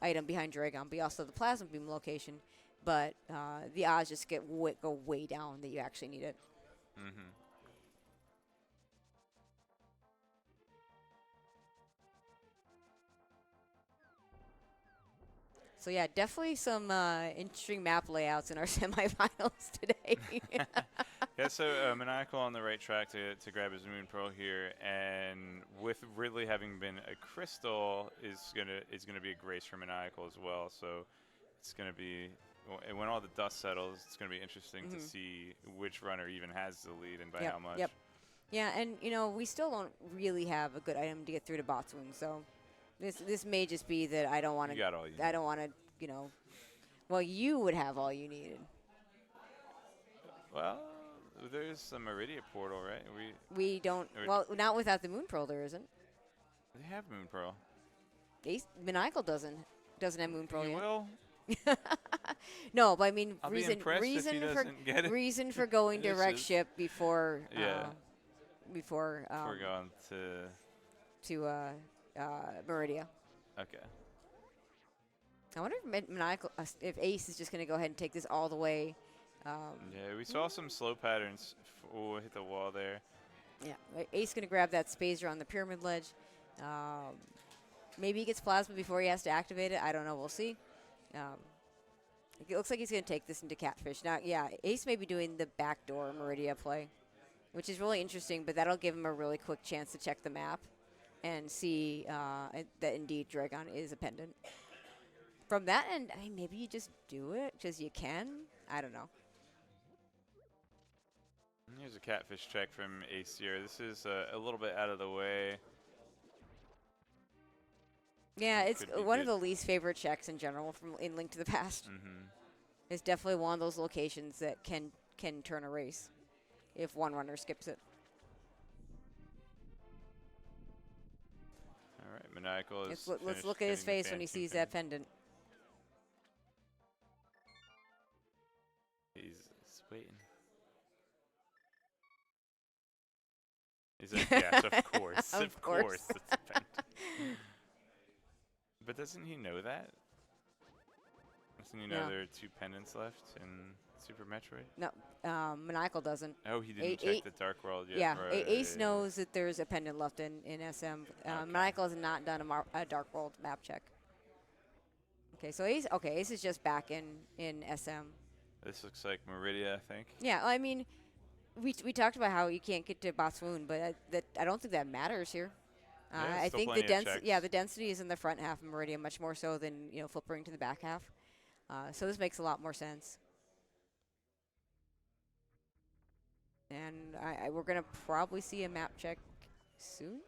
item behind Dragon, but you also have the Plasma Beam location. But the odds just go way down that you actually need it. So yeah, definitely some interesting map layouts in our semifinals today. Yeah, so Maniacal on the right track to grab his Moon Pearl here, and with Ridley having been a Crystal, is gonna be a Grace for Maniacal as well. So it's gonna be, when all the dust settles, it's gonna be interesting to see which runner even has the lead and by how much. Yep. Yeah, and we still don't really have a good item to get through to Botswoon, so. This may just be that I don't want to. I don't want to. Well, you would have all you needed. Well, there's a Meridia portal, right? We don't. Well, not without the Moon Pearl, there isn't. They have Moon Pearl. Maniacal doesn't have Moon Pearl He yet. will. No, but I mean, I'll be impressed if he doesn't get it. reason for going direct ship before. Before going to Meridia. Okay. I wonder if Maniacal, if Ace is just going to go ahead and take this all the way. Yeah, we saw some slow patterns. Hit the wall there. Yeah, Ace going to grab that Spazer on the pyramid ledge. Maybe he gets Plasma before he has to activate it. I don't know. We'll see. It looks like he's going to take this into Catfish. Now, yeah, Ace may be doing the backdoor Meridia play, which is really interesting, but that'll give him a really quick chance to check the map and see that indeed Dragon is a pendant. From that end, I mean, maybe you just do it because you can. I don't know. Here's a Catfish check from AceZer0. This is a little bit out of the way. Yeah, it's one of the least favorite checks in general in Link to the Past. It's definitely one of those locations that can turn a race if one runner skips it. All right, Maniacal is. Let's look at his face when he sees that pendant. He's waiting. He's like, yes, of course. of course. It's a pendant. But doesn't he know that? Doesn't he know there are 2 pendants left in Super Metroid? No, Maniacal doesn't. Oh, he didn't check the Dark World yet. Yeah, right, Ace knows that there's a pendant left in SM. Maniacal has not done a Dark World map check. Okay, so Ace is just back in SM. This looks like Meridia, I think. Yeah, I mean, we talked about how you can't get to Botswoon, but I don't think that matters here. I think the density is in the front half of Meridia much more so than flippering to the back half. So this makes a lot more sense. And we're gonna probably see a map check soon.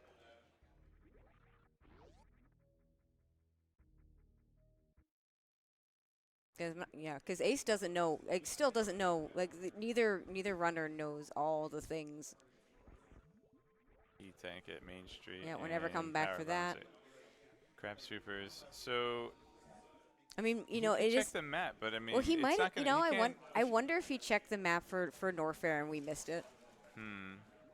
Because Ace doesn't know, still doesn't know, neither runner knows all the things. E-Tank at Main Street. Yeah, we're never coming back for that. Crab Supers. So, I mean, it is. Check the map, but I mean, well, he might have. I I wonder if he checked the map for Norfair and we missed it.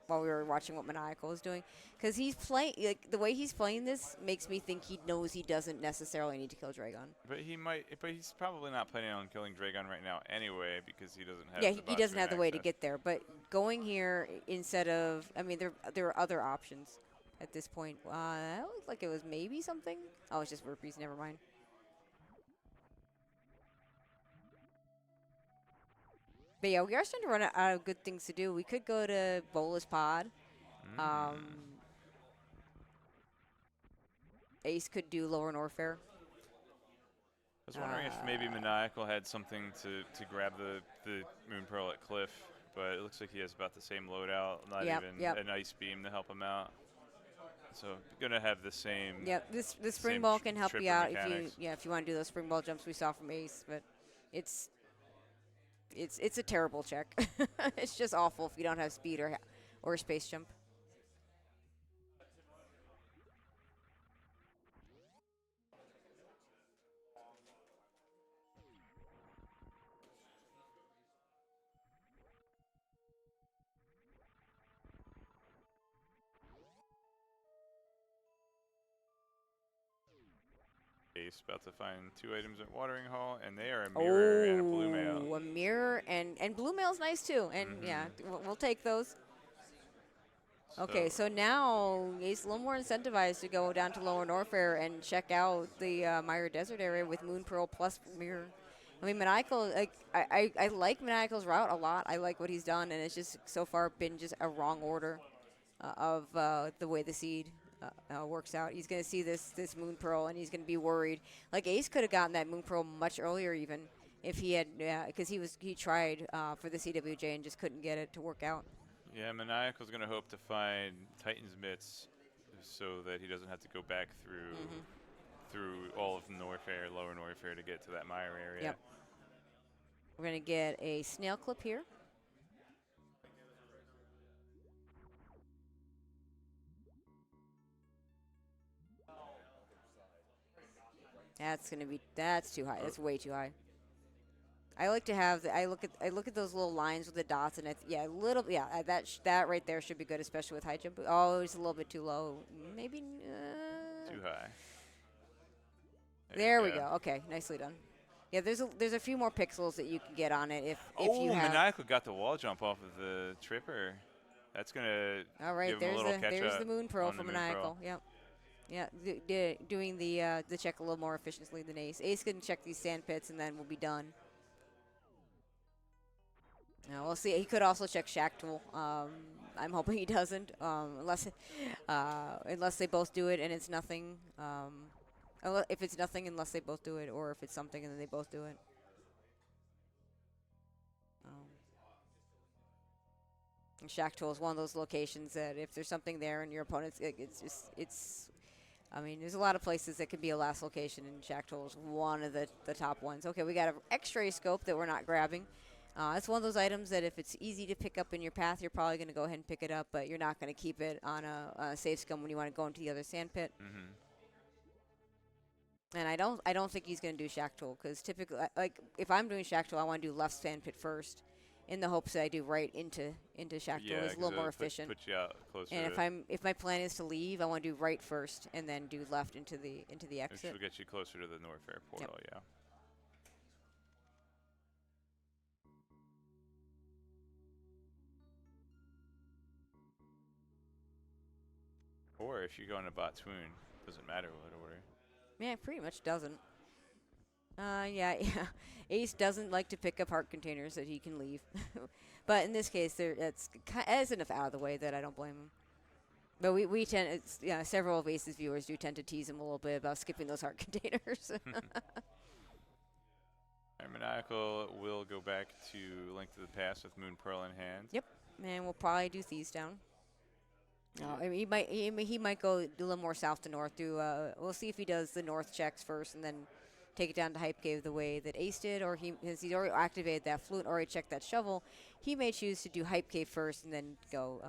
While we were watching what Maniacal was doing, because he's playing the way he's playing this makes me think he knows he doesn't necessarily need to kill Dragon. But he might. But he's probably not planning on killing Dragon right now anyway because he doesn't have. Yeah, he doesn't have the way to get there. But going here instead of, I mean, there are other options at this point. That looked like it was maybe something. Oh, it's just rupees. Never mind. But yeah, we are starting to run out of good things to do. We could go to Bolus Pod. Ace could do Lower Norfair. I was wondering if maybe Maniacal had something to grab the Moon Pearl at Cliff but it looks like he has about the same loadout, not Yep, even yep. an ice beam to help him out. So gonna have the same. Yep, the spring ball can help you tripper out mechanics. if you want to do those spring ball jumps we saw from Ace, but it's a terrible check. It's just awful if you don't have speed or space jump. Ace about to find 2 items at Watering Hole, and they are a mirror and a blue mail. A mirror and blue mail's nice too, and yeah, we'll take those. Okay, so now Ace a little more incentivized to go down to Lower Norfair and check out the Myra Desert area with Moon Pearl plus Mirror. I mean, Maniacal, like, I like Maniacal's route a lot. I like what he's done, and it's just so far been just a wrong order of the way the seed works out. He's going to see this Moon Pearl, and he's going to be worried. Like, Ace could have gotten that Moon Pearl much earlier even if he had, because he tried for the CWJ and just couldn't get it to work out. Yeah, Maniacal's going to hope to find Titan's Mitts so that he doesn't have to go back through all of Norfair, Lower Norfair to get to that Mire area. Yep. We're going to get a snail clip here. That's too high. That's way too high. I like to have I look at those little lines with the dots, and that right there should be good, especially with high jump. Oh, it's a little bit too low. Maybe too high. There we go. Okay, nicely done. Yeah, there's a few more pixels that you can get on it if you have. Maniacal got the wall jump off of the tripper. That's gonna all right. give him a little catch there's up the Moon Pearl on for the Moon Maniacal. Pearl. Yep. Yeah, doing the check a little more efficiently than Ace. Ace can check these sand pits, and then we'll be done. Now we'll see. He could also check Shack Tool. I'm hoping he doesn't, unless they both do it and it's nothing. If it's nothing, unless they both do it, or if it's something and then they both do it. Shack Tool is one of those locations that if there's something there and your opponent's, I mean, there's a lot of places that could be a last location, and Shack Tool is one of the top ones. Okay, we got an X-ray scope that we're not grabbing. It's one of those items that if it's easy to pick up in your path, you're probably going to go ahead and pick it up, but you're not going to keep it on a safe scum when you want to go into the other sand pit. And I don't think he's going to do Shack Tool, because typically, like, if I'm doing Shack Tool, I want to do left sand pit first, in the hopes that I do right into Shack Tool. It's a little more efficient. Put you out closer. And if my plan is to leave, I want to do right first and then do left into the exit. Which will get you closer to the Norfair portal. Yep. Yeah. Or if you go into Phantoon, doesn't matter what order. Yeah, it pretty much doesn't. Yeah. Ace doesn't like to pick up heart containers that he can leave. But in this case, it's enough out of the way that I don't blame him. But we tend, several of Ace's viewers do tend to tease him a little bit about skipping those heart containers. Maniacal will go back to Link to the Past with Moon Pearl in hand. Yep, and we'll probably do Thieves Down. I mean, he might go do a little more south to north. We'll see if he does the north checks first and then take it down to Hype Cave the way that Ace did, or since he's already activated that flute, already checked that shovel, he may choose to do Hype Cave first and then go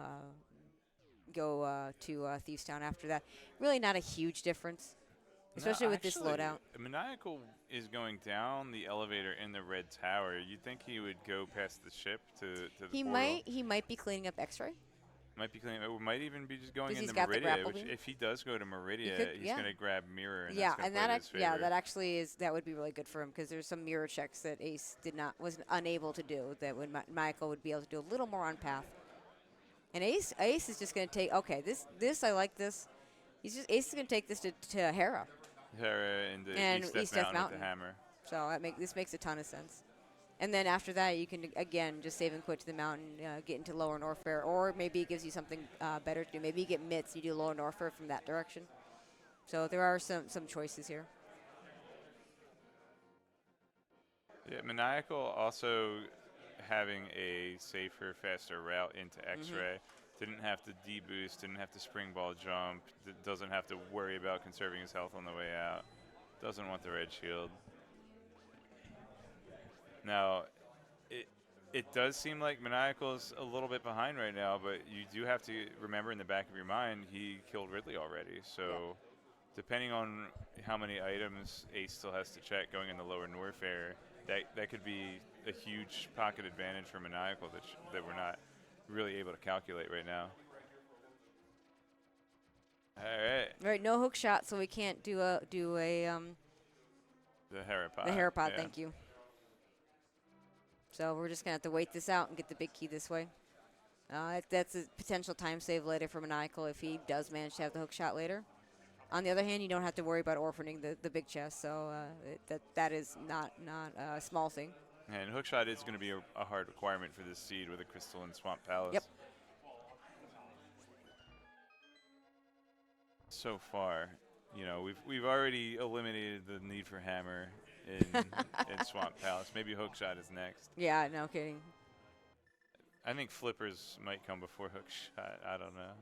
to Thieves Town after that. Really not a huge difference, especially with this loadout. Maniacal is going down the elevator in the red tower. You'd think he would go past the ship to the portal. He might be cleaning up X-ray. Might be cleaning. It might even be just going into got the Meridia. grapple Which, beam. if he does go to Meridia, he's going to grab Mirror. And that actually that would be really good for him, because there's some mirror checks that Ace was unable to do that Michael would be able to do a little more on path. And Ace is just going to take. Okay, this I like this. Ace is going to take this to Hera. Hera in the East Death Mountain with the hammer. So this makes a ton of sense. And then after that, you can, again, just save and quit to the mountain, get into Lower Norfair, or maybe it gives you something better to do. Maybe you get Mitts, you do Lower Norfair from that direction. So there are some choices here. Yeah, Maniacal also having a safer, faster route into X-ray. Didn't have to deboost, didn't have to spring ball jump, doesn't have to worry about conserving his health on the way out. Doesn't want the red shield. Now, it does seem like Maniacal's a little bit behind right now, but you do have to remember in the back of your mind he killed Ridley already. So depending on how many items Ace still has to check going in the lower Norfair, that could be a huge pocket advantage for Maniacal that we're not really able to calculate right now. All right. Right, no hook shot, so we can't do a the Herapod. The Herapod, yeah. thank you. So we're just gonna have to wait this out and get the big key this way. That's a potential time save later for Maniacal if he does manage to have the hook shot later. On the other hand, you don't have to worry about orphaning the big chest, so that is not a small thing. And hookshot is going to be a hard requirement for this seed with a Crystal and Swamp Palace. Yep. So far, you know, we've already eliminated the need for hammer in Swamp Palace. Maybe hookshot is next. Yeah, no kidding. I think flippers might come before hookshot. I don't know.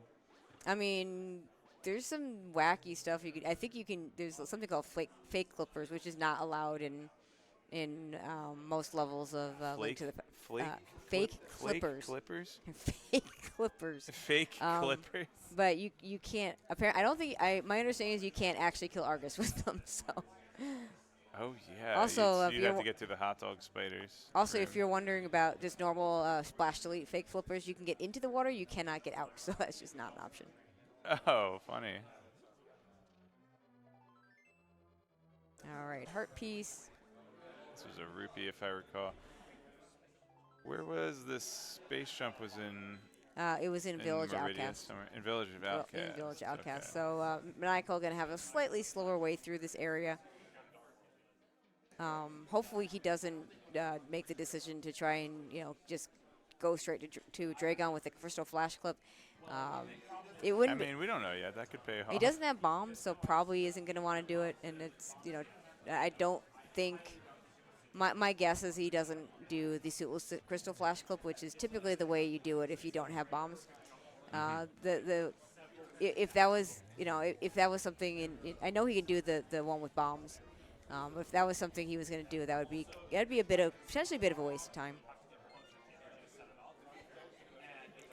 I mean, there's some wacky stuff you could. I think you can. There's something called fake clippers, which is not allowed in most levels of Link to the fake clippers. Clippers. Fake clippers. Fake clippers. But you can't. Apparently, I don't think. My understanding is you can't actually kill Argus with them. So. Oh yeah. Also, you'd have to get to the hot dog spiders. Also, if you're wondering about just normal splash delete fake flippers, you can get into the water. You cannot get out. So that's just not an option. Oh, funny. All right, heart piece. This was a rupee, if I recall. Where was this space jump? Was in. It was in Village Outcast. In Village of Outcast. In Village Outcast. Okay. So Maniacal going to have a slightly slower way through this area. Hopefully he doesn't make the decision to try and just go straight to Dragon with the Crystal Flash Clip. It wouldn't. I mean, we don't know yet. That could pay off. He doesn't have bombs, so probably isn't going to want to do it. And it's I don't think. My guess is he doesn't do the suitless Crystal Flash Clip, which is typically the way you do it if you don't have bombs. If that was if that was something I know he can do the one with bombs. If that was something he was going to do, that'd be potentially a bit of a waste of time.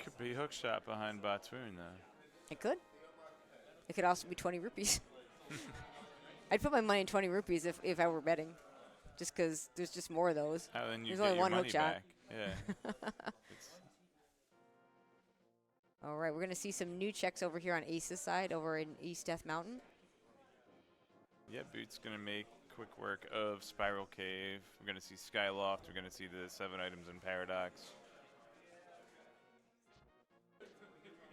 Could be hookshot behind Batoon though. It could. It could also be 20 rupees. I'd put my money in 20 rupees if I were betting, just because there's just more of those. Then there's only one hook shot. Yeah. All right, we're going to see some new checks over here on Ace's side, over in East Death Mountain. Yeah, Boot's going to make quick work of Spiral Cave. We're going to see Skyloft. We're going to see the 7 items in Paradox.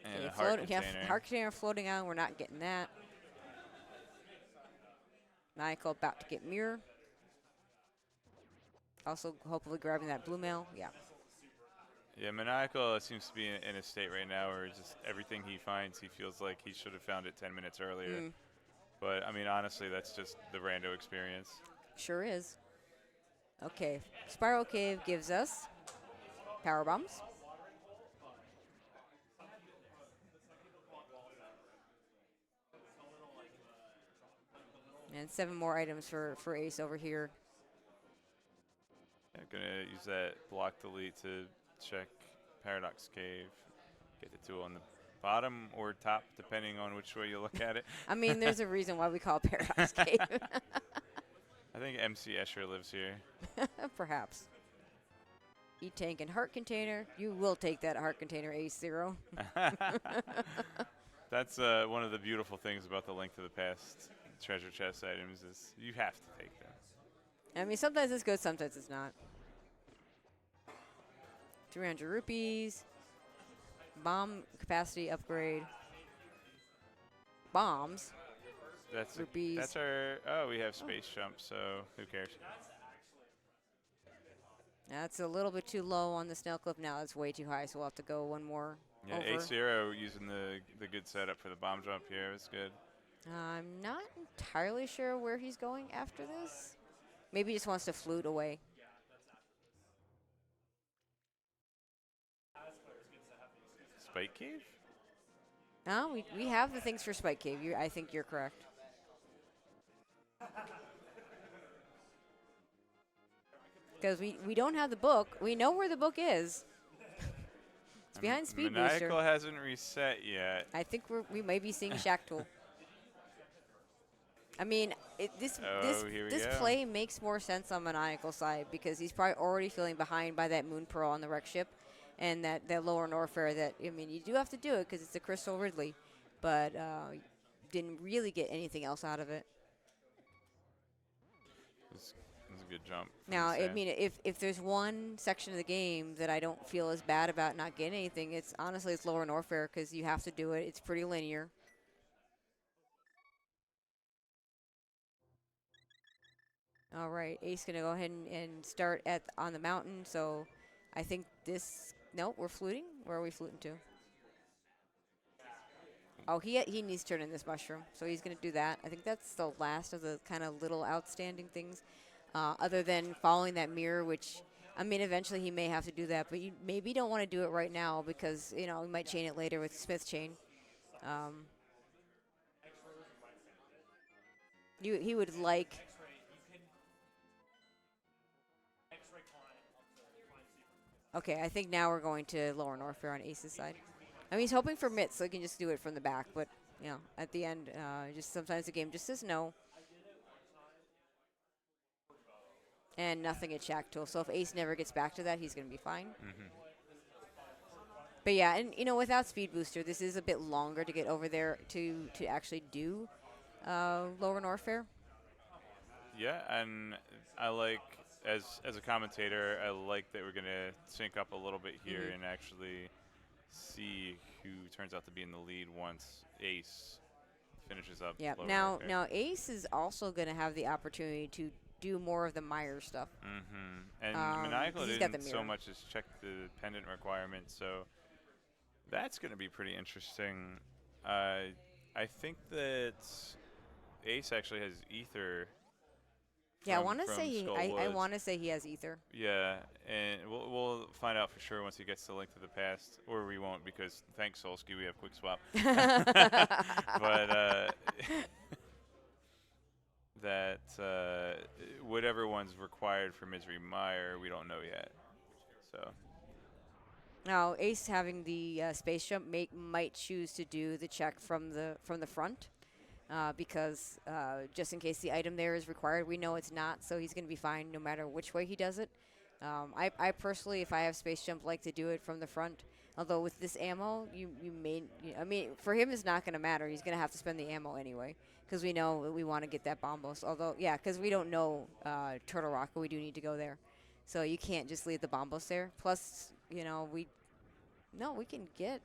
And a heart container. Heart container floating out. We're not getting that. Maniacal about to get mirror. Also, hopefully grabbing that blue mail. Yeah. Yeah, Maniacal seems to be in a state right now where just everything he finds, he feels like he should have found it 10 minutes earlier. But, I mean, honestly, that's just the rando experience. Sure is. Okay. Spiral Cave gives us power bombs. And 7 more items for Ace over here. I'm going to use that block delete to check Paradox Cave. Get the 2 on the bottom or top, depending on which way you look at it. I mean, there's a reason why we call it Paradox Cave. I think MC Escher lives here. Perhaps. E-Tank and Heart Container. You will take that Heart Container, AceZer0. That's one of the beautiful things about the Link to the Past treasure chest items is you have to take them. I mean, sometimes it's good, sometimes it's not. 300 rupees. Bomb capacity upgrade. Bombs. That's rupees. That's our. Oh, we have space jump, so who cares? That's a little bit too low on the snail clip. Now that's way too high, so we'll have to go one more. Yeah, over. AceZer0 using the good setup for the bomb jump here. It's good. I'm not entirely sure where he's going after this. Maybe he just wants to flute away. Spike Cave? No, we have the things for Spike Cave. I think you're correct. Because we don't have the book. We know where the book is. It's behind Speed Booster. Maniacal hasn't reset yet. I think we might be seeing Shacktool. I mean, this play makes more sense on Maniacal's side because he's probably already feeling behind by that Moon Pearl on the wreck ship and that lower Norfair that, I mean, you do have to do it because it's a Crystal Ridley, but didn't really get anything else out of it. It's a good jump. Now, I mean, if there's one section of the game that I don't feel as bad about not getting anything, it's lower Norfair because you have to do it. It's pretty linear. All right, Ace gonna go ahead and start on the mountain. So I think no, we're fluting. Where are we fluting to? Oh, he needs to turn in this mushroom, so he's gonna do that. I think that's the last of the kind of little outstanding things, other than following that mirror, which, I mean, eventually he may have to do that, but you maybe don't want to do it right now because, you know, we might chain it later with Smith chain. He would like. Okay, I think now we're going to lower Norfair on Ace's side. I mean, he's hoping for mitts, so he can just do it from the back. But, you know, at the end, just sometimes the game just says no. And nothing at Shacktool. So if Ace never gets back to that, he's going to be fine. But, yeah, and, you know, without Speed Booster, this is a bit longer to get over there to actually do lower Norfair. Yeah, and I like, as a commentator, I like that we're going to sync up a little bit here and actually see who turns out to be in the lead once Ace finishes up. Yeah. Now Ace is also going to have the opportunity to do more of the Meyer stuff. And Maniacal didn't so much as check the pendant requirement, so that's going to be pretty interesting. I think that Ace actually has Ether. Yeah, I want to say I want to say he has Ether. Yeah, and we'll find out for sure once he gets to Link to the Past, or we won't because thanks Solsky, we have Quick Swap. But that whatever one's required for Misery Mire, we don't know yet. So now Ace having the space jump might choose to do the check from the front. Because just in case the item there is required, we know it's not, so he's going to be fine no matter which way he does it. I personally, if I have space jump, like to do it from the front. Although with this ammo, I mean, for him it's not going to matter. He's going to have to spend the ammo anyway because we know we want to get that bombos. Although, yeah, because we don't know Turtle Rock, but we do need to go there. So you can't just leave the bombos there. Plus, you know, we can get.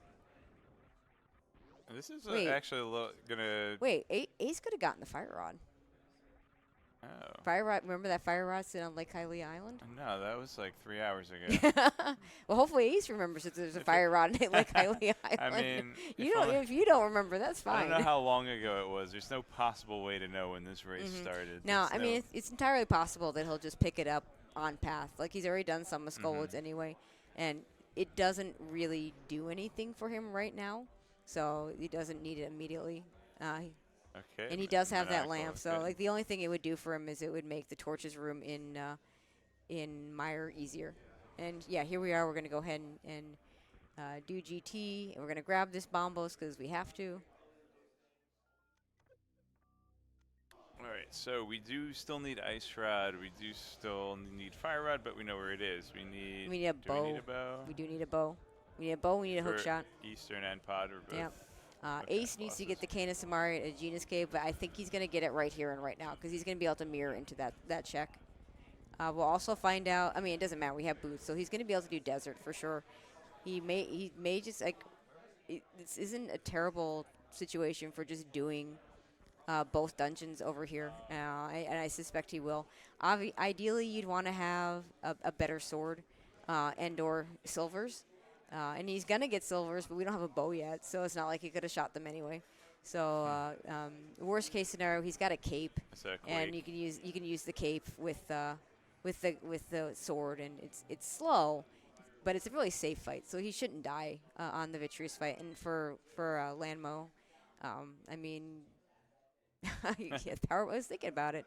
This is actually gonna. Wait, Ace could have gotten the fire rod. Oh. Fire rod. Remember that fire rod sitting on Lake Hialeah Island? No, that was like 3 hours ago. Well, hopefully Ace remembers that there's a fire rod in Lake Hialeah Island. I mean, if you don't remember, that's fine. I don't know how long ago it was. There's no possible way to know when this race started. No, I mean it's entirely possible that he'll just pick it up on path. Like he's already done some with Skullwoods anyway, and it doesn't really do anything for him right now. So he doesn't need it immediately. Okay. And he does have that lamp. So like the only thing it would do for him is it would make the torches room in Meyer easier. And yeah, here we are. We're going to go ahead and do GT. And we're going to grab this bombos because we have to. All right. So we do still need Ice Rod. We do still need Fire Rod, but we know where it is. We need a bow. Do we need a bow? We do need a bow. We need a bow. We need a hook shot. Eastern and Pod or both. Yep. Ace needs to get the Canis Samari at Genus Cave, but I think he's going to get it right here and right now because he's going to be able to mirror into that check. We'll also find out. I mean, it doesn't matter. We have boots, so he's going to be able to do desert for sure. He may just like. This isn't a terrible situation for just doing both dungeons over here, and I suspect he will. Ideally, you'd want to have a better sword and/or silvers. And he's going to get silvers, but we don't have a bow yet, so it's not like he could have shot them anyway. So worst case scenario, he's got a cape, and you can use the cape with the sword, and it's slow. but it's a really safe fight, so he shouldn't die on the Vitreous fight. And for Landmo, I mean, yeah, power. I was thinking about it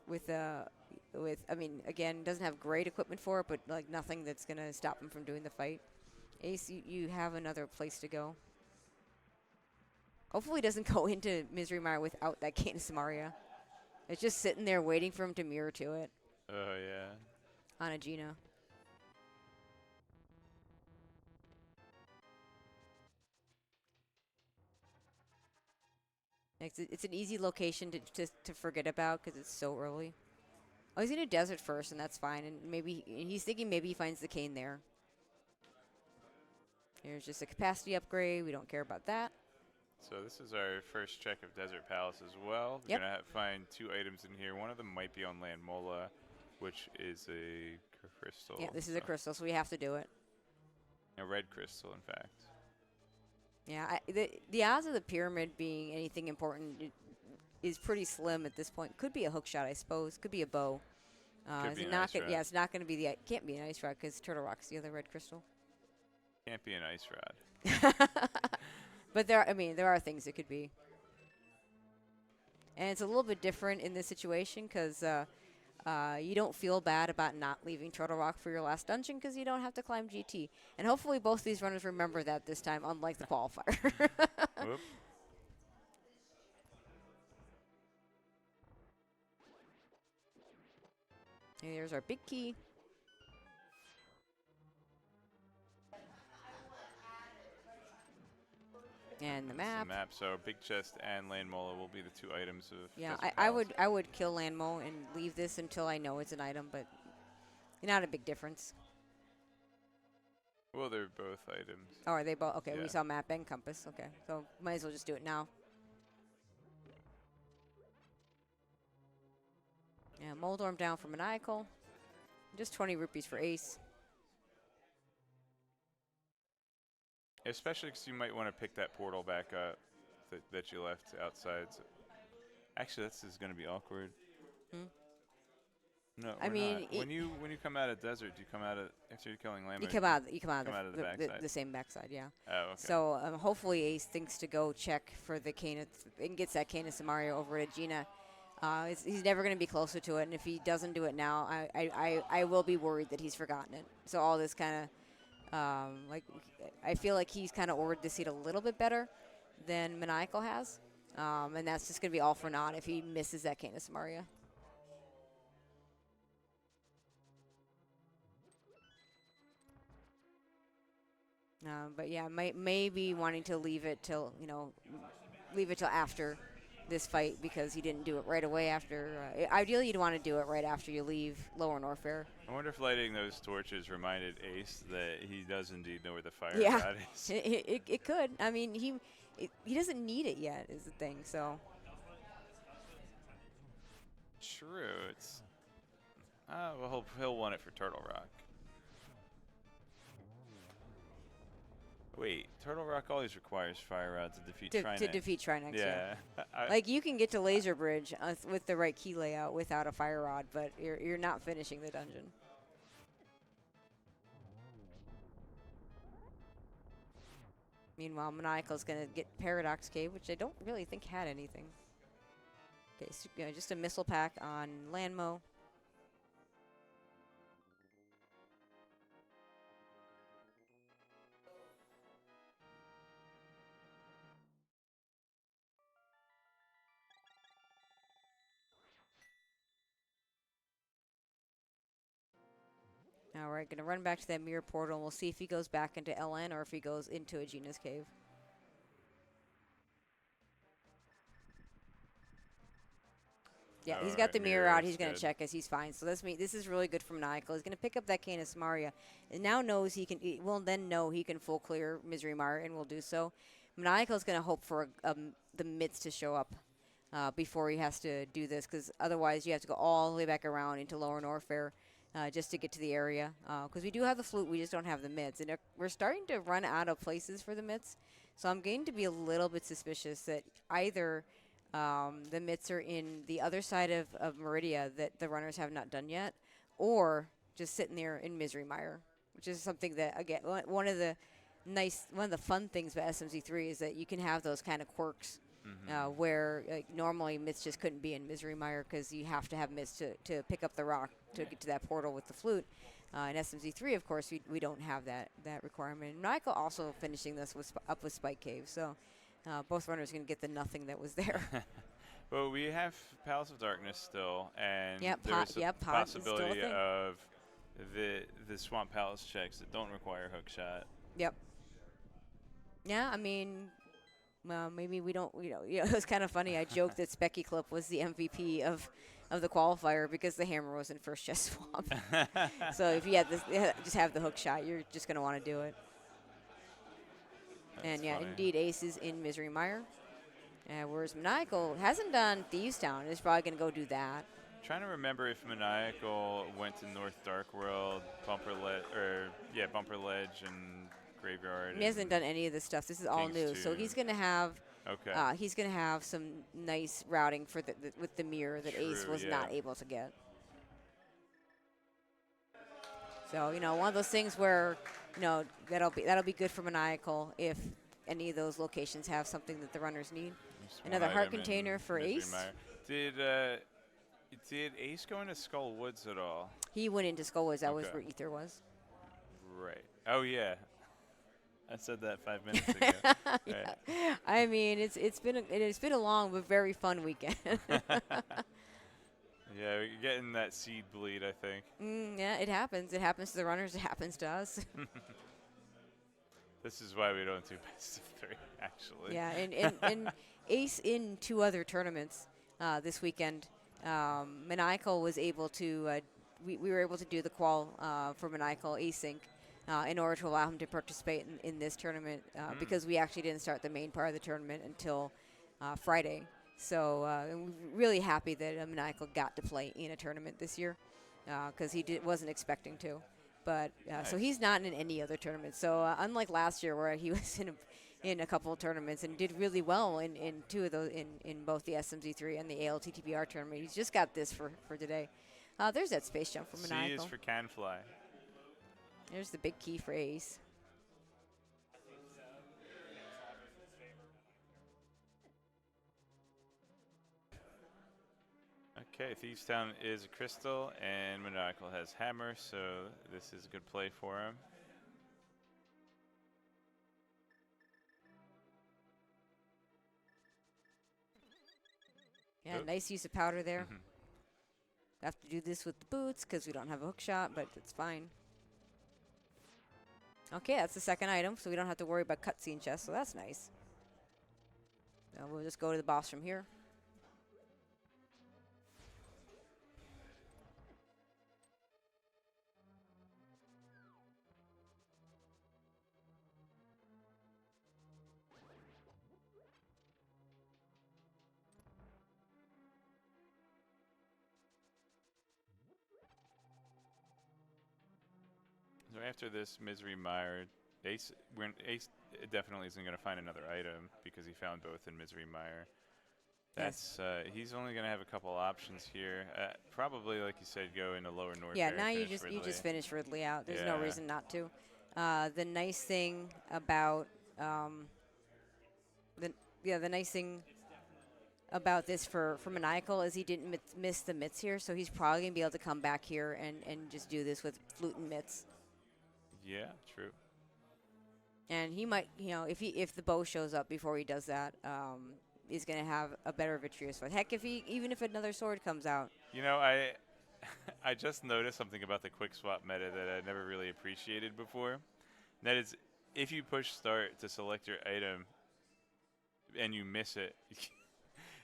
with I mean, again, doesn't have great equipment for it, but like nothing that's gonna stop him from doing the fight. Ace, you have another place to go. Hopefully, he doesn't go into Misery Mire without that Canis Maria. It's just sitting there waiting for him to mirror to it. Oh yeah. On a Gina. It's an easy location to forget about because it's so early. Oh, he's going to desert first, and that's fine. And maybe he's thinking maybe he finds the cane there. Here's just a capacity upgrade. We don't care about that. So this is our first check of Desert Palace as well. We're going to find 2 items in here. One of them might be on Land Mola, which is a crystal. Yeah, this is a crystal, so we have to do it. A red crystal, in fact. Yeah, the odds of the pyramid being anything important is pretty slim at this point. Could be a hook shot, I suppose. Could be a bow. Could be an not ice rod. Yeah, it's not going to be the. Can't be an ice rod because Turtle Rock's the other red crystal. Can't be an ice rod. But there are things it could be. And it's a little bit different in this situation because you don't feel bad about not leaving Turtle Rock for your last dungeon because you don't have to climb GT. And hopefully both these runners remember that this time, unlike the qualifier. Whoop. Hey, there's our big key. And the map. So big chest and Land Mola will be the 2 items of. Yeah, Desert I Palace. would kill Landmo and leave this until I know it's an item, but not a big difference. Well, they're both items. Oh, are they both? Okay, Yeah. we saw map and compass. Okay, so might as well just do it now. Yeah, Moldorm down for Maniacal. Just 20 rupees for Ace. Especially because you might want to pick that portal back up that you left outside. So actually, this is going to be awkward. Hmm? No, I mean, when you come out of desert, do you come out of after you're killing Lambert? You come out of the backside. the same backside, yeah. Oh, okay. So hopefully Ace thinks to go check for the Canis and gets that Canis Mario over at Gina. He's never going to be closer to it, and if he doesn't do it now, I will be worried that he's forgotten it. So all this kind of I feel like he's kind of ordered the seat a little bit better than Maniacal has, and that's just going to be all for naught if he misses that Canis Maria. But yeah, maybe wanting to leave it till after this fight because he didn't do it right away after. Ideally, you'd want to do it right after you leave Lower Norfair. I wonder if lighting those torches reminded Ace that he does indeed know where the fire rod is. It could. I mean, he doesn't need it yet is the thing. So. True. It's. Well, he'll want it for Turtle Rock. Wait, Turtle Rock always requires fire rod to defeat Trinax. To defeat Trinax, yeah. Like, you can get to Laser Bridge with the right key layout without a fire rod, but you're not finishing the dungeon. Meanwhile, Maniacal's going to get Paradox Cave, which I don't really think had anything. Okay, so, just a missile pack on Landmo. Now we're going to run back to that mirror portal, and we'll see if he goes back into LN or if he goes into Aegina's cave. Yeah, he's got the mirror out. He's going to check us. He's fine. So this is really good from Maniacal. He's going to pick up that Canis Maria, and now knows he will then know he can full clear Misery Mire, and will do so. Maniacal is going to hope for the mitts to show up before he has to do this, because otherwise you have to go all the way back around into Lower Norfair just to get to the area. Because we do have the flute, we just don't have the mitts, and we're starting to run out of places for the mitts. So I'm going to be a little bit suspicious that either the mitts are in the other side of Meridia that the runners have not done yet, or just sitting there in Misery Mire. which is something that, again, one of the fun things about SMZ3 is that you can have those kind of quirks where normally Mitts just couldn't be in Misery Mire because you have to have Mitts to pick up the rock to get to that portal with the flute. In SMZ3, of course, we don't have that requirement. And Maniacal also finishing this up with Spike Cave, so both runners are going to get the nothing that was there. Well, we have Palace of Darkness still, and Yep, there's a possibility still a of the Swamp Palace checks that don't require hook shot. Yep. Yeah, I mean, well, maybe we don't. It was kind of funny. I joked that Specky Clip was the MVP of the qualifier because the hammer was in first chest swamp. So if you had this, just have the hook shot, you're just going to want to do it. That's funny. Indeed, Ace is in Misery Mire. Whereas Maniacal hasn't done Thieves Town. Is probably going to go do that. Trying to remember if Maniacal went to North Dark World, Bumper Ledge, and Graveyard. He hasn't done any of this stuff. This is all new. So he's going to have. Okay. He's going to have some nice routing for with the mirror that Ace was not able to get. So one of those things where that'll be good for Maniacal if any of those locations have something that the runners need. Another heart container for Ace. Did Ace go into Skull Woods at all? He went into Skull Woods. That was where Ether was. Right. Oh yeah. I said that 5 minutes ago. Yeah. Right. I mean, it's been a long but very fun weekend. Yeah, we're getting that seed bleed, I think. Yeah, it happens. It happens to the runners. It happens to us. This is why we don't do best of 3, actually. Yeah, and Ace in 2 other tournaments this weekend. Maniacal was able to. We were able to do the qual for Maniacal Async. In order to allow him to participate in this tournament because we actually didn't start the main part of the tournament until Friday. So I'm really happy that Maniacal got to play in a tournament this year because he wasn't expecting to. But nice. So he's not in any other tournament. So unlike last year where he was in a couple of tournaments and did really well in 2 of those in both the SMZ3 and the ALTTPR tournament, he's just got this for today. There's that space jump for Maniacal. C is for Can Fly. There's the big key for Ace. Okay, Thieves Town is a crystal, and Maniacal has hammer, so this is a good play for him. Yeah, nice use of powder there. Have to do this with the boots because we don't have a hook shot, but it's fine. Okay, that's the second item, so we don't have to worry about cutscene chests, so that's nice. Now we'll just go to the boss from here. So after this Misery Mire, Ace definitely isn't going to find another item because he found both in Misery Mire. That's he's only going to have a couple options here. Probably, like you said, go into lower Norfair. Yeah, now you just finish Ridley out. There's no reason not to. The nice thing about the nice thing about this for Maniacal is he didn't miss the mitts here, so he's probably going to be able to come back here and just do this with flute and mitts. Yeah, true. And he might, if the bow shows up before he does that, he's going to have a better vitreous fight. Heck, even if another sword comes out. I just noticed something about the quick swap meta that I never really appreciated before. That is, if you push start to select your item and you miss it,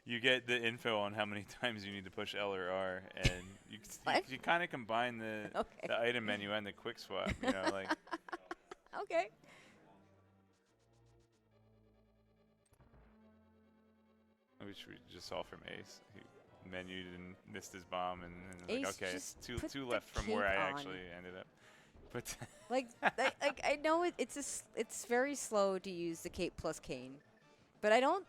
you get the info on how many times you need to push L or R, and you kind of combine the item menu and the quick swap. Okay. Which we just saw from Ace. He menued and missed his bomb, and Ace, like, okay, just it's two left from where I actually ended up. But like I know it's very slow to use the cape plus cane, but I'm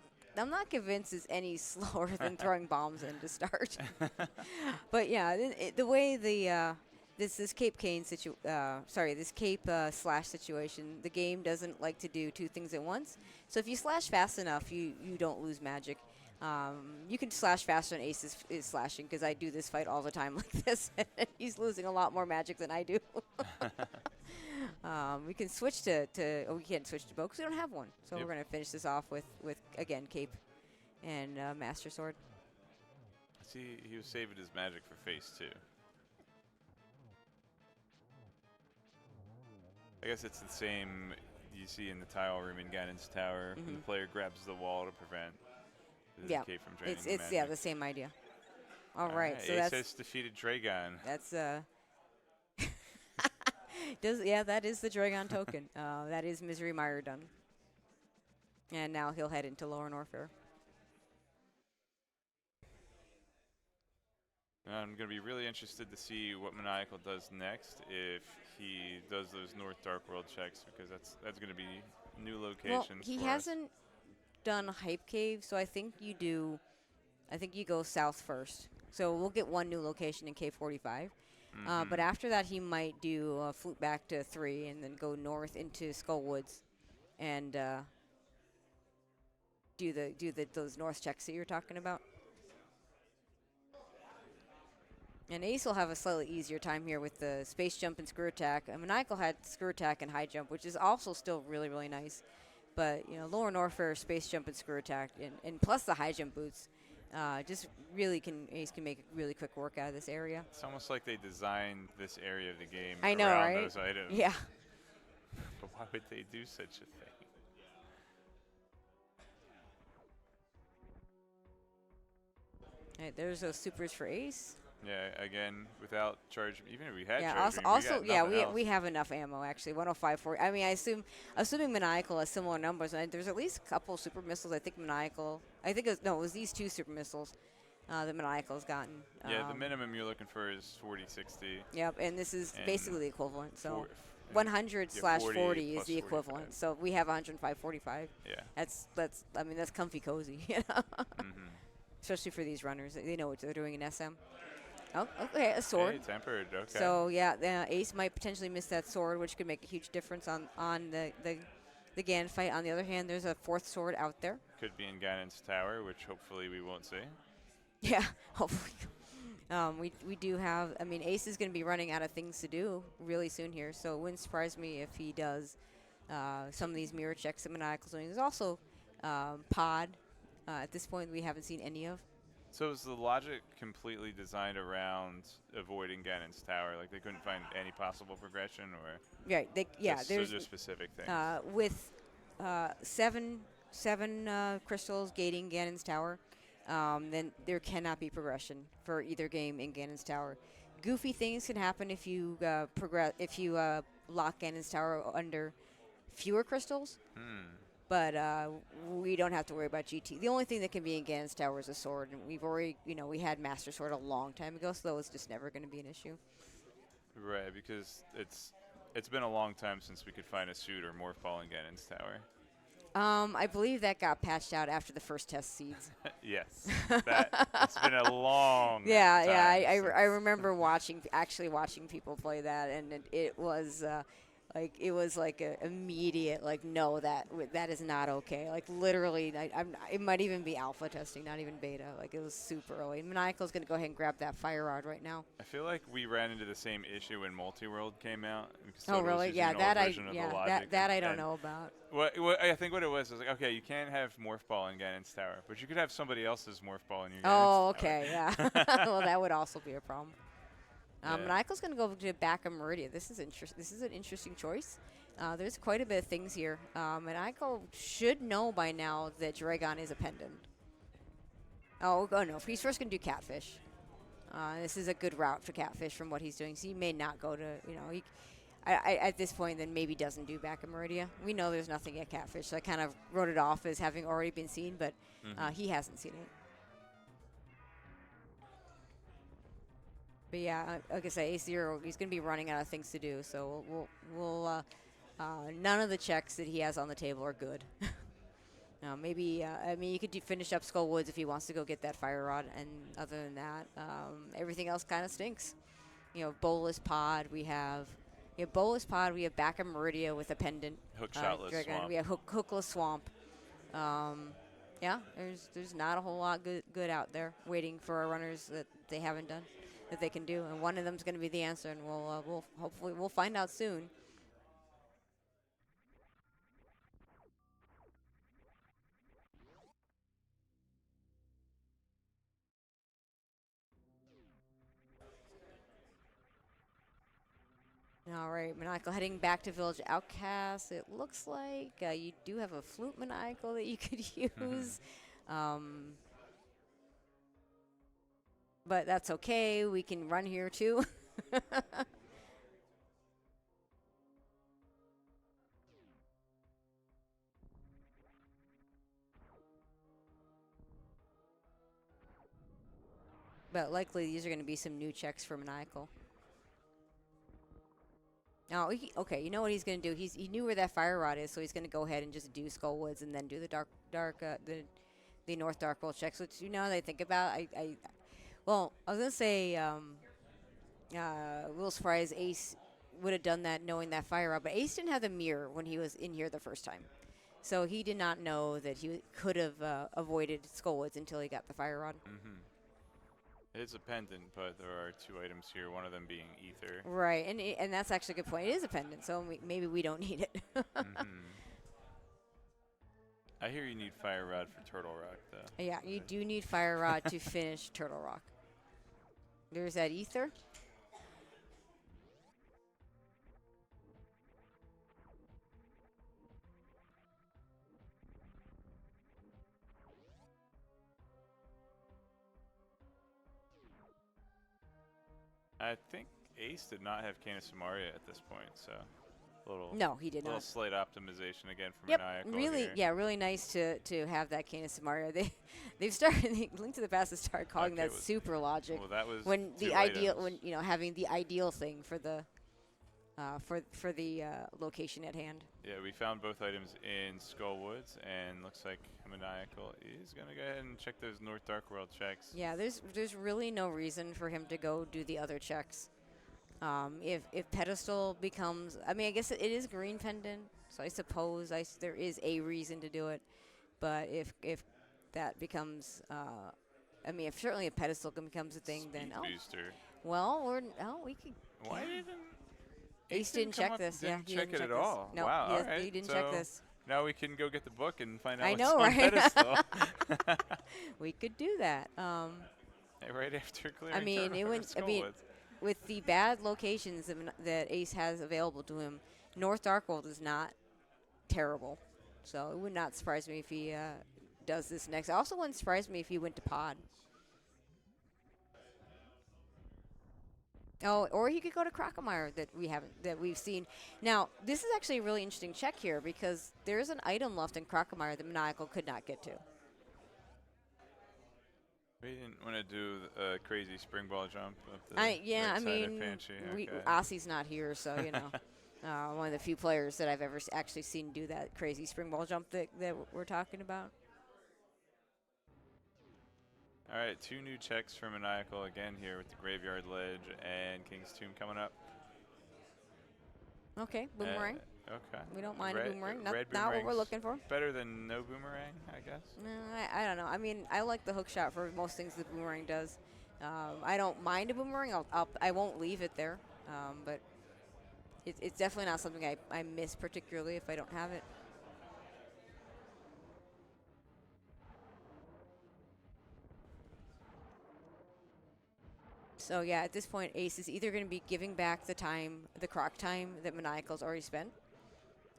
not convinced it's any slower than throwing bombs in to start. But yeah, the way the this Cape Cane this Cape slash situation, the game doesn't like to do two things at once. So if you slash fast enough, you don't lose magic. You can slash faster than Ace is slashing, because I do this fight all the time like this. He's losing a lot more magic than I do. We can switch to we can't switch to bow because we don't have one. So we're going to finish this off with again, Cape and Master Sword. See, he was saving his magic for phase 2. I guess it's the same you see in the tile room in Ganon's tower. When the player grabs the wall to prevent the Cape from draining the magic. The same idea. All right, so Ace that's defeated Dragon. That's that is the Dragon token. That is Misery Mire done. And now he'll head into Lower Norfair. I'm going to be really interested to see what Maniacal does next if he does those North Dark World checks, because that's going to be new locations. Well, he hasn't done Hype Cave, so I think you go south first. So we'll get one new location in Cave 45. But after that, he might do a flute back to 3 and then go north into Skull Woods and do those north checks that you're talking about. And Ace will have a slightly easier time here with the space jump and screw attack. Maniacal had screw attack and high jump, which is also still really, really nice. But, Lower Norfair, space jump and screw attack, and plus the high jump boots, just really Ace can make a really quick work out of this area. It's almost like they designed this area of the game around right? Those items. Yeah. But why would they do such a thing? All right, there's those supers for Ace. Yeah, again, without charge, even if we had we have enough ammo, actually. 105 I mean, assuming Maniacal has similar numbers, and there's at least a couple super missiles. I think it was these 2 super missiles that Maniacal's gotten. Yeah, the minimum you're looking for is 40-60. Yep, and this is basically the equivalent. So 100/40 is the equivalent. 45. So we have 105/45. Yeah. That's comfy cozy. Especially for these runners. They know what they're doing in SM. Oh, okay, a sword. Hey, tempered, okay. So, Ace might potentially miss that sword, which could make a huge difference on the Ganon fight. On the other hand, there's a 4th sword out there. Could be in Ganon's tower, which hopefully we won't see. Yeah, hopefully. We do have, Ace is going to be running out of things to do really soon here, so it wouldn't surprise me if he does some of these mirror checks that Maniacal's doing. There's also Pod. At this point, we haven't seen any of. So is the logic completely designed around avoiding Ganon's tower? Like they couldn't find any possible progression, or there's just specific things. With seven crystals gating Ganon's tower, then there cannot be progression for either game in Ganon's tower. Goofy things can happen if you lock Ganon's tower under fewer crystals. But we don't have to worry about GT. The only thing that can be in Ganon's tower is a sword, and we've already, we had Master Sword a long time ago, so that was just never going to be an issue. Right, because it's been a long time since we could find a suit or morph ball in Ganon's tower. I believe that got patched out after the first test seeds. Yes, it's been a long time. I remember actually watching people play that, and it was. It was like a immediate, no, that is not okay. Literally, it might even be alpha testing, not even beta. It was super early. Maniacal's going to go ahead and grab that fire rod right now. I feel like we ran into the same issue when Multi-World came out. Oh, really? Yeah, that I don't know about. I think what it was okay, you can't have morph ball in Ganon's tower, but you could have somebody else's morph ball in your Ganon's tower. Okay, yeah. Well, that would also be a problem. Maniacal's going to go to back of Meridia. This is an interesting choice. There's quite a bit of things here. Maniacal should know by now that Dragon is a pendant. Oh no. He's first going to do Catfish. This is a good route for Catfish from what he's doing. So he may not go to, at this point, then maybe doesn't do back of Meridia. We know there's nothing at Catfish. So I kind of wrote it off as having already been seen, but he hasn't seen it. But yeah, like I say, AceZer0, he's going to be running out of things to do. So we'll none of the checks that he has on the table are good. Maybe, you could finish up Skull Woods if he wants to go get that fire rod. And other than that, everything else kind of stinks. Bolus Pod. We have Bolus Pod. We have Back of Meridia with a Pendant. Hook-shotless Swamp. We have Hookless Swamp. Yeah, there's not a whole lot good out there waiting for our runners that they haven't done, that they can do, and one of them's going to be the answer, and we'll hopefully find out soon. All right, Maniacal heading back to Village Outcast. It looks like you do have a Flute Maniacal that you could use. But that's okay. We can run here too. But likely these are going to be some new checks for Maniacal. Oh, okay. You know what he's going to do? He knew where that fire rod is, so he's going to go ahead and just do Skullwoods and then do the the North Dark World checks. Which that I think about, well, I was going to say, a little surprised Ace would have done that knowing that fire rod, but Ace didn't have the mirror when he was in here the first time, so he did not know that he could have avoided Skullwoods until he got the fire rod. It's a pendant, but there are 2 items here, one of them being ether. Right, and that's actually a good point. It is a pendant, so maybe we don't need it. I hear you need Fire Rod for Turtle Rock, though. Yeah, you do need Fire Rod to finish Turtle Rock. There's that ether. I think Ace did not have Canis Samaria at this point, so no, he did little not. Slight optimization again for Yep, Maniacal really, here. yeah, really nice to have that Canis Samaria. They've started Link to the Past has started calling that super logic. Well, that was when the 2 ideal items. when having the ideal thing for the for the location at hand. Yeah, we found both items in Skullwoods, and looks like Maniacal is going to go ahead and check those North Dark World checks. Yeah, there's really no reason for him to go do the other checks. If Pedestal becomes, I mean, I guess it is Green Pendant, so I suppose there is a reason to do it. But if that becomes, I mean, if certainly a Pedestal becomes a thing, then Booster. Well, we could. Why didn't Ace didn't check this. Didn't he check didn't it check at all. No, wow. yes, all right. he didn't so check this. Now we can go get the book and find out I what's know, on right? Pedestal. We could do that. Right after clearing. I mean, Turtle it Rock went. or I mean, Skullwoods. with the bad locations that Ace has available to him, North Dark World is not terrible. So it would not surprise me if he does this next. It also wouldn't surprise me if he went to Pod. Oh, or he could go to Crocomire that we've seen. Now, this is actually a really interesting check here because there's an item left in Crocomire that Maniacal could not get to. We didn't want to do a crazy spring ball jump up the I right side mean, of Banshee. Okay. Ossie's not here, so one of the few players that I've ever actually seen do that crazy spring ball jump that we're talking about. All right, 2 new checks for Maniacal again here with the Graveyard Ledge and King's Tomb coming up. Okay, boomerang. Okay. We don't mind a boomerang. Not what we're boomerang's looking for. Better than no boomerang, I guess. No, I don't know. I mean, I like the hook shot for most things the boomerang does. I don't mind a boomerang. I won't leave it there. But it's definitely not something I miss particularly if I don't have it. So yeah, at this point, Ace is either going to be giving back the croc time that Maniacal's already spent,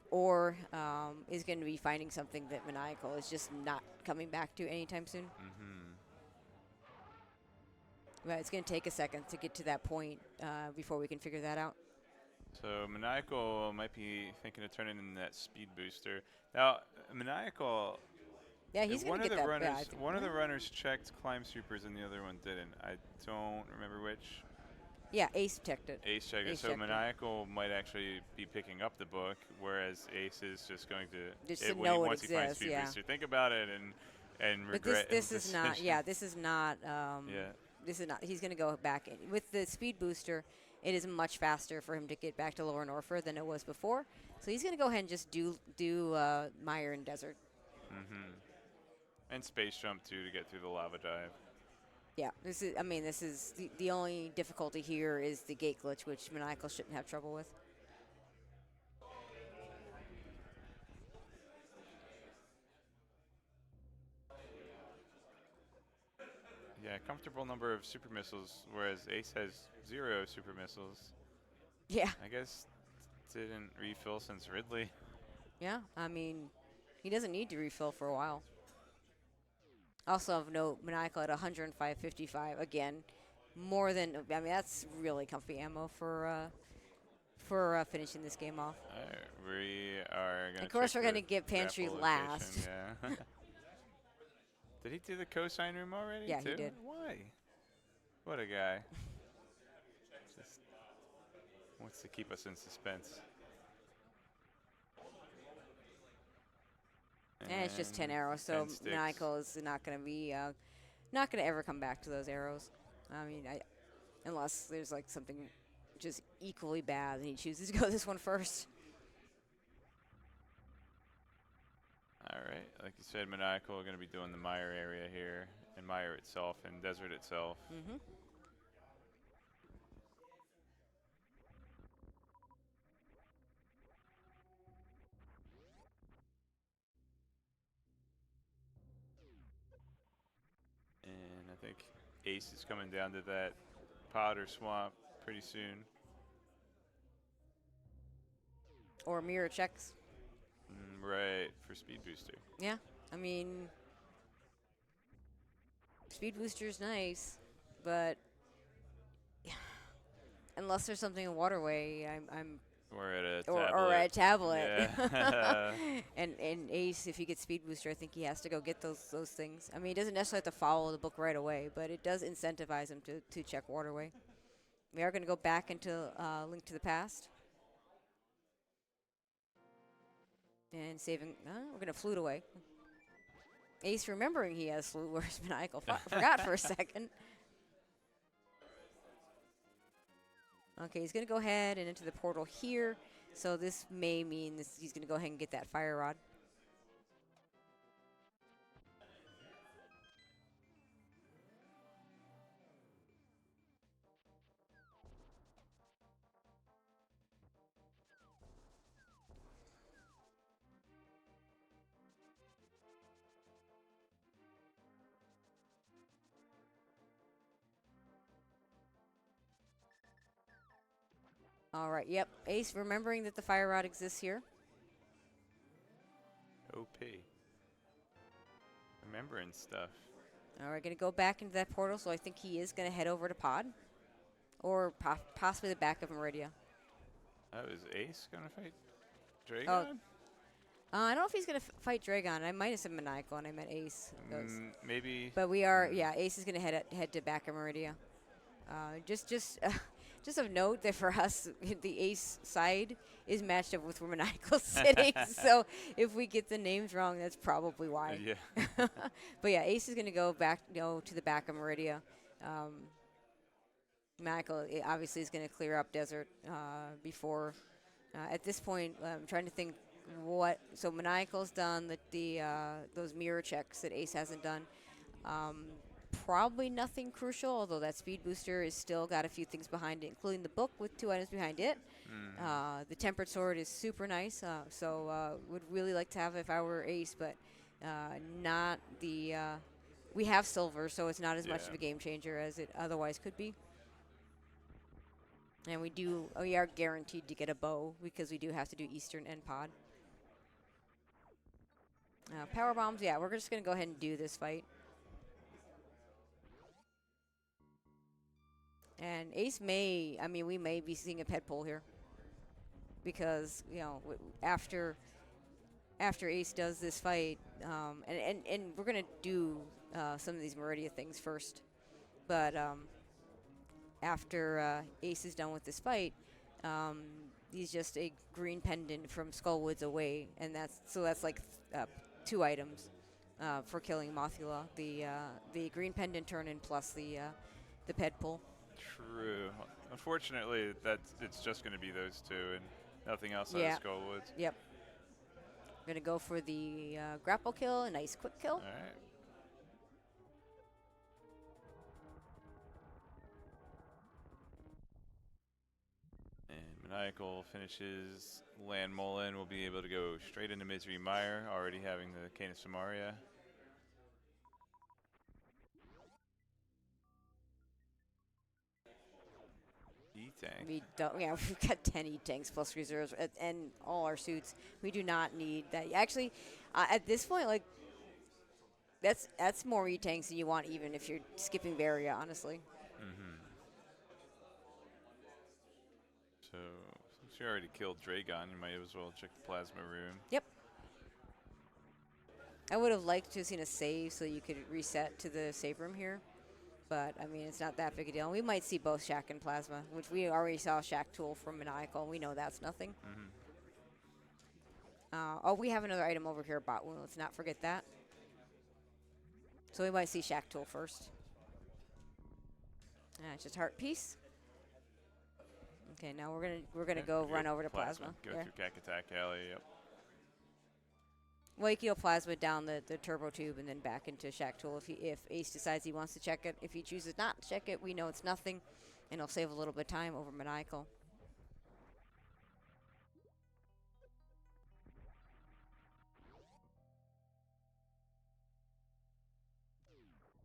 or is going to be finding something that Maniacal is just not coming back to anytime soon. But it's going to take a second to get to that point before we can figure that out. So Maniacal might be thinking of turning in that speed booster. Now, Maniacal. Yeah, he's going to get that. One of the runners checked Climb Supers and the other one didn't. I don't remember which. Yeah, Ace checked it. Ace checked it. So Maniacal might actually be picking up the book, whereas Ace is just going to just to know it once he finds exists. speed yeah. booster, think about it and regret. But this is not. Yeah, this is not. Yeah. this is not. He's going to go back in with the speed booster. It is much faster for him to get back to Lower Norfair than it was before. So he's going to go ahead and just do Mire and Desert. Mm-hmm. And space jump too to get through the lava dive. Yeah, this is the only difficulty here is the gate glitch, which Maniacal shouldn't have trouble with. Yeah, comfortable number of super missiles, whereas Ace has 0 super missiles. Yeah. I guess didn't refill since Ridley. Yeah, I mean, he doesn't need to refill for a while. Also of note, Maniacal at 105.55 again, more than that's really comfy ammo for finishing this game off. We are going to. Of course, we're going to get Pantry last. Yeah. Did he do the cosign room already? Yeah, too? he did. Why? What a guy. Just wants to keep us in suspense. And it's just 10 arrows, so Maniacal is not going to be, not going to ever come back to those arrows. I mean, unless there's like something just equally bad and he chooses to go this one first. All right, like you said, Maniacal are going to be doing the Mire area here, and Mire itself, and Desert itself. Mm-hmm. And I think Ace is coming down to that pod or swamp pretty soon. Or mirror checks. Right, for speed booster. Yeah, I mean, speed booster's nice, but unless there's something in Waterway, I'm or at a or, tablet. or at a tablet. Yeah. and Ace, if he gets speed booster, I think he has to go get those things. I mean, he doesn't necessarily have to follow the book right away, but it does incentivize him to check Waterway. We are going to go back into Link to the Past. And saving, we're going to flute away. Ace remembering he has flute, whereas Maniacal forgot for a second. Okay, he's going to go ahead and into the portal here. So this may mean he's going to go ahead and get that fire rod. All right, yep. Ace remembering that the fire rod exists here. OP. Remembering stuff. All right, going to go back into that portal, so I think he is going to head over to Pod. Or possibly the back of Meridia. Oh, is Ace going to fight Dragon? Oh. I don't know if he's going to fight Dragon. I might have said Maniacal, and I meant Ace. Maybe. But we are, yeah, Ace is going to head to back of Meridia. Just of note that for us, the Ace side is matched up with where Maniacal's sitting. So if we get the names wrong, that's probably why. Yeah. But yeah, Ace is going to go back, to the back of Meridia. Maniacal obviously is going to clear up Desert before. At this point, I'm trying to think what. So Maniacal's done those mirror checks that Ace hasn't done. Probably nothing crucial, although that speed booster is still got a few things behind it, including the book with 2 items behind it. The tempered sword is super nice, so would really like to have it if I were Ace, but not the. We have silver, so it's not as much of a game changer as it otherwise could be. And we are guaranteed to get a bow because we do have to do Eastern and Pod. Power bombs, yeah, we're just going to go ahead and do this fight. And Ace we may be seeing a pet pull here. Because, after Ace does this fight, and we're going to do some of these Meridia things first. But after Ace is done with this fight, he's just a green pendant from Skullwoods away. And that's like 2 items for killing Mothula. The green pendant turn-in plus the the ped pull. True. Unfortunately, it's just going to be those two and nothing else out Yeah. of Skullwoods. Yep. We're going to go for the grapple kill, a nice quick kill. All right. And Maniacal finishes Land Mullen. We'll be able to go straight into Misery Mire, already having the Cane of Samaria. E-Tank. We don't. Yeah, we've got 10 E-tanks plus reserves and all our suits. We do not need that. Actually, at this point, like that's more E-tanks than you want, even if you're skipping Varia, honestly. So since you already killed Dragon, you might as well check the Plasma Room. Yep. I would have liked to have seen a save so you could reset to the save room here. But, I mean, it's not that big a deal. We might see both Shack and Plasma, which we already saw Shack Tool from Maniacal. We know that's nothing. Oh, we have another item over here, Bot Wound. Let's not forget that. So we might see Shack Tool first. It's just Heart Piece. Okay, now we're gonna go run over to Plasma. Go through Cack Attack Alley. Yep. Well, you can go Plasma down the turbo tube and then back into Shack Tool if Ace decides he wants to check it. If he chooses not to check it, we know it's nothing, and it'll save a little bit of time over Maniacal.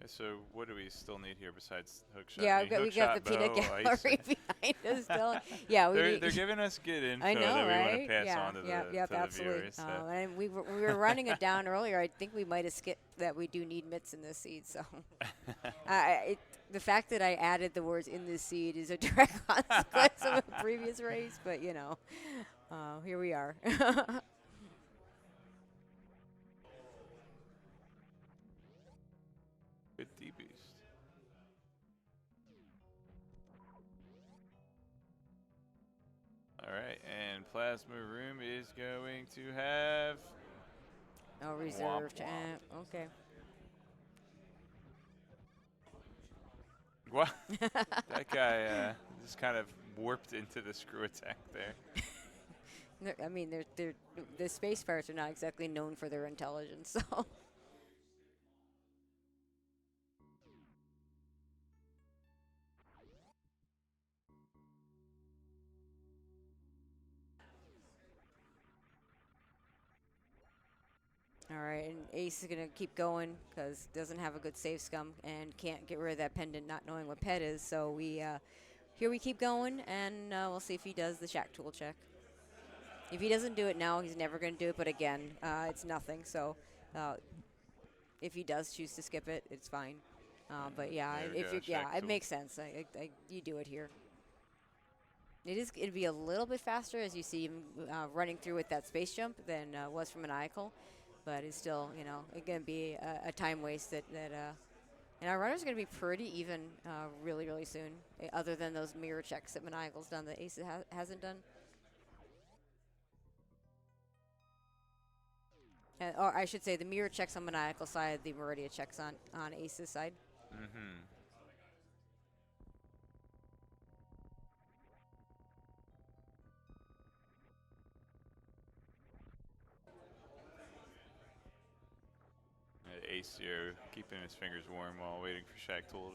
So what do we still need here besides hookshot? Yeah, we got the peanut gallery behind us still. Yeah, they're giving us good info I know, that we right? want to pass on to the absolutely. viewers. So. And we were running it down earlier. I think we might have skipped that we do need mitts in this seed. So the fact that I added the words "in this seed" is a direct consequence of a previous race, but you know, here we are. Good D-Beast. All right, and Plasma Room is going to have... Oh, reserved. Okay. What? That guy just kind of warped into the screw attack there. I mean, the space pirates are not exactly known for their intelligence, so... All right, and Ace is going to keep going because doesn't have a good save scum and can't get rid of that pendant not knowing what pet is. So here we keep going, and we'll see if he does the Shack Tool check. If he doesn't do it now, he's never going to do it, but again, it's nothing. So if he does choose to skip it, it's fine. But yeah, it makes sense. You do it here. It'd be a little bit faster as you see him running through with that space jump than was from Maniacal. But it's still, you know, it's going to be a time waste that and our runner's going to be pretty even really, really soon, other than those mirror checks that Maniacal's done that Ace hasn't done. Or I should say the mirror checks on Maniacal's side, the Meridia checks on Ace's side. AceZer0 keeping his fingers warm while waiting for Shack Tool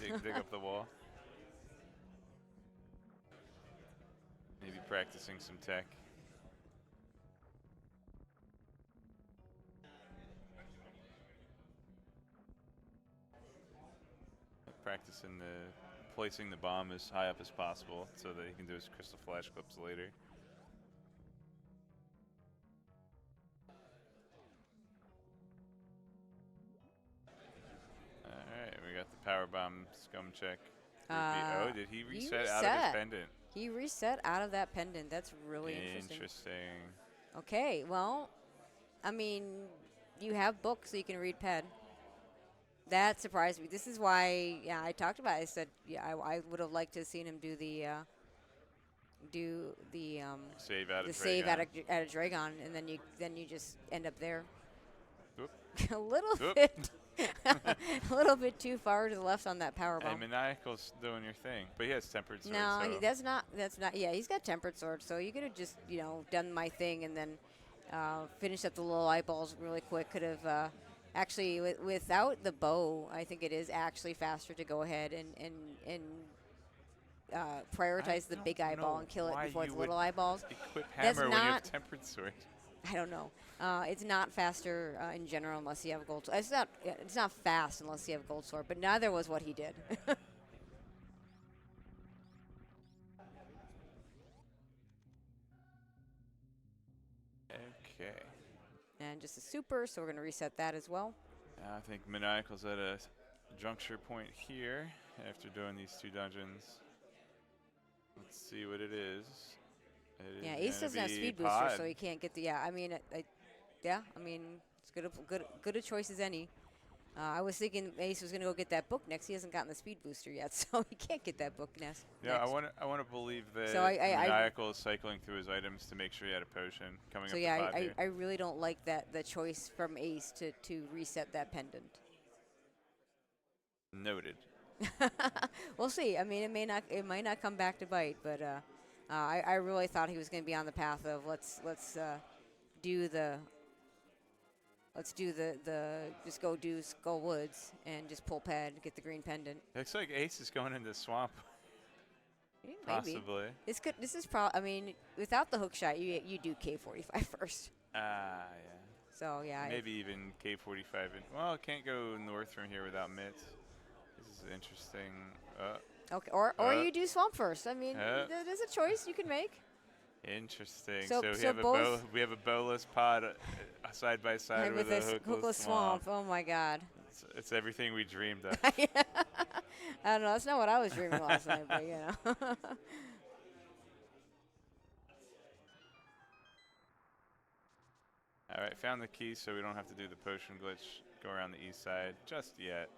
to dig up the wall. Maybe practicing some tech. Practicing placing the bomb as high up as possible so that he can do his crystal flash clips later. Power bomb scum check. Oh, did he reset out of his pendant? He reset out of that pendant. That's really interesting. Okay, well, I mean, you have books so you can read ped. That surprised me. This is why, I talked about it. I said, I would have liked to have seen him do the save out of Dragon, and then you just end up there. Oop. a little Oop. bit, a little bit too far to the left on that power Hey, bomb. Maniacal's doing your thing, but he has tempered sword. No, so. that's not. Yeah, he's got tempered sword, so you could have just done my thing and then finished up the little eyeballs really quick. Could have actually without the bow. I think it is actually faster to go ahead and prioritize the big eyeball and kill it before the little eyeballs. Equip That's hammer when you have not. tempered sword. I don't know. It's not faster in general unless you have gold. It's not. It's not fast unless you have gold sword. But neither was what he did. Okay. And just a super, so we're going to reset that as well. I think Maniacal's at a juncture point here after doing these 2 dungeons. Let's see what it is. Yeah, Ace doesn't have speed booster, so he can't get the. Yeah, I mean, I mean, it's good a choice as any. I was thinking Ace was going to go get that book next. He hasn't gotten the speed booster yet, so he can't get that book next. Yeah, I want to believe that So Maniacal is cycling through his items to make sure he had a potion coming So up yeah, the I really don't like the choice from Ace to reset that pendant. Noted. We'll see. I mean, it might not come back to bite, but I really thought he was going to be on the path of let's do the just go do Skull Woods and just pull pad, get the green pendant. Looks like Ace is going into swamp. Maybe. Possibly. This could. This is I mean, without the hook shot, you do K45 first. Yeah. So yeah. Maybe even K45. Well, can't go north from here without mitts. This is interesting. Okay. Or you do swamp first. I mean, there's a choice you can make. Interesting. So we have a bowless pod side by side with a hookless swamp. Oh my God. It's everything we dreamed of. I don't know. That's not what I was dreaming last night, but you know. All right, found the key, so we don't have to do the potion glitch. Go around the east side just yet.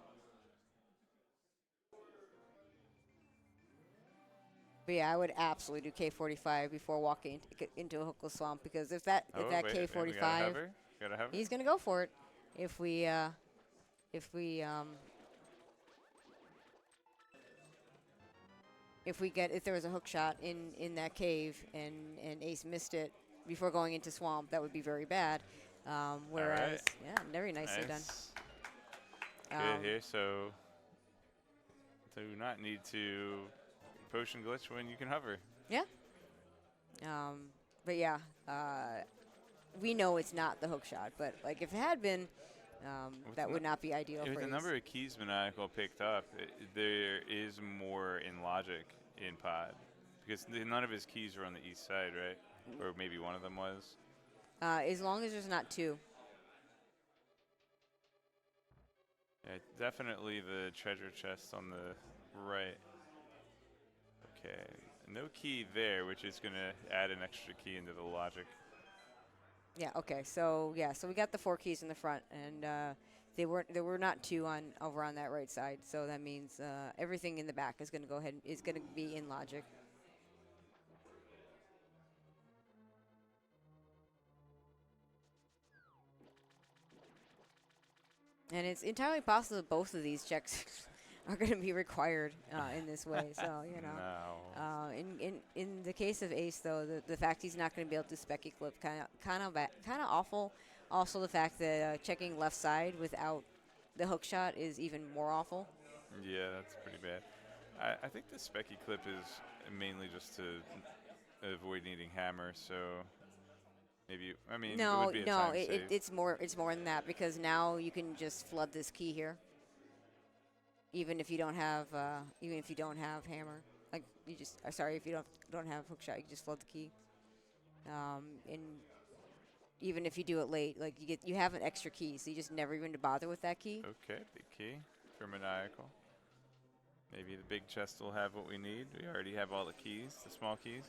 But yeah, I would absolutely do K45 before walking into a hookless swamp, because if that K45, he's gonna go for it. If there was a hook shot in that cave and Ace missed it before going into swamp, that would be very bad. Whereas, yeah, very nicely done. Good here, so do not need to potion glitch when you can hover. Yeah. But yeah, we know it's not the hook shot, but like if it had been, that would not be ideal for With the Ace. number of keys Maniacal picked up, there is more in logic in pod. Because none of his keys are on the east side, right? Or maybe one of them was. As long as there's not 2. Yeah, definitely the treasure chest on the right. Okay, no key there, which is going to add an extra key into the logic. Yeah. Okay. So yeah. So we got the 4 keys in the front, and there were not 2 over on that right side. So that means everything in the back is going to be in logic. And it's entirely possible that both of these checks are going to be required in this way. So you know, in the case of Ace, though, the fact he's not going to be able to specky clip kind of awful. Also, the fact that checking left side without the hook shot is even more awful. Yeah, that's pretty bad. I think the specky clip is mainly just to avoid needing hammer. So maybe it's more than that, because now you can just flood this key here. Even if you don't have hammer, like you just if you don't have hook shot, you just flood the key. And even if you do it late, like you have an extra key, so you just never even bother with that key. Okay, big key for Maniacal. Maybe the big chest will have what we need. We already have all the keys, the small keys.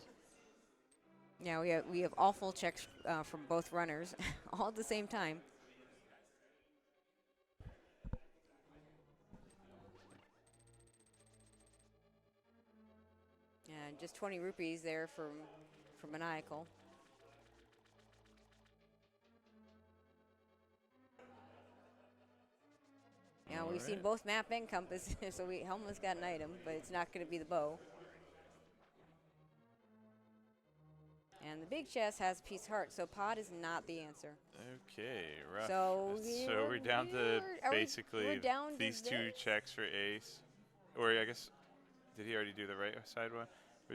Yeah, we have awful checks from both runners, all at the same time. And just 20 rupees there from Maniacal. we've seen both map and compass, so we almost got an item, but it's not going to be the bow. And the big chest has a piece of heart, so pod is not the answer. Okay, rough. So we're down to basically down these to two checks for Ace. Or I guess, did he already do the right side one?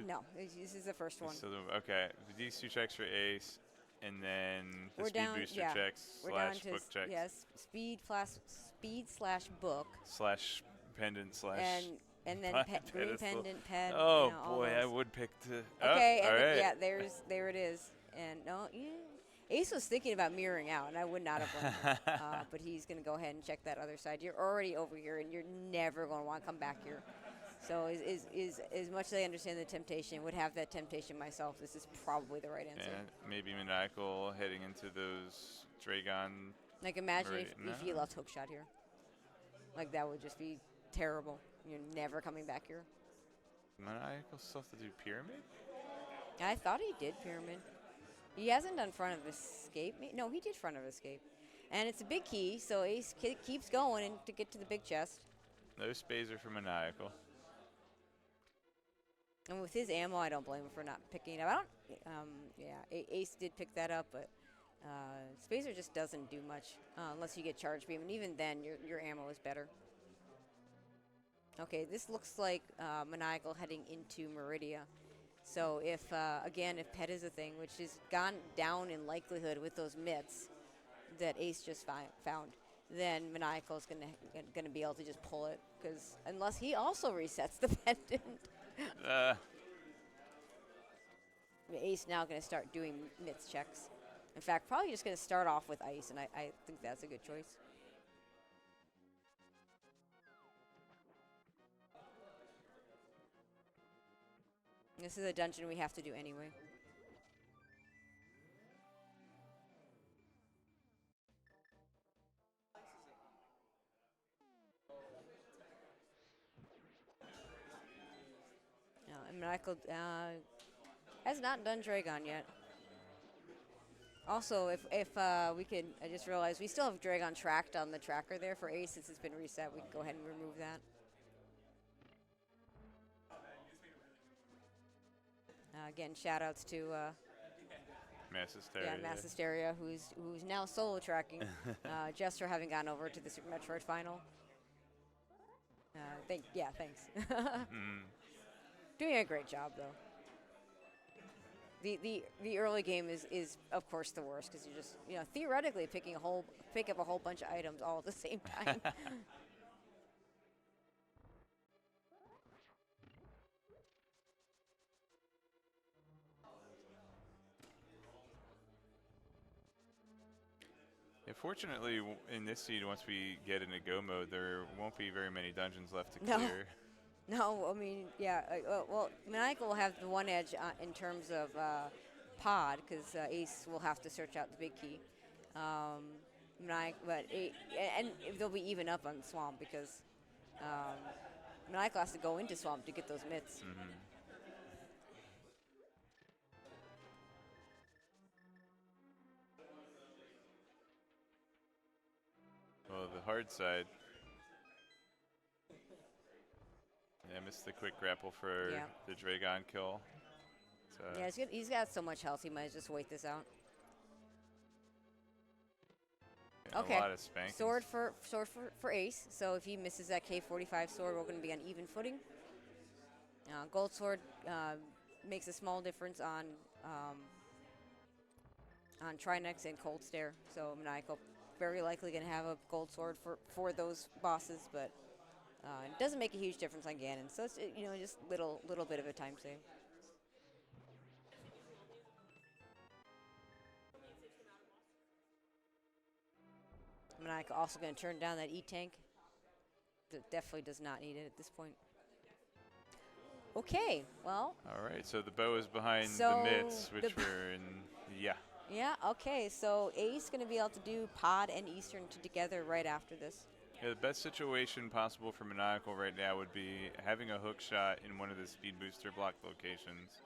No, this is the first one. Okay, these two checks for Ace, and then the we're speed down, booster yeah. checks We're slash down book to, checks. yes, speed slash book. Slash pendant slash. And then green pendant, ped. Oh you know, boy, I would pick the. Okay, oh, and all right. yeah, there it is. And no, yeah. Ace was thinking about mirroring out, and I would not have blamed him. But he's going to go ahead and check that other side. You're already over here, and you're never going to want to come back here. So as much as I understand the temptation, would have that temptation myself. This is probably the right answer. And maybe Maniacal heading into those Dragon. Like imagine if he left hookshot here. Like that would just be terrible. You're never coming back here. Maniacal still have to do pyramid? I thought he did pyramid. He hasn't done front of escape. No, he did front of escape. And it's a big key, so Ace keeps going and to get to the big chest. No Spazer for Maniacal. And with his ammo, I don't blame him for not picking it up. Ace did pick that up, but Spazer just doesn't do much unless you get charge beam, and even then, your ammo is better. Okay, this looks like Maniacal heading into Meridia. So if Pet is a thing, which has gone down in likelihood with those mitts that Ace just found, then Maniacal is gonna be able to just pull it, because unless he also resets the pendant. Ace now going to start doing mitts checks. In fact, probably just going to start off with ice, and I think that's a good choice. This is a dungeon we have to do anyway. And Maniacal has not done Dragon yet. Also, if we could, I just realized we still have Dragon tracked on the tracker there for Ace. Since it's been reset, we can go ahead and remove that. Again, shout outs to Mass Hysteria. Mass Hysteria, who's now solo tracking. Jester having gone over to the Super Metroid final. Thanks. Doing a great job though. The early game is of course the worst, because you're just theoretically pick up a whole bunch of items all at the same time. Yeah, fortunately, in this seed, once we get into go mode, there won't be very many dungeons left to clear. No, I mean, yeah. Well, Maniacal will have the one edge in terms of pod, because Ace will have to search out the big key. And they'll be even up on Swamp, because Maniacal has to go into Swamp to get those mitts. Mm-hmm. Well, the hard side. Yeah, I missed the quick grapple for the Dragon kill. So yeah, he's got so much health, he might just wait this out. Okay. A lot of spankings. Sword for Ace. So if he misses that K45 sword, we're going to be on even footing. Gold sword makes a small difference on Trinex and Cold Stare. So Maniacal very likely going to have a gold sword for those bosses, but it doesn't make a huge difference on Ganon. So it's just little bit of a time save. Maniacal also going to turn down that E-Tank. Definitely does not need it at this point. Okay, well. All right, so the bow is behind the mitts, which we're in, Yeah, okay, so Ace going to be able to do Pod and Eastern together right after this. Yeah, the best situation possible for Maniacal right now would be having a hook shot in one of the speed booster block locations.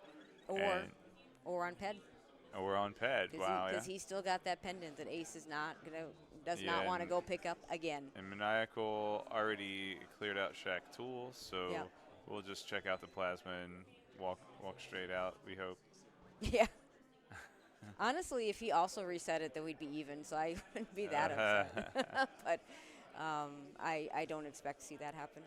Or on Ped. Oh, we're on pad. Wow, Because he's still got that pendant that Ace is not does Yeah, not want to and- go pick up again. And Maniacal already cleared out Shack Tools, so Yeah. we'll just check out the plasma and walk straight out, we hope. Yeah. Honestly, if he also reset it, then we'd be even, so I wouldn't be that upset. But I don't expect to see that happen.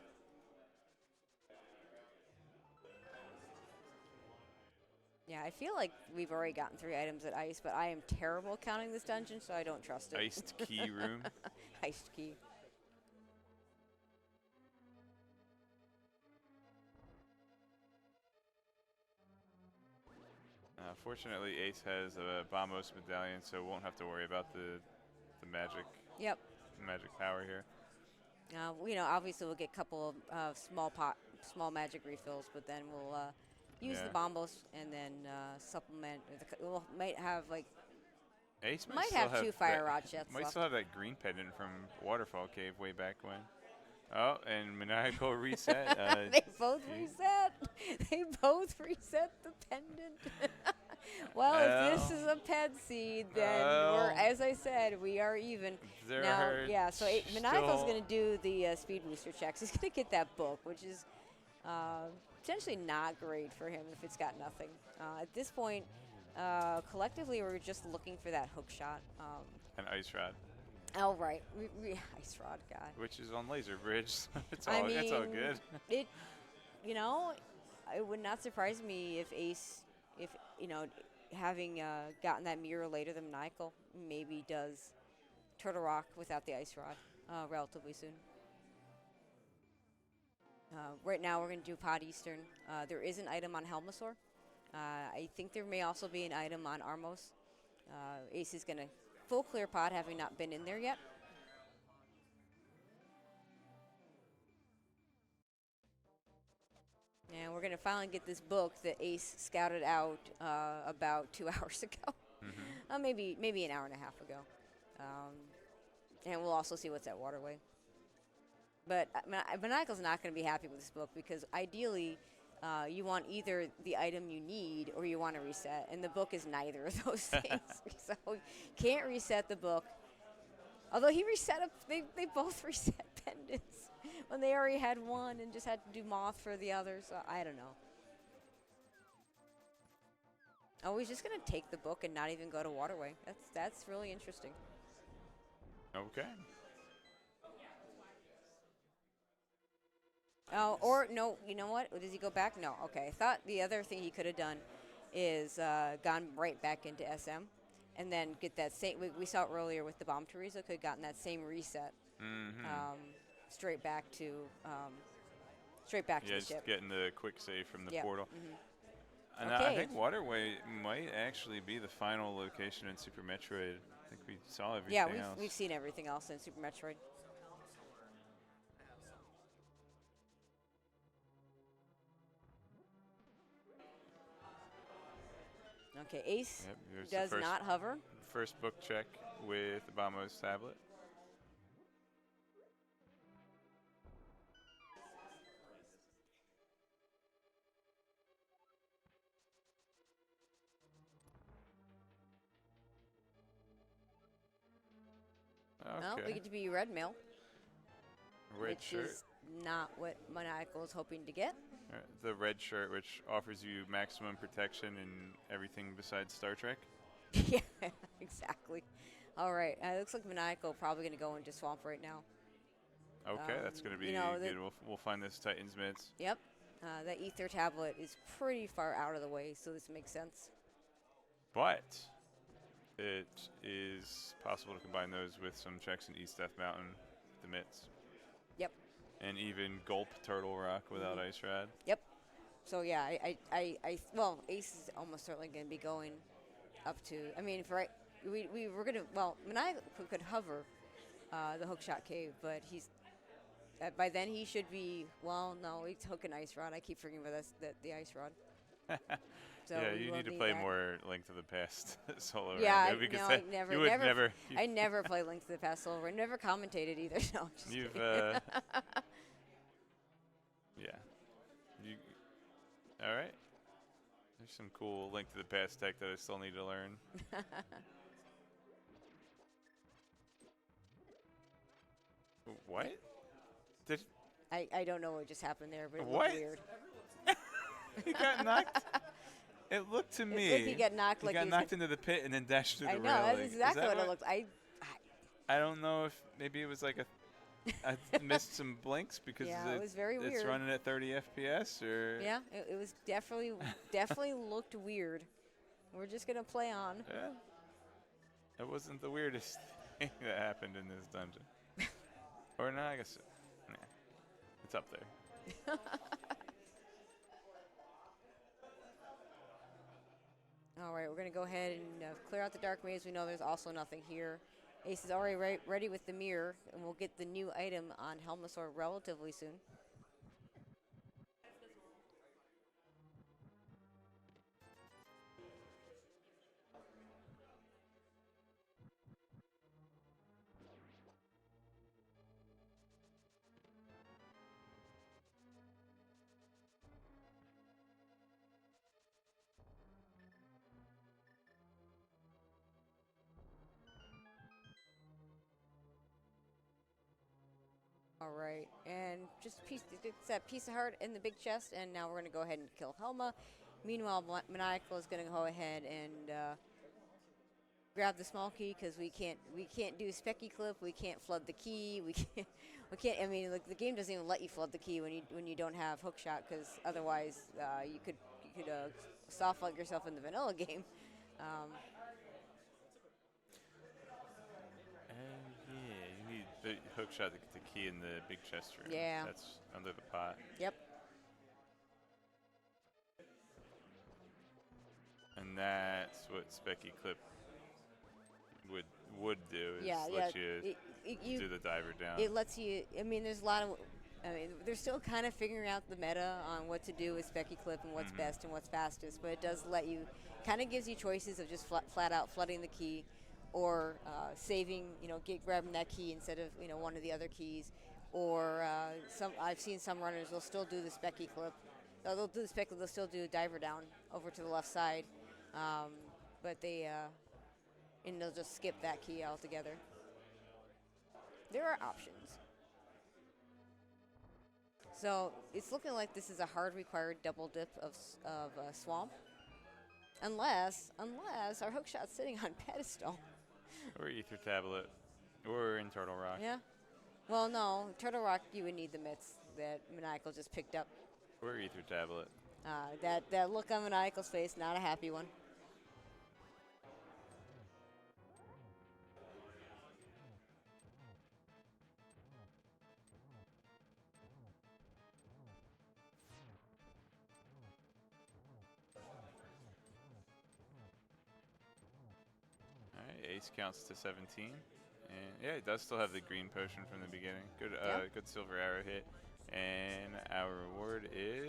Yeah, I feel like we've already gotten 3 items at Ice, but I am terrible counting this dungeon, so I don't trust it. Iced key room. Iced key. Fortunately, Ace has a Bombos medallion, so won't have to worry about the magic Yep. magic power here. Obviously we'll get a couple of small magic refills, but then we'll use the bombos and then supplement. We'll might have like Ace might have 2 fire rod jets Might left. still have that green pendant from Waterfall Cave way back when. Oh, and Maniacal reset. They both reset. They both reset the pendant. Well, if this is a ped seed, then as I said, we are even. Now, yeah, so Maniacal's going to do the speed booster checks. He's going to get that book, which is potentially not great for him if it's got nothing. At this point, collectively, we're just looking for that hook shot. An ice rod. Oh, right. Ice rod, God. Which is on Laser Bridge. So it's I all mean, good. It would not surprise me if Ace, having gotten that mirror later than Maniacal, maybe does Turtle Rock without the ice rod relatively soon. Right now, we're going to do Pod Eastern. There is an item on Helmasaur. I think there may also be an item on Armos. Ace is going to full clear pod, having not been in there yet. And we're going to finally get this book that Ace scouted out about 2 hours ago. Mm-hmm. Maybe an hour and a half ago. And we'll also see what's at Waterway. But Maniacal's not going to be happy with this book because ideally you want either the item you need or you want to reset. And the book is neither of those things. So can't reset the book. Although he reset they both reset pendants when they already had one and just had to do Moth for the other. So I don't know. Oh, he's just going to take the book and not even go to Waterway. That's really interesting. Okay. Oh, or no, you know what? Does he go back? No. Okay. I thought the other thing he could have done is gone right back into SM and then get that same. We saw it earlier with the Bomb Teresa. Could have gotten that same reset straight back to the ship. Just getting the quick save from the portal. Mm-hmm. And okay. I think Waterway might actually be the final location in Super Metroid. I think we saw everything else. Yeah, we've seen everything else in Super Metroid. Okay, Ace does not hover. First book check with the Bamos tablet. Okay. Well, we get to be red mail. Red shirt. Is not what Maniacal is hoping to get. The red shirt, which offers you maximum protection in everything besides Star Trek. Yeah, exactly. All right. It looks like Maniacal probably going to go into Swamp right now. Okay, that's going to be good. We'll find this Titan's mids. Yep. That Ether tablet is pretty far out of the way, so this makes sense. But it is possible to combine those with some checks in East Death Mountain, the mitts. Yep. And even Gulp Turtle Rock without Ice Rad. Yep. So yeah, well, Ace is almost certainly going to be going up to. I mean, we were going to. Well, Maniacal could hover the Hookshot Cave, but he's by then he should be. Well, no, he's hooking Ice Rod. I keep forgetting about the Ice Rod. So yeah, you need to play more Link to the Past solo. Yeah, right? no, I never play Link to the Past solo. I never commentated either. No, just you've yeah. All right. There's some cool Link to the Past tech that I still need to learn. What? Did I don't know what just happened there, but it what? looked weird. He got knocked. It looked to me. It looked he got knocked he like got he knocked into the pit and then dashed through the railing. I know, that's exactly what it looked. I don't know if maybe it was like I missed some blinks because it was very weird. It's running at 30 FPS or. Yeah, it was definitely looked weird. We're just gonna play on. Yeah. That wasn't the weirdest thing that happened in this dungeon. Or no, I guess. Nah, it's up there. All right, we're going to go ahead and clear out the dark maze. We know there's also nothing here. Ace is already ready with the mirror, and we'll get the new item on Helmasaur relatively soon. All right, and just it's that piece of heart in the big chest, and now we're going to go ahead and kill Helma. Meanwhile, Maniacal is going to go ahead and grab the small key because we can't do Specky Clip, we can't flood the key, we can't. I mean, like the game doesn't even let you flood the key when you don't have hook shot because otherwise you could soft lock yourself in the vanilla game. Yeah, you need the hook shot to get the key in the big chest room. Yeah. That's under the pot. Yep. And that's what Specky Clip would do is Yeah, let you do the diver down. It lets you. I mean, there's a lot of. I mean, they're still kind of figuring out the meta on what to do with Specky Clip and what's best and what's fastest, but it does let you. Kind of gives you choices of just flat out flooding the key, or saving. Grabbing that key instead of one of the other keys, or I've seen some runners will still do the Specky Clip. They'll do the Specky Clip. They'll still do a diver down over to the left side, but they. And they'll just skip that key altogether. There are options. So it's looking like this is a hard required double dip of Swamp. Unless our hookshot's sitting on pedestal. Or Ether Tablet. Or in Turtle Rock. Yeah. Well, no. Turtle Rock, you would need the mitts that Maniacal just picked up. Or Ether Tablet. That look on Maniacal's face, not a happy one. Ace counts to 17. And yeah, it does still have the green potion from the beginning. Good good silver arrow hit. And our reward is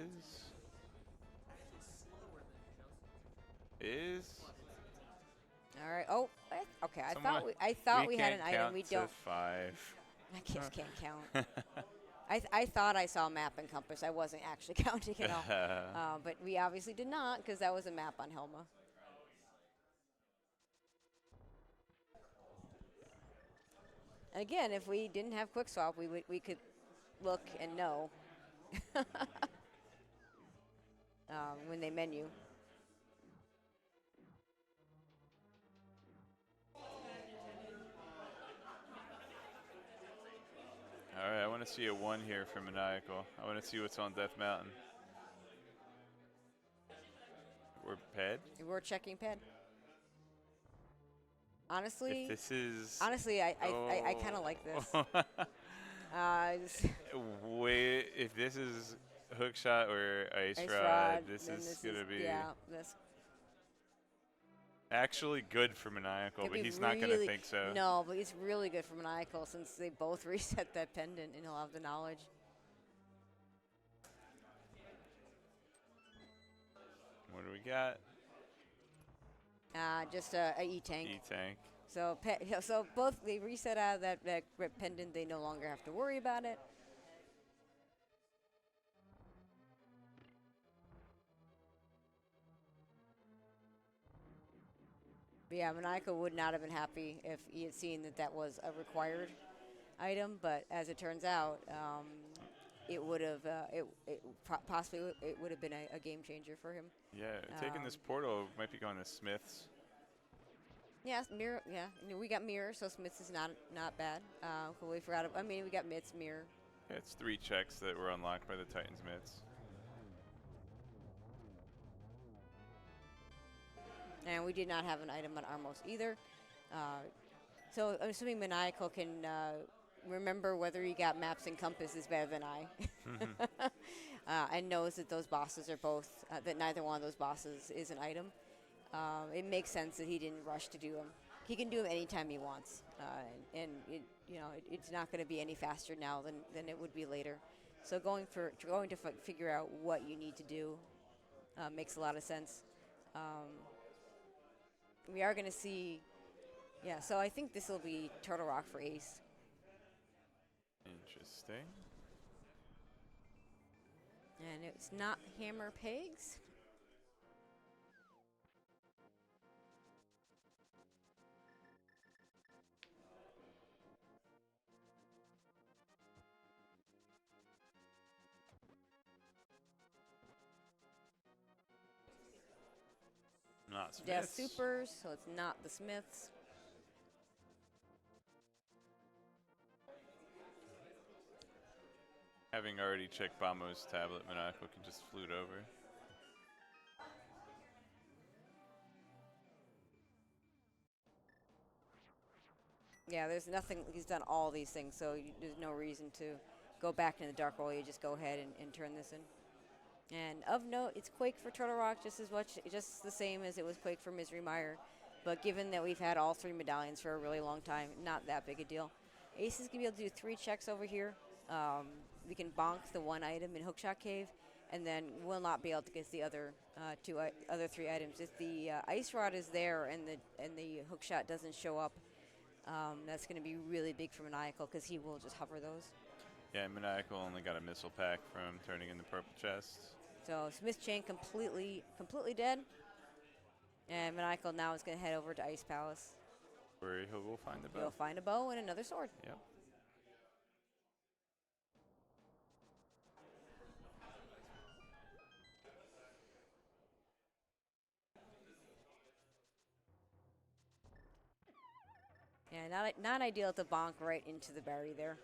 all right. Oh, okay. I thought we had an item. We don't. 5. I just can't count. I thought I saw map and compass. I wasn't actually counting it all. But we obviously did not because that was a map on Helma. And again, if we didn't have quick swap, we could look and know when they menu. All right, I want to see a 1 here for Maniacal. I want to see what's on Death Mountain. We're ped? We're checking ped. Honestly, if this is I kind of like this. Wait, if this is hookshot or ice rod, rod, this is gonna be this actually good for Maniacal, but he's not gonna think so. No, but it's really good for Maniacal since they both reset that pendant and he'll have the knowledge. What do we got? Just a E-tank. E-tank. So both they reset out of that pendant. They no longer have to worry about it. But yeah, Maniacal would not have been happy if he had seen that that was a required item. But as it turns out, it would have possibly it would have been a game changer for him. Yeah, taking this portal might be going to Smith's. Yeah, mirror. Yeah, we got mirror, so Smith's is not bad. We forgot. I mean, we got mitts, mirror. Yeah, it's 3 checks that were unlocked by the Titans mitts. And we did not have an item on Armos either. So I'm assuming Maniacal can remember whether he got maps and compasses better than I. And knows that those bosses are both, that neither one of those bosses is an item. It makes sense that he didn't rush to do them. He can do them anytime he wants. It's not going to be any faster now than it would be later. So going to figure out what you need to do makes a lot of sense. We are going to see, yeah, so I think this will be Turtle Rock for Ace. Interesting. And it's not Hammer Pegs. Not Smiths. Death Supers, so it's not the Smiths. Having already checked Bombo's tablet, Maniacal can just flute over. Yeah, there's nothing. He's done all these things, so there's no reason to go back in the dark roll. You just go ahead and turn this in. And of note, it's Quake for Turtle Rock just the same as it was Quake for Misery Mire. But given that we've had all 3 medallions for a really long time, not that big a deal. Ace is going to be able to do 3 checks over here. We can bonk the 1 item in Hookshot Cave, and then we'll not be able to get the other 3 items. If the Ice Rod is there and the Hookshot doesn't show up, that's going to be really big for Maniacal because he will just hover those. Yeah, Maniacal only got a missile pack from turning in the purple chest. So Smith Chain completely dead. And Maniacal now is going to head over to Ice Palace. Where he will find the bow. He'll find a bow and another sword. Yep. Yeah, not ideal to bonk right into the berry there.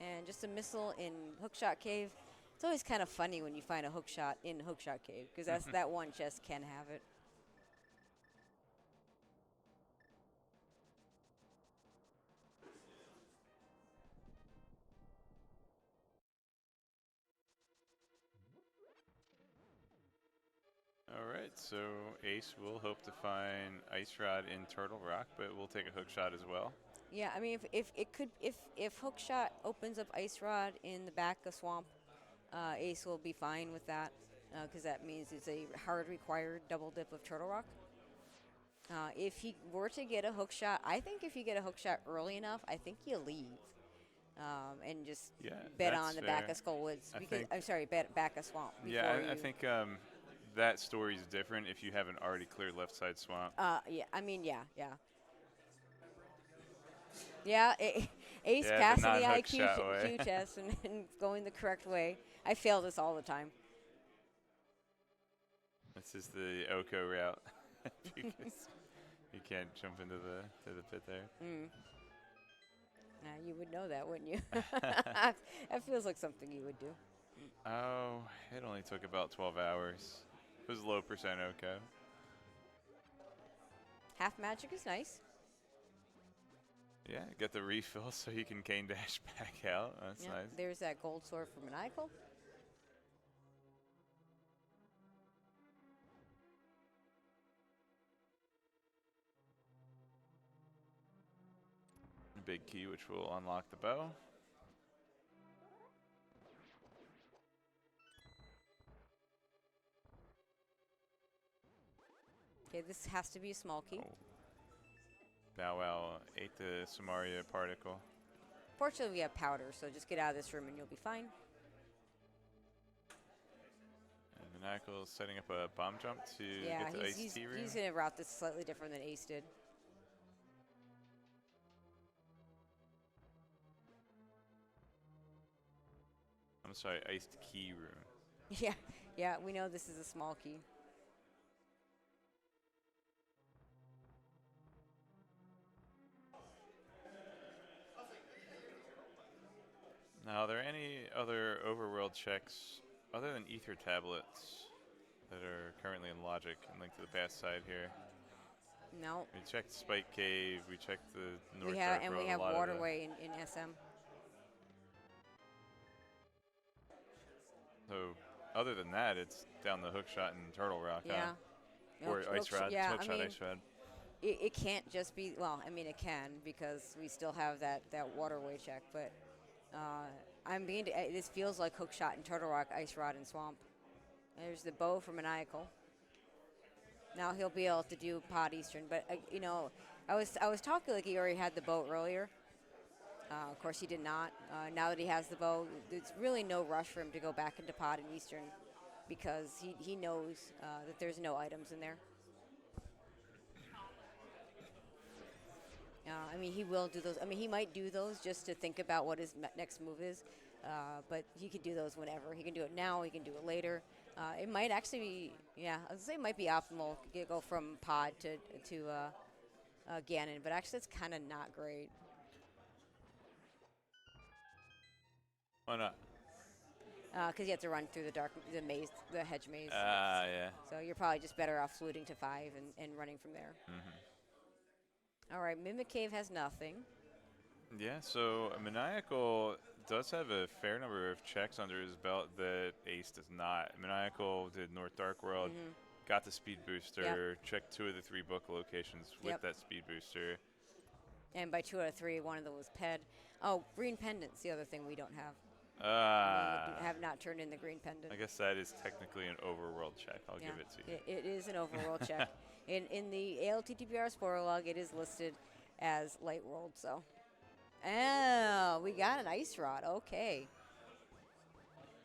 And just a missile in Hookshot Cave. It's always kind of funny when you find a hookshot in Hookshot Cave, because that one chest can have it. All right, so Ace will hope to find Ice Rod in Turtle Rock, but we'll take a hookshot as well. Yeah, I mean, if Hookshot opens up Ice Rod in the back of Swamp, Ace will be fine with that, because that means it's a hard required double dip of Turtle Rock. If he were to get a hookshot, I think if you get a hookshot early enough, I think you leave and just bet on the back of Skullwoods. I'm sorry, back of Swamp. Yeah, I think that story is different if you have an already clear left side swamp. Yeah, I mean, yeah. Yeah, Ace passing the IQ test and going the correct way. I fail this all the time. This is the Oko route. Because you can't jump into the pit there. You would know that, wouldn't you? That feels like something you would do. Oh, it only took about 12 hours. It was low percent Oko. Half magic is nice. Yeah, get the refill so you can cane dash back out. That's nice. There's that gold sword for Maniacal. A big key which will unlock the bow. Okay, this has to be a small key. Oh. Bow Wow ate the Samaria particle. Fortunately, we have powder, so just get out of this room and you'll be fine. And Maniacal is setting up a bomb jump to get the Ice Tea room. He's going to route this slightly different than Ace did. I'm sorry, Iced Key room. Yeah, we know this is a small key. Now, are there any other overworld checks other than ether tablets that are currently in Logic and linked to the past side here? No. We checked Spike Cave. We checked the North We Dark have World, Waterway in SM. So, other than that, it's down the Hookshot and Turtle Rock. Yeah. Huh? Or Ice Rod. Yeah, Hookshot, Ice Rod. It can't just be, well, I mean, it can because we still have that Waterway check, but this feels like Hookshot and Turtle Rock, Ice Rod, and Swamp. There's the bow for Maniacal. Now he'll be able to do Pod Eastern, but I was talking like he already had the bow earlier. Of course, he did not. Now that he has the bow, there's really no rush for him to go back into Pod and Eastern because he knows that there's no items in there. I mean, he will do those. I mean, he might do those just to think about what his next move is, but he could do those whenever. He can do it now. He can do it later. It might actually be, I would say it might be optimal to go from Pod to Ganon, but actually it's kind of not great. Why not? Because you have to run through the maze, the hedge maze. Yeah. So you're probably just better off fluting to 5 and running from there. All right, Mimic Cave has nothing. Yeah, so Maniacal does have a fair number of checks under his belt that Ace does not. Maniacal did North Dark World, got the speed booster, checked 2 of the 3 book locations with that speed booster. And by 2 out of 3, one of them was Ped. Oh, green pendant's the other thing we don't have. We have not turned in the green pendant. I guess that is technically an overworld check. I'll give it to you. It is an overworld check. In the ALTTPR spoiler log, it is listed as light world. So, we got an ice rod. Okay.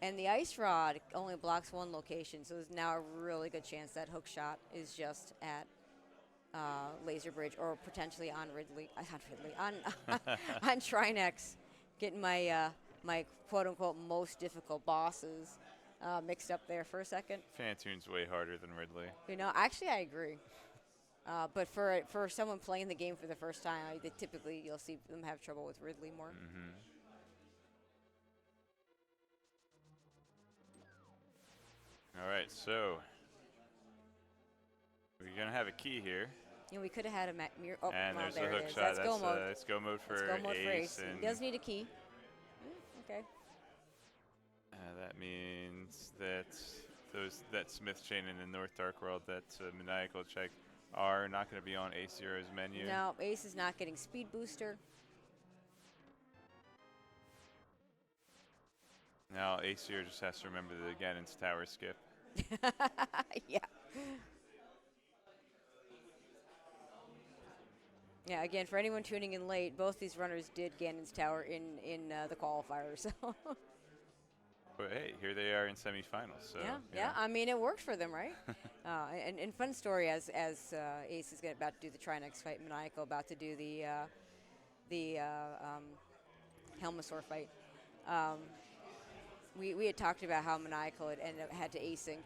And the ice rod only blocks 1 location, so there's now a really good chance that Hookshot is just at Laser Bridge or potentially on Ridley, on Trinex, getting my my quote-unquote most difficult bosses mixed up there for a second. Phantoon's way harder than Ridley. Actually, I agree. But for someone playing the game for the first time, typically you'll see them have trouble with Ridley more. All right, so we're going to have a key here. We could have had a mirror. Oh, and there's there the it is. Hookshot. That's go mode. It's go mode for Ace. He does need a key. Okay. That means that that Smith chain in the North Dark World that Maniacal check are not going to be on AceZero's menu. No, Ace is not getting speed booster. Now AceZero just has to remember the Ganon's tower skip. Yeah. Yeah, again, for anyone tuning in late, both these runners did Ganon's Tower in the qualifier, so. But hey, here they are in semifinals. So, yeah. I mean, it worked for them, right? And fun story as Ace is about to do the Trinex fight, Maniacal about to do the Helmasaur fight. We had talked about how Maniacal had to async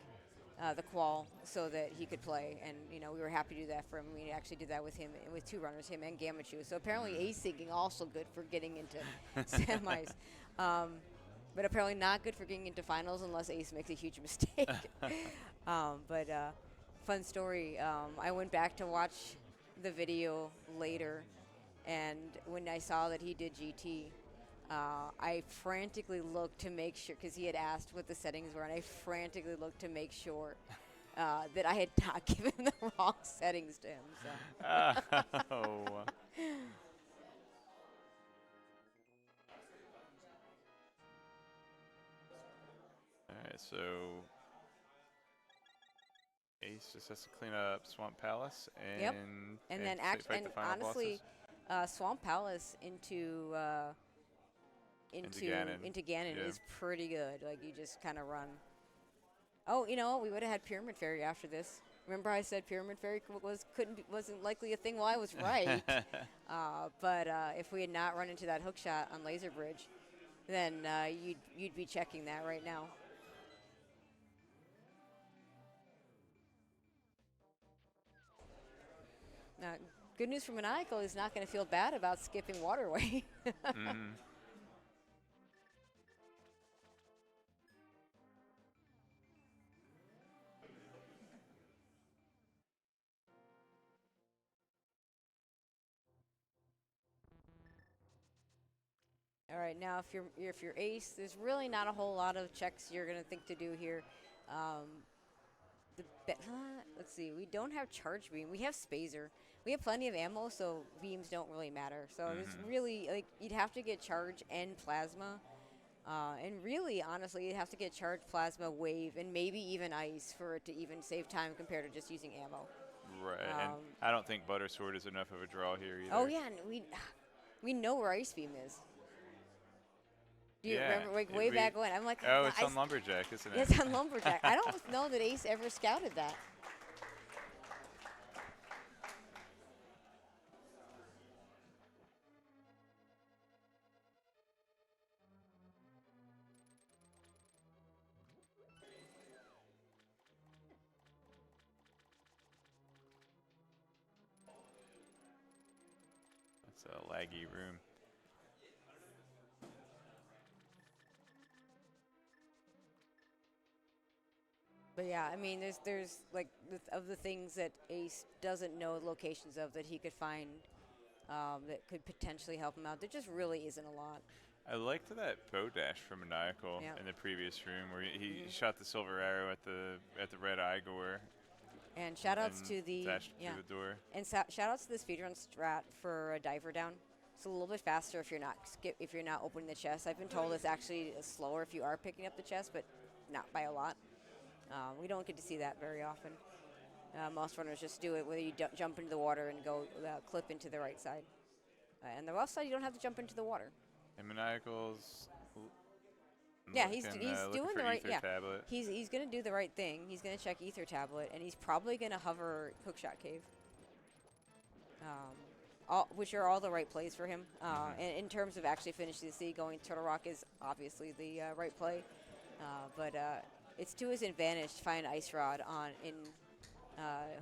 the qual so that he could play, and we were happy to do that for him. We actually did that with him, with 2 runners, him and Gamachu. So apparently asyncing also good for getting into semis, but apparently not good for getting into finals unless Ace makes a huge mistake. But fun story. I went back to watch the video later, and when I saw that he did GT. I frantically looked to make sure, because he had asked what the settings were, and I frantically looked to make sure that I had not given the wrong settings to him. So. Oh. All right, so Ace just has to clean up Swamp Palace and then the final honestly, bosses. Swamp Palace into Ganon is pretty good. Like, you just kind of run Oh, you know, we would have had Pyramid Fairy after this. Remember I said Pyramid Fairy wasn't likely a thing? Well, I was right. But if we had not run into that hook shot on Laser Bridge, then you'd be checking that right now. Now, good news for Maniacal is not going to feel bad about skipping Waterway. Mm. All right, now if you're Ace, there's really not a whole lot of checks you're going to think to do here. Let's see, we don't have Charge Beam. We have Spazer. We have plenty of ammo, so beams don't really matter. So there's really, like, you'd have to get Charge and Plasma. And really, honestly, you'd have to get Charge, Plasma, Wave, and maybe even Ice for it to even save time compared to just using ammo. Right, and I don't think Butter Sword is enough of a draw here either. Oh, yeah, and we know where Ice Beam is. Do you remember, like, way back when? I'm like, oh, it's on Lumberjack, isn't it? It's on Lumberjack. I don't know that Ace ever scouted that. It's a laggy room. But yeah, I mean, there's like of the things that Ace doesn't know locations of that he could find that could potentially help him out. There just really isn't a lot. I liked that bow dash from Maniacal in the previous room where he shot the silver arrow at the red Igor. And shout outs to the dashed through the door. And shout outs to the speedrun strat for a diver down. It's a little bit faster if you're not opening the chest. I've been told it's actually slower if you are picking up the chest, but not by a lot. We don't get to see that very often. Most runners just do it whether you jump into the water and go clip into the right side. And the left side, you don't have to jump into the water. And Maniacal's he's doing the right. Yeah, tablet. He's going to do the right thing. He's going to check Ether Tablet, and he's probably going to hover Hookshot Cave. Which are all the right plays for him. And in terms of actually finishing the sea, going Turtle Rock is obviously the right play. But it's to his advantage to find Ice Rod in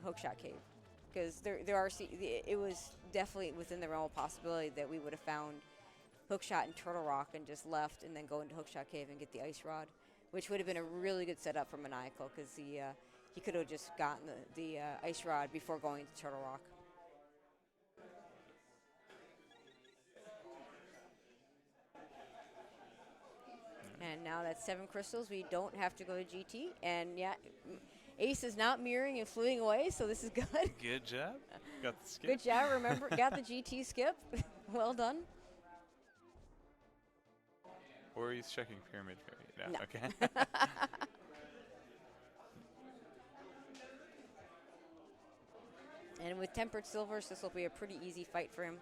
Hookshot Cave, because it was definitely within the realm of possibility that we would have found Hookshot and Turtle Rock and just left and then go into Hookshot Cave and get the Ice Rod, which would have been a really good setup for Maniacal, because he could have just gotten the Ice Rod before going to Turtle Rock. And now that's 7 crystals. We don't have to go to GT. And yeah, Ace is not mirroring and fluting away, so this is good. Good job. Got the skip. Good job. Remember, got the GT skip. Well done. Or he's checking Pyramid Fairy. No. Okay. And with Tempered Silvers, this will be a pretty easy fight for him.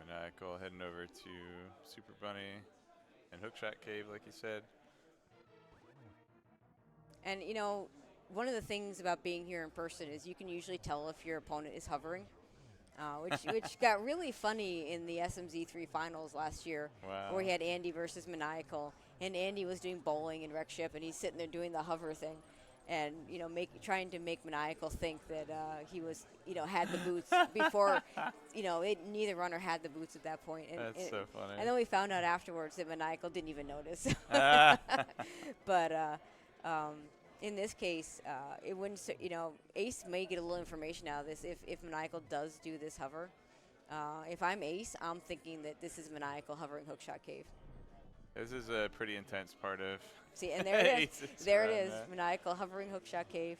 Maniacal heading over to Super Bunny and Hookshot Cave, like you said. And, you know, one of the things about being here in person is you can usually tell if your opponent is hovering, which got really funny in the SMZ3 finals last year, where we had Andy versus Maniacal, and Andy was doing bowling and wreck ship, and he's sitting there doing the hover thing. And, you know, trying to make Maniacal think that he was, you know, had the boots before, you know, neither runner had the boots at that point. And that's so funny. And then we found out afterwards that Maniacal didn't even notice. But in this case, it wouldn't, you know, Ace may get a little information out of this if Maniacal does do this hover. If I'm Ace, I'm thinking that this is Maniacal hovering Hookshot Cave. This is a pretty intense part of. See, and there it is. There it is. Maniacal hovering Hookshot Cave.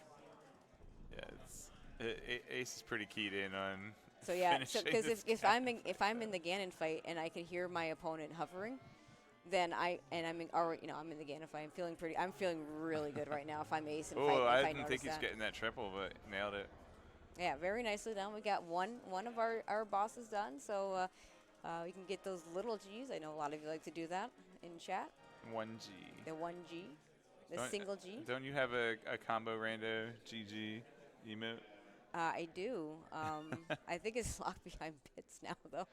Yeah, Ace is pretty keyed in on. So yeah, because if I'm in the Ganon fight and I can hear my opponent hovering, then I'm in the game. If I'm feeling really good right now. If I'm ace and Oh, if I I didn't think notice he's that. getting that triple, but nailed it. Yeah, very nicely done. We got one of our bosses done, so we can get those little G's. I know a lot of you like to do that in chat. 1G. The 1G, the single G. Don't you have a combo rando GG emote? I do. I think it's locked behind bits now, though.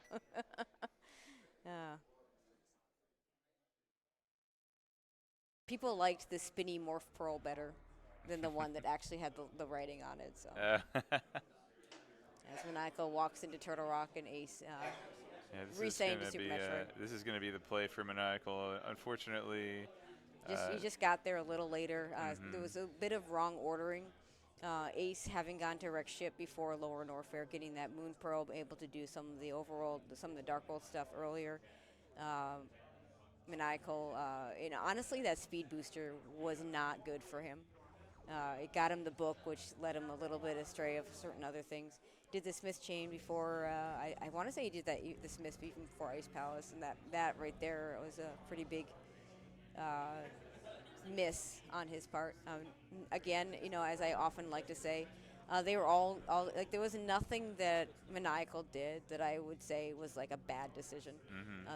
People liked the spinny morph pearl better than the one that actually had the writing on it. So as Maniacal walks into Turtle Rock and Ace, yeah, re-saying to Super Metroid. This is gonna be the play for Maniacal. Unfortunately, You just got there a little later. There was a bit of wrong ordering. Ace having gone to wreck ship before lower Norfair, getting that moon probe, able to do some of the Dark World stuff earlier. Maniacal, honestly, that speed booster was not good for him. It got him the book, which led him a little bit astray of certain other things. Did the Smith chain before, I want to say he did the Smith even before Ice Palace, and that right there was a pretty big miss on his part. Again, as I often like to say, they were all like, there was nothing that Maniacal did that I would say was like a bad decision.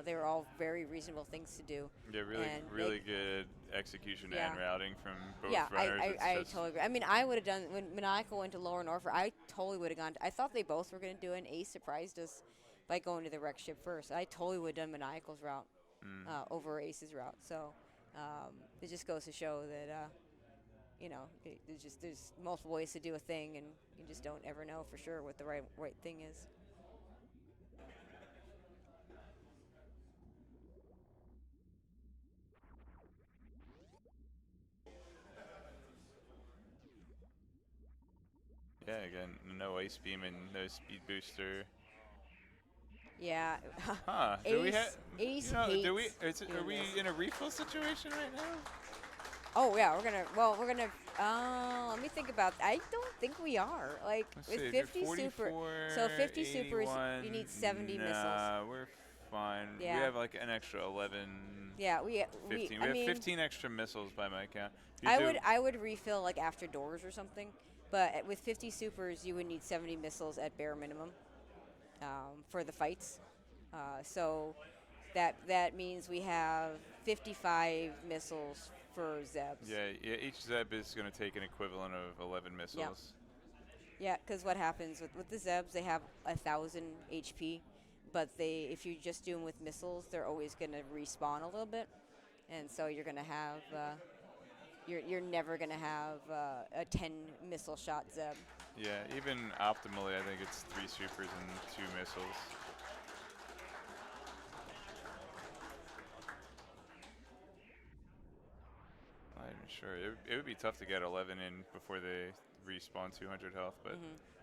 They were all very reasonable things to do. Yeah, really good execution and routing from both runners. Yeah, I totally agree. I mean, I would have done, when Maniacal went to lower Norfolk, I totally would have gone. I thought they both were going to do it, and Ace surprised us by going to the wreck ship first. I totally would have done Maniacal's route over Ace's route. So it just goes to show that there's multiple ways to do a thing, and you just don't ever know for sure what the right thing is. Yeah, again, no ice beam and no speed booster. Yeah. Huh? Ace are we this. in a refill situation right now? Oh yeah, we're gonna. Let me think about. I don't think we are. Like with 50 super. So 50 supers, you need 70 missiles. We're fine. Yeah. We have like an extra 11. Yeah, 15. We have 15 extra missiles by my count. I would refill like after doors or something, but with 50 supers, you would need 70 missiles at bare minimum for the fights. So that means we have 55 missiles for Zebs. Yeah, each Zeb is going to take an equivalent of 11 missiles. Yeah, because what happens with the Zebs, they have 1,000 HP, but if you just do them with missiles, they're always going to respawn a little bit, and so you're going to have you're never going to have a 10 missile shot Zeb. Yeah, even optimally, I think it's 3 supers and 2 missiles. Not even sure. It would be tough to get 11 in before they respawn 200 health, but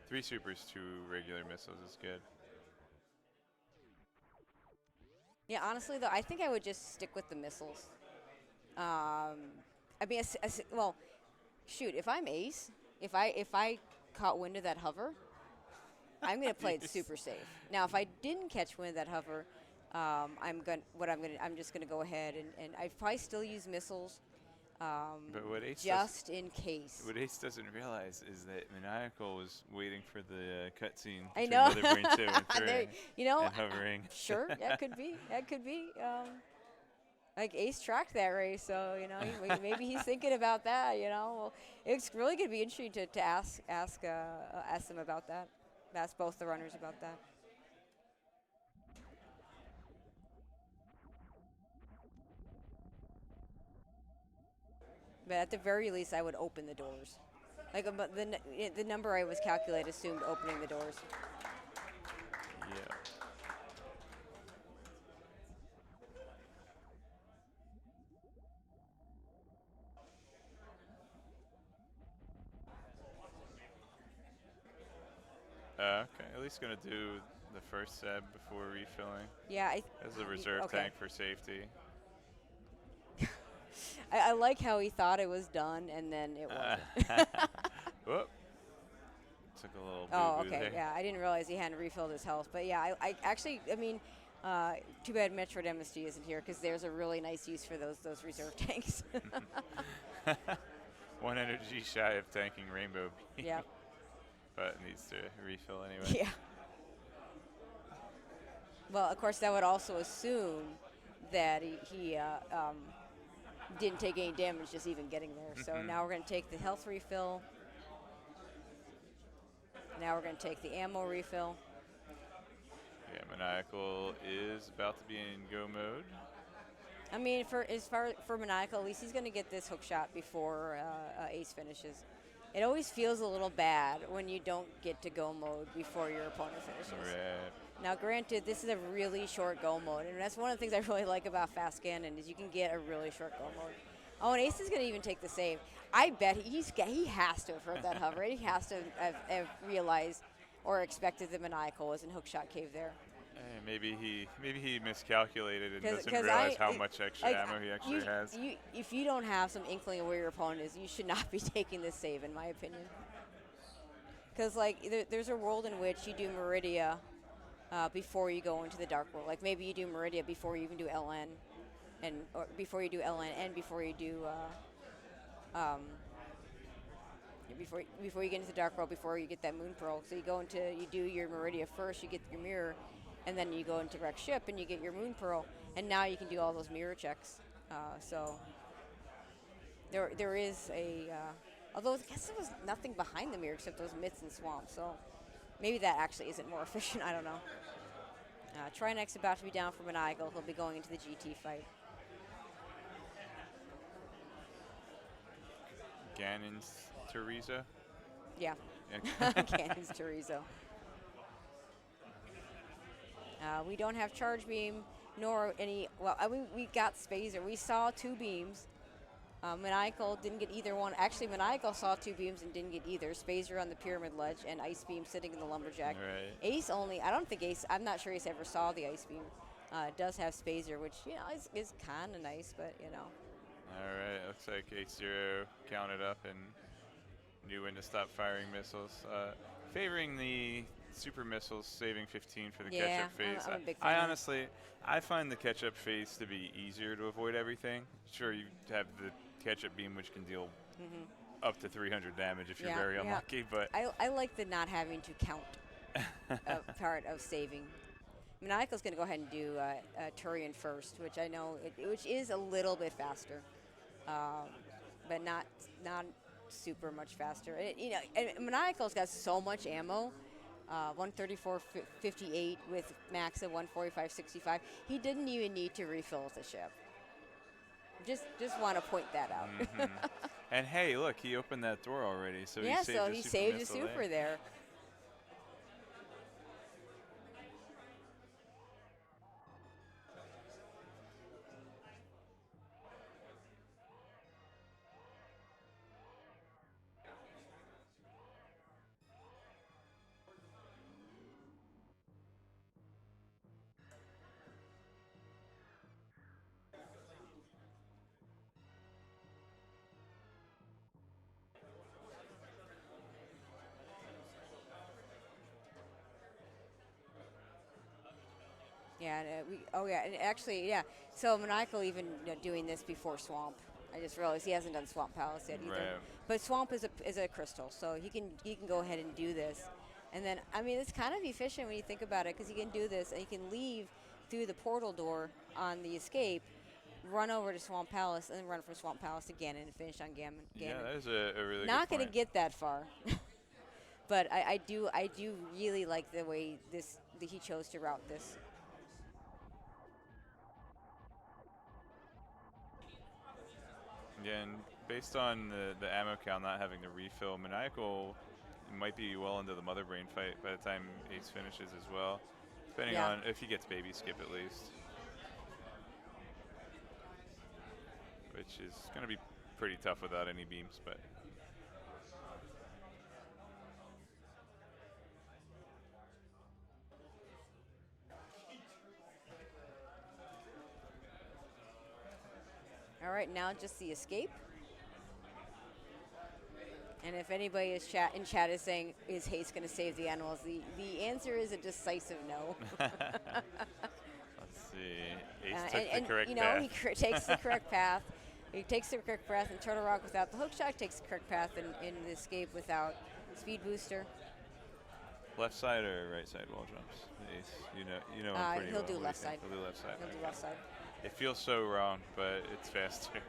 3 supers, 2 regular missiles is good. Yeah, honestly though, I think I would just stick with the missiles. I mean, well, shoot, if I'm Ace, if I caught wind of that hover, I'm gonna play it super safe. Now, if I didn't catch wind of that hover, I'm just gonna go ahead and I'd probably still use missiles. But what Ace in case. What Ace doesn't realize is that Maniacal was waiting for the cutscene. I know. Brain 2 and 3 and hovering. Sure, that could be. That could be. Like Ace tracked that race, so maybe he's thinking about that. Well, it's really gonna be interesting to ask them about that. Ask both the runners about that. But at the very least, I would open the doors. Like the number I was calculating assumed opening the doors. Yeah. Okay, at least gonna do the first Zeb before refilling. Yeah, as a reserve tank for safety. I like how he thought it was done and then it wasn't. Whoop. Took a little Oh, boo-boo okay, there. yeah, I didn't realize he hadn't refilled his health, but yeah, I mean, Too bad Metroid MSG isn't here because there's a really nice use for those reserve tanks. 1 energy shy of tanking Rainbow Beam. Yeah. But needs to refill anyway. Yeah. Well, of course, that would also assume that he didn't take any damage just even getting there. So now we're going to take the health refill. Now we're going to take the ammo refill. Yeah, Maniacal is about to be in go mode. I mean, for Maniacal, at least he's going to get this hook shot before Ace finishes. It always feels a little bad when you don't get to go mode before your opponent finishes. Right. Now, granted, this is a really short go mode, and that's one of the things I really like about Fast Ganon is you can get a really short go mode. Oh, and Ace is going to even take the save. I bet he has to have heard that hover. He has to have realized or expected that Maniacal was in hookshot cave there. Maybe he miscalculated and doesn't realize how much extra ammo he actually has. If you don't have some inkling of where your opponent is, you should not be taking this save, in my opinion. Because there's a world in which you do Meridia before you go into the Dark World. Like maybe you do Meridia before you even do LN, or before you do LN and before you do before you get into the Dark World, before you get that Moon Pearl. So you do your Meridia first, you get your mirror, and then you go into Wreck Ship and you get your Moon Pearl, and now you can do all those mirror checks. So there is although I guess there was nothing behind the mirror except those myths and swamps. So maybe that actually isn't more efficient. I don't know. Trinex about to be down for Maniacal. He'll be going into the GT fight. Ganon's Teresa. Yeah. Ganon's Teresa. We don't have Charge Beam, nor any. Well, we got Spazer. We saw 2 beams. Maniacal didn't get either one. Actually, Maniacal saw 2 beams and didn't get either. Spazer on the Pyramid Ledge and Ice Beam sitting in the Lumberjack. Right. Ace only. I don't think Ace. I'm not sure Ace ever saw the Ice Beam. It does have Spazer, which is kind of nice, but All right. Looks like AceZer0 counted up and knew when to stop firing missiles. Favoring the super missiles, saving 15 for the catch-up phase. I'm a big fan. I honestly, I find the catch-up phase to be easier to avoid everything. Sure, you have the catch-up beam, which can deal up to 300 damage if you're very unlucky. But I like the not having to count part of saving. Maniacal's going to go ahead and do Turian first, which I know, which is a little bit faster, but not super much faster. And Maniacal's got so much ammo. 134.58 with max of 145.65. He didn't even need to refill the ship. Just want to point that out. And hey, look, he opened that door already, so he saved the super there. Yeah, and actually, so Maniacal even doing this before Swamp. I just realized he hasn't done Swamp Palace yet either. Right. But Swamp is a crystal, so he can go ahead and do this. And then, I mean, it's kind of efficient when you think about it, because he can do this, and he can leave through the portal door on the escape, run over to Swamp Palace, and then run from Swamp Palace again and finish on Ganon. Yeah, that is a really Not good going to get that far. But I do really like the way he chose to route this. Again, based on the ammo count not having to refill, Maniacal might be well into the Mother Brain fight by the time Ace finishes as well, depending on if he gets Baby Skip at least, which is going to be pretty tough without any beams. But all right, now just the escape. And if anybody is in chat is saying, is Haste going to save the animals? The answer is a decisive no. see. Ace took the correct you know, path. he takes the correct path. He takes the correct path and Turtle Rock without the hook shot, takes the correct path in the escape without speed booster. Left side or right side wall jumps? Ace, you know him pretty He'll well. do What left do you think? side. He'll do left side. He'll do left side. It feels so wrong, but it's faster.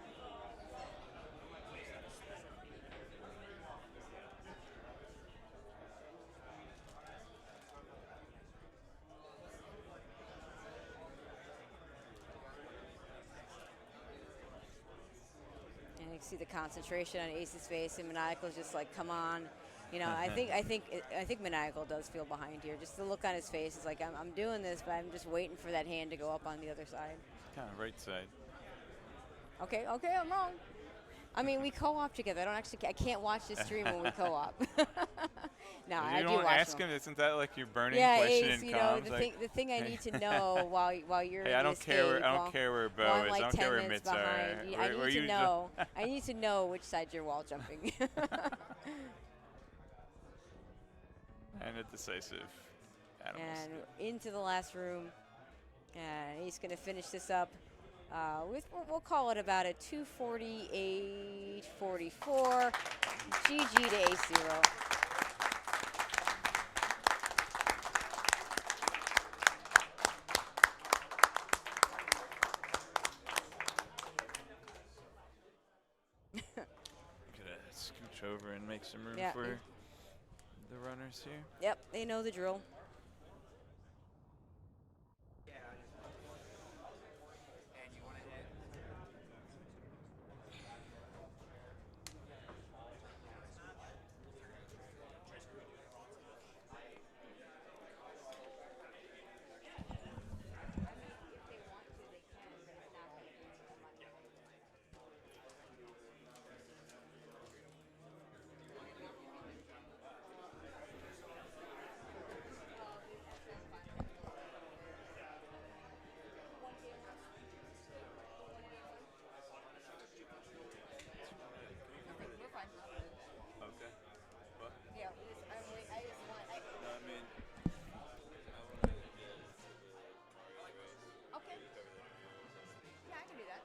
And you can see the concentration on Ace's face, and Maniacal's just like, come on. You know, I think Maniacal does feel behind here. Just the look on his face is like, I'm doing this, but I'm just waiting for that hand to go up on the other side. Kind of right side. Okay, I'm wrong. I mean, we co-op together. I can't watch this stream when we co-op. No, I do watch ask them. him. Isn't that like your burning Yeah, question Ace, in you know, comms? the thing I need to know while you're Hey, in I don't this care. game, I don't care where Bo while I'm is. like I don't 10 care where minutes mitts behind. are. I need to know. I need to know which side you're wall jumping. And a decisive animals. And into the last room, and he's going to finish this up with, we'll call it about a 248-44. GG to AceZer0. Gonna scooch over and make some room Yeah. for the runners here. Yep, they know the drill. Okay. What? Yeah, I just want. No, I mean. Okay. Yeah, I can do that.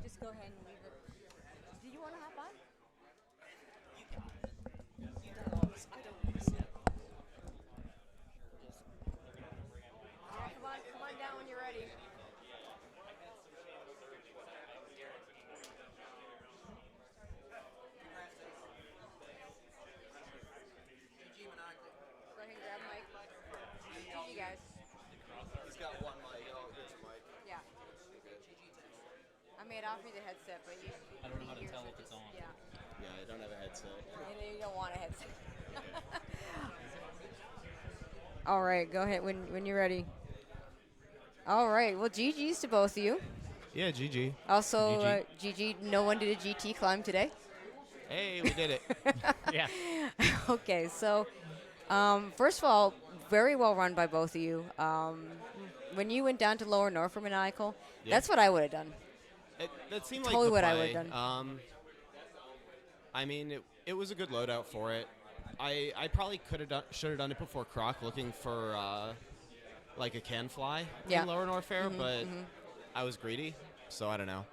Just go ahead and leave it. Do you want to hop on? Yeah, come on down when you're ready. Go ahead and grab Mike. GG, guys. He's got one mic. Oh, here's a mic. Yeah. I made off me the headset, but you. I don't know how to tell if it's on. Yeah. Yeah, I don't have a headset. You don't want a headset. All right, go ahead when you're ready. All right, well, GG's to both of you. Yeah, GG. Also, GG, no one did a GT climb today. Hey, we did it. Yeah. Okay, so first of all, very well run by both of you. When you went down to lower North for Maniacal, Yeah. that's what I would have done. That seemed Totally like the what I play. would've done. I mean, it was a good loadout for it. I probably should have done it before Croc, looking for like a can fly Yeah. in lower Norfair, but I was greedy, so I don't know.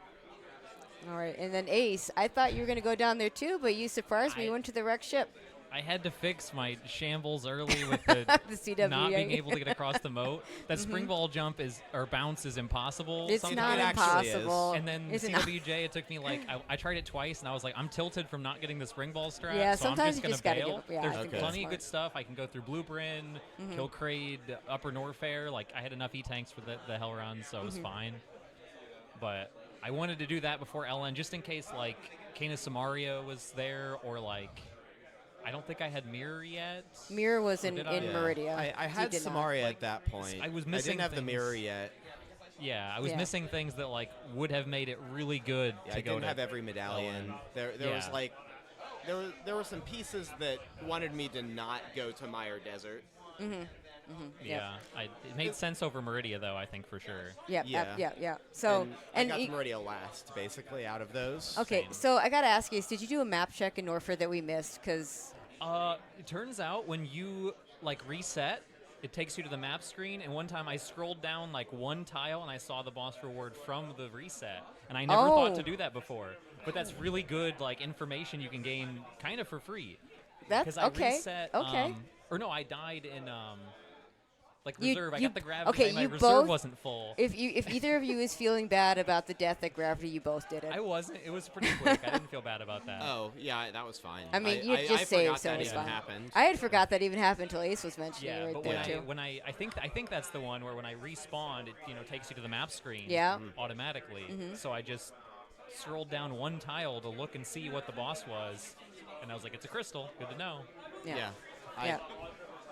All right, and then Ace, I thought you were going to go down there too, but you surprised me. You went to the wreck ship. I had to fix my shambles early with the, The CWA. not being able to get across the moat. That spring ball jump or bounce is impossible. It's sometimes. not It actually is. impossible. And then It's not. CWJ, it took me like, I tried it twice, and I was like, I'm tilted from not getting the spring ball strap, Yeah, so I'm sometimes just you going just to gotta bail. give up. Yeah, I There's think that's plenty of smart. good stuff. I can go through Blue Bryn, kill Crade, Upper Norfair. Like, I had enough E-tanks for the hell run, so it was fine. But I wanted to do that before LN, just in case, like, Kana Samario was there, or, like, I don't think I had Mirror yet. Mirror was in did I? Yeah. Meridia. I You had did not. Samaria Like, at that point. I was I missing didn't have the things. mirror yet. Yeah, I was Yeah. missing things that, like, would have made it really good Yeah, to I go didn't to have every medallion. LN. There was Yeah. like, there were some pieces that wanted me to not go to Mire Desert. Yeah, it made sense over Meridia, though, I think, for sure. Yeah. So I got Meridia last, basically, out of those. Okay, Same. so I gotta ask you, did you do a map check in Norfair that we missed? Because It turns out when you, like, reset, it takes you to the map screen, and one time I scrolled down, like, one tile, and I saw the boss reward from the reset. And I never thought to do that before. But that's really good, like, information you can gain kind of for free. that's I okay. reset, Okay. or no, I died in, like, You- reserve. I you- got the gravity, okay, and my you reserve both- wasn't full. If either of you is feeling bad about the death at Gravity, you both did it. I wasn't. It was pretty quick. I didn't feel bad about that. Oh, yeah, that was fine. I mean, you I just saved, forgot so that it's even fine. happened. I had forgot that even happened until Ace was mentioning Yeah, it right but there when too. I think that's the one where when I respawned, it takes you to the map screen. Yeah. Automatically. So I just scrolled down one tile to look and see what the boss was, and I was like, it's a crystal. Good to know. Yeah. Yeah.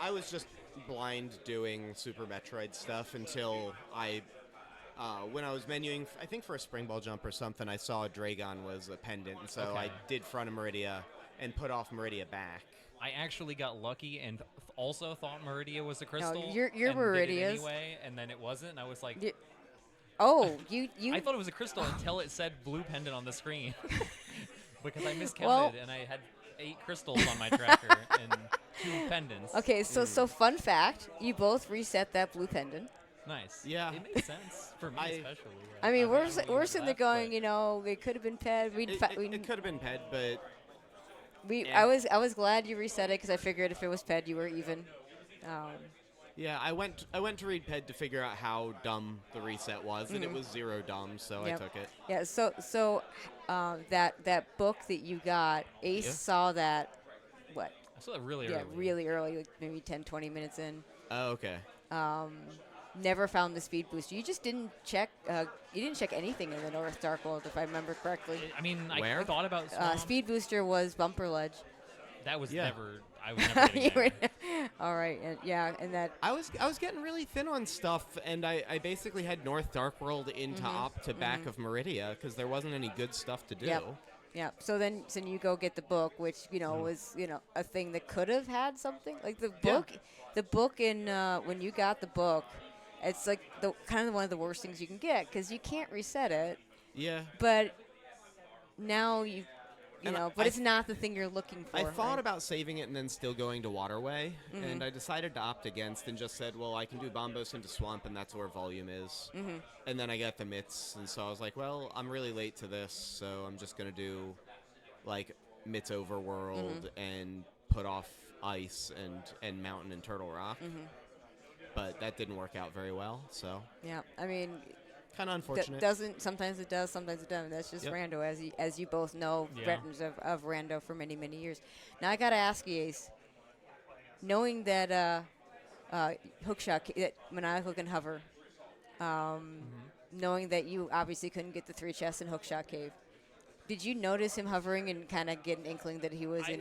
I was just blind doing Super Metroid stuff until when I was menuing, I think for a spring ball jump or something, I saw Dragon was a pendant, and so I did front of Meridia and put off Meridia back. I actually got lucky and also thought Meridia was a crystal. your and did it Meridias- anyway, and then it wasn't. And I was like, Oh, you. I thought it was a crystal until it said blue pendant on the screen because I miscounted Well- and I had 8 crystals on my tracker and 2 pendants. Okay, so fun fact, you both reset that blue pendant. Nice. Yeah. It makes sense for me especially. I mean, we're usually we're sitting there left, going, but- you know, it could have been Ped. It could have been Ped, but I was glad you reset it because I figured if it was Ped, you were even. yeah, I went to read Ped to figure out how dumb the reset was, and it was 0 dumb, so Yep. I took it. Yeah. So that book that you got, Ace Yeah. saw that. What? I saw that really Yeah, early. really early, like maybe 10, 20 minutes in. Oh, okay. Never found the speed booster. You just didn't check. You didn't check anything in the North Dark World, if I remember correctly. I mean, I Where? thought about Swamp. Speed booster was Bumper Ledge. That was Yeah. never. I was never You getting were- there. All right, and that. I was getting really thin on stuff, and I basically had North Dark World into op to back of Meridia because there wasn't any good stuff to do. Yep. Yeah. So then you go get the book, which was a thing that could have had something like the book. The book in when you got the book, it's like the kind of one of the worst things you can get because you can't reset it. Yeah. But now you And know, I- but I it's not the thing you're looking for. I thought right? about saving it and then still going to Waterway, and I decided to opt against and just said, well, I can do Bombos into Swamp, and that's where volume is. And then I got the Mitts, and so I was like, well, I'm really late to this, so I'm just going to do, like, Mitts Overworld and put off Ice and Mountain and Turtle Rock. But that didn't work out very well, so Yeah. I mean, kind of unfortunate. sometimes it does, sometimes it doesn't. That's just Yep. Rando, as you both know, Yeah. veterans of Rando for many, many years. Now I gotta ask you, Ace, knowing that hookshot, that Maniacal can hover, knowing that you obviously couldn't get the 3 chests in Hookshot Cave, did you notice him hovering and kind of get an inkling that he was in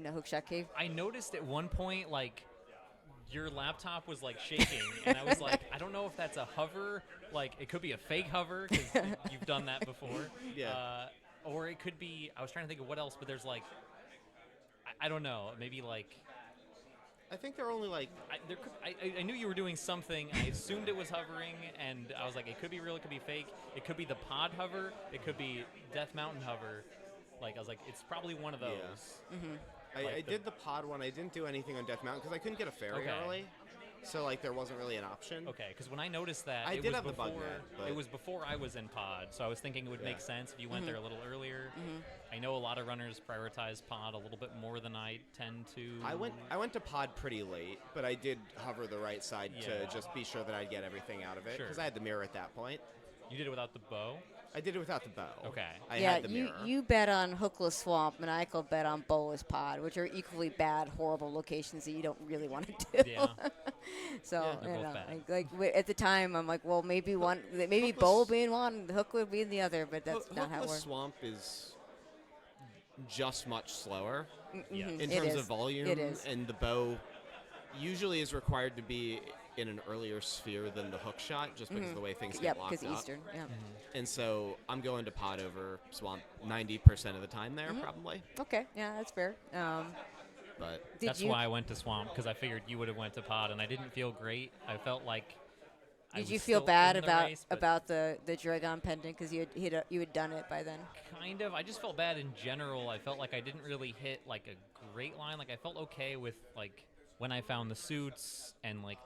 a Hookshot Cave? I noticed at one point, like, your laptop was, like, shaking, and I was like, I don't know if that's a hover. Like, it could be a fake hover, because you've done that before. Yeah. Or it could be, I was trying to think of what else, but there's, like, I don't know, maybe, like, I think they're only like I knew you were doing something. I assumed it was hovering, and I was like, it could be real, it could be fake. It could be the pod hover. It could be Death Mountain hover. Like, I was like, it's probably one of those. I Like did the pod one. I didn't do anything on Death Mountain because I couldn't get a ferry Okay. early, so like there wasn't really an option. Okay, because when I noticed that, I it did was have the before, bug net, but- it was before I was in pod, so I was thinking it would make Yeah. sense if you went there a little earlier. I know a lot of runners prioritize pod a little bit more than I tend to. I went to pod pretty late, but I did hover the right side Yeah. to just be sure that I'd get everything out of it Sure. because I had the mirror at that point. You did it without the bow. I did it without the bow. Okay. I yeah, had the mirror. you bet on Hookless Swamp, Maniacal bet on Bowless Pod, which are equally bad, horrible locations that you don't really want to do. Yeah. So Yeah, they're you both know, bad. at the time, I'm like, well, maybe Hookless- Bowl would be in one, the Hook would be in the other, but that's not how it Hookless works. Swamp is just much slower Yeah. in It terms is. of volume, It is. and the bow usually is required to be in an earlier sphere than the hook shot, just because of the way things Yep, get locked because up. Eastern. Yeah. And so I'm going to pod over Swamp 90% of the time there, probably. Okay. Yeah, that's fair. but That's you why I went to Swamp, because I figured you would have went to Pod, and I didn't feel great. I felt like I did was you feel still bad in the about race, but the Dragon pendant because you had done it by then? kind of. I just felt bad in general. I felt like I didn't really hit like a great line. Like I felt okay with like when I found the suits, and like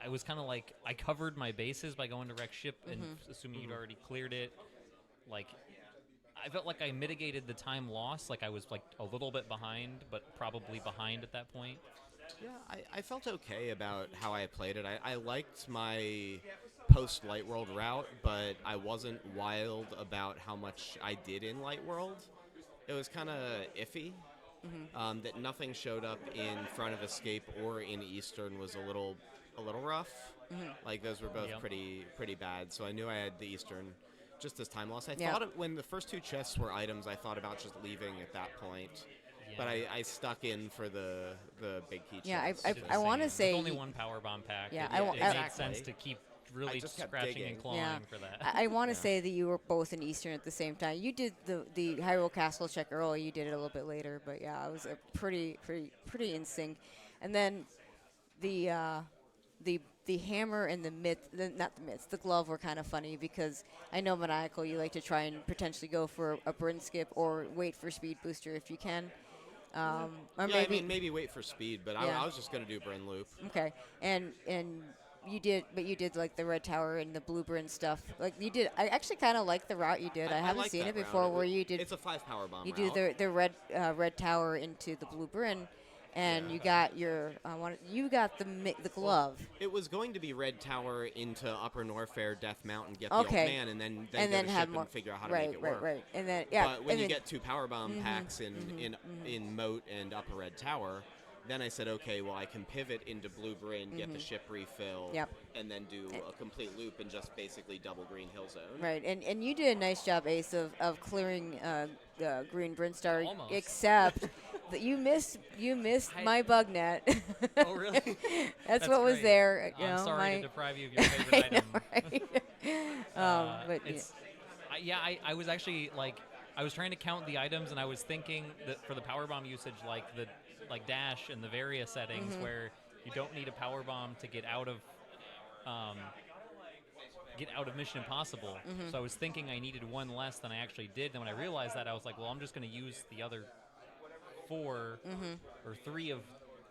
I was kind of like I covered my bases by going to wreck ship and assuming you'd already cleared it. Like I felt like I mitigated the time loss. Like I was like a little bit behind, but probably behind at that point. yeah, I felt okay about how I played it. I liked my post Light World route, but I wasn't wild about how much I did in Light World. It was kind of iffy. That nothing showed up in front of Escape or in Eastern was a little rough. Like those were both Yep. pretty bad. So I knew I had the Eastern just as time loss. I Yeah. thought when the first 2 chests were items, I thought about just leaving at that point. But Yeah. I stuck in for the big key Yeah, chest. Did the I wanna same. say with only y- one power bomb pack. Yeah, it, I wa- it I- made Exactly. sense to keep really just kept scratching digging. and clawing Yeah. for that. I want to Yeah. say that you were both in Eastern at the same time. You did the Hyrule Castle check early. You did it a little bit later, but yeah, it was a pretty in sync. And then the hammer and the glove were kind of funny because I know Maniacal, you like to try and potentially go for a Bryn skip or wait for speed booster if you can. Or Yeah, maybe I mean, maybe wait for speed, but Yeah. I was just going to do Bryn Loop. okay, and you did like the red tower and the blue Bryn stuff. Like you did, I actually kind of like the route you did. I haven't like seen that it before route. where you did. It's a 5 power bomb You route. do the red tower into the blue Bryn, and you got your the glove. It was going to be Red Tower into Upper Norfair, Death Mountain, get Okay. the old man, and then And go then to have ship more. and figure out how to right, make it right, work. right. And then yeah, But when and you then, get 2 power bomb packs in Moat and Upper Red Tower, then I said, okay, well I can pivot into Blue Bryn, get the ship refill, Yep. and then do a complete loop and just basically double Green Hill Zone. right, and you did a nice job, Ace, of clearing green Brinstar, Almost. except that you missed my bug net. Oh, really? That's what was great. there. You I'm know, sorry my, to deprive you of your favorite I know, item. right? But It's, I was actually like, I was trying to count the items, and I was thinking that for the power bomb usage, like the dash and the various settings where you don't need a power bomb to get out of Mission Impossible. So I was thinking I needed one less than I actually did. Then when I realized that, I was like, well, I'm just going to use the other 4 or 3 of,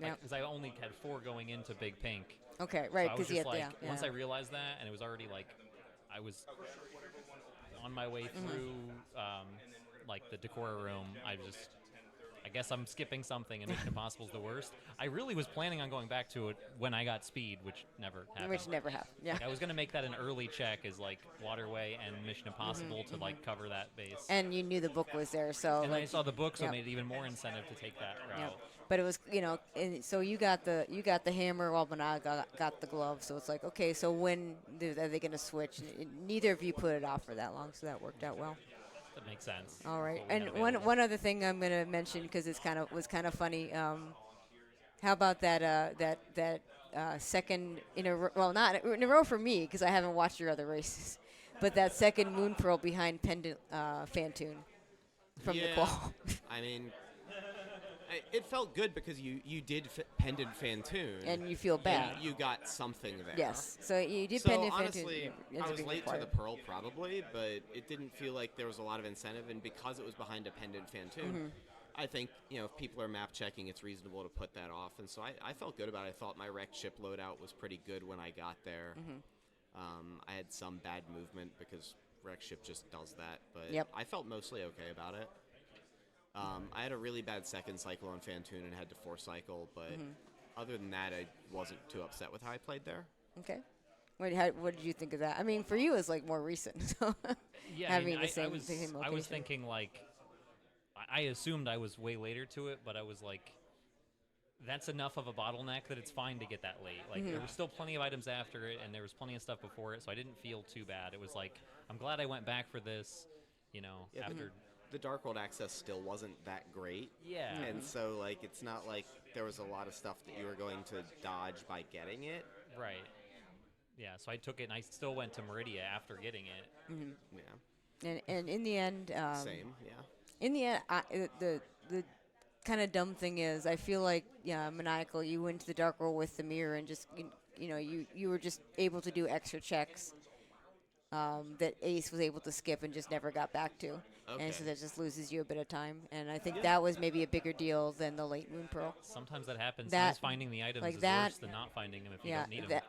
Yep. because I only had 4 going into Big Pink. okay, So right, I was because you just had like, once I realized that, and it was already like, I was on my way through like the Decora room. I guess I'm skipping something, and Mission Impossible's the worst. I really was planning on going back to it when I got speed, which never happened. which never happened. Yeah. Like, I was gonna make that an early check as like Waterway and Mission Impossible to like cover that base. And you knew the book was there, so And like, I saw the book, so yep. it made it even more incentive to take that route. Yep. But it was, and so you got the hammer while Manag got the glove. So it's like, okay, so when are they going to switch? Neither of you put it off for that long, so that worked out well. That makes sense. All right. What we had And available. one other thing I'm going to mention because was kind of funny. How about that second in a row? Well, not in a row for me because I haven't watched your other races, but that second Moon Pearl behind Pendant Phantoon from the qual. I mean, it felt good because you did Pendant Phantoon. And you feel bad. You got something there. Yes. So you did So Pendant honestly, Phantoon. I was late to the Pearl probably, but it didn't feel like there was a lot of incentive, and because it was behind a Pendant Phantoon, I think if people are map checking, it's reasonable to put that off, and so I felt good about it. I thought my wrecked ship loadout was pretty good when I got there. I had some bad movement because wrecked ship just does that, but Yep. I felt mostly okay about it. I had a really bad second cycle on Phantoon and had to 4 cycle, but other than that, I wasn't too upset with how I played there. Okay. What did you think of that? I mean, for you, it's like more recent. So Yeah, having I, the same, I was the same I was location. thinking like, I assumed I was way later to it, but I was like, that's enough of a bottleneck that it's fine to get that late. Like there were still plenty of items after it, and there was plenty of stuff before it, so I didn't feel too bad. It was like, I'm glad I went back for this, Yeah, after. the Dark World access still wasn't that great. Yeah. And so, like, it's not like there was a lot of stuff that you were going to dodge by getting it. Right. Yeah, so I took it, and I still went to Meridia after getting it. Yeah. And in the end, Same, yeah. in the end, kind of dumb thing is, I feel like Maniacal, you went to the Dark World with the mirror and just you were just able to do extra checks that Ace was able to skip and just never got back to. Okay. And so that just loses you a bit of time. And I think that was maybe a bigger deal than the late Moon Pearl. Sometimes that happens. That- Sometimes finding the items like is that- worse than not finding them if you Yeah, don't need them. that,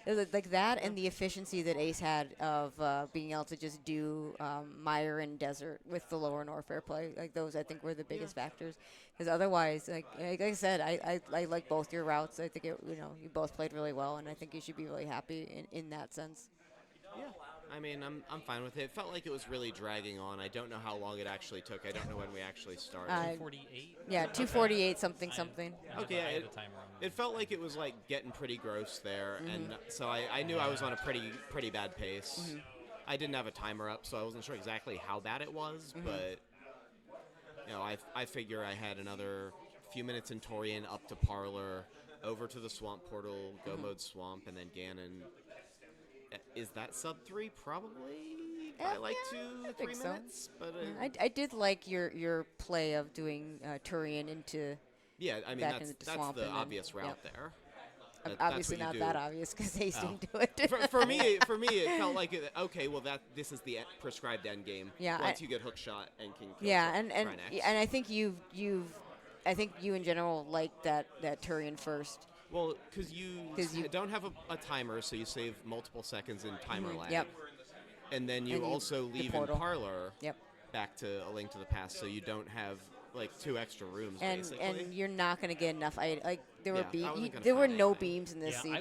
it was like that and the efficiency that Ace had of being able to just do Mire and Desert with the lower Norfair play. Like those, I think, were the biggest factors. Because otherwise, like I said, I like both your routes. I think you both played really well, and I think you should be really happy in that sense. Yeah, I mean, I'm fine with it. It felt like it was really dragging on. I don't know how long it actually took. I don't know when we actually started. 248. Yeah, 248 something. Okay, I had it- a timer on It felt like it was like getting pretty gross there, and so I knew I was on a pretty bad pace. I didn't have a timer up, so I wasn't sure exactly how bad it was, but I figure I had another few minutes in Torian up to Parlor, over to the Swamp Portal, go mode Swamp, and then Ganon. Is that sub 3? Probably by like yeah, 2-3 think so. minutes, but I did like your play of doing Turian into yeah, I mean back that's into the that's swamp the and then- obvious route there. That's obviously what not you that do. obvious because Ace Oh. didn't do it. for me, it felt like okay. Well, this is the prescribed end game. Yeah, Once you get hook shot and can kill yeah, and Trinex. I think I think you in general like that Turian first. Well, because you 'Cause you- don't have a timer, so you save multiple seconds in timer lag. Yep. And then you And you- also the leave in portal. Parlor Yep. back to A Link to the Past, so you don't have like 2 extra rooms basically. And you're not going to get enough. There were Yeah, I wasn't gonna there were find no anything. beams in this Yeah, seat.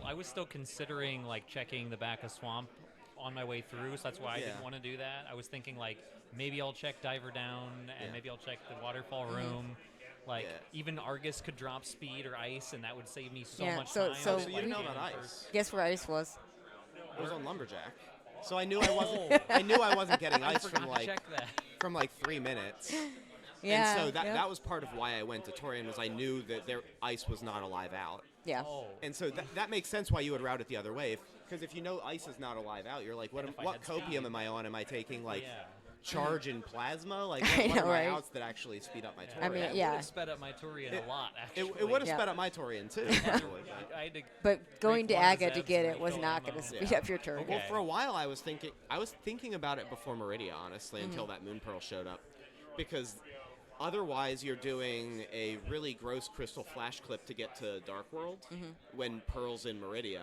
I was still considering like checking the back of Swamp on my way through, so that's why I Yeah. didn't want to do that. I was thinking like maybe I'll check Diver Down and Yeah. maybe I'll check the waterfall room. Like Yeah. even Argus could drop speed or ice, and that would save me so Yeah, much so- time. so Oh, so you didn't know Like, about Ganon ice? first. Guess where Ice was? It was on Lumberjack. So I knew I wasn't. I knew I wasn't getting I ice forgot from to check that. from like 3 minutes. Yeah. And so yep. that was part of why I went to Torian, was I knew that their ice was not alive out. Yeah. Oh, And so that makes sense why you would route it the other way. Because if you know ice is not alive out, you're like, what if I what had copium speed. am I on? Am I taking like yeah. charge and plasma? Like I what know, are my right? outs that actually speed up my Torian? I mean, That yeah. would have sped up my Turian a lot. Actually, It would have Yeah. sped up my Torian too. Probably, but- I had to But going to one of Aga to Zeb's get and it was refill not ammo. going to speed Yeah. up your turn. Well, Okay. for a while I was thinking about it before Meridia, honestly, until that Moon Pearl showed up, because otherwise you're doing a really gross crystal flash clip to get to Dark World when Pearl's in Meridia,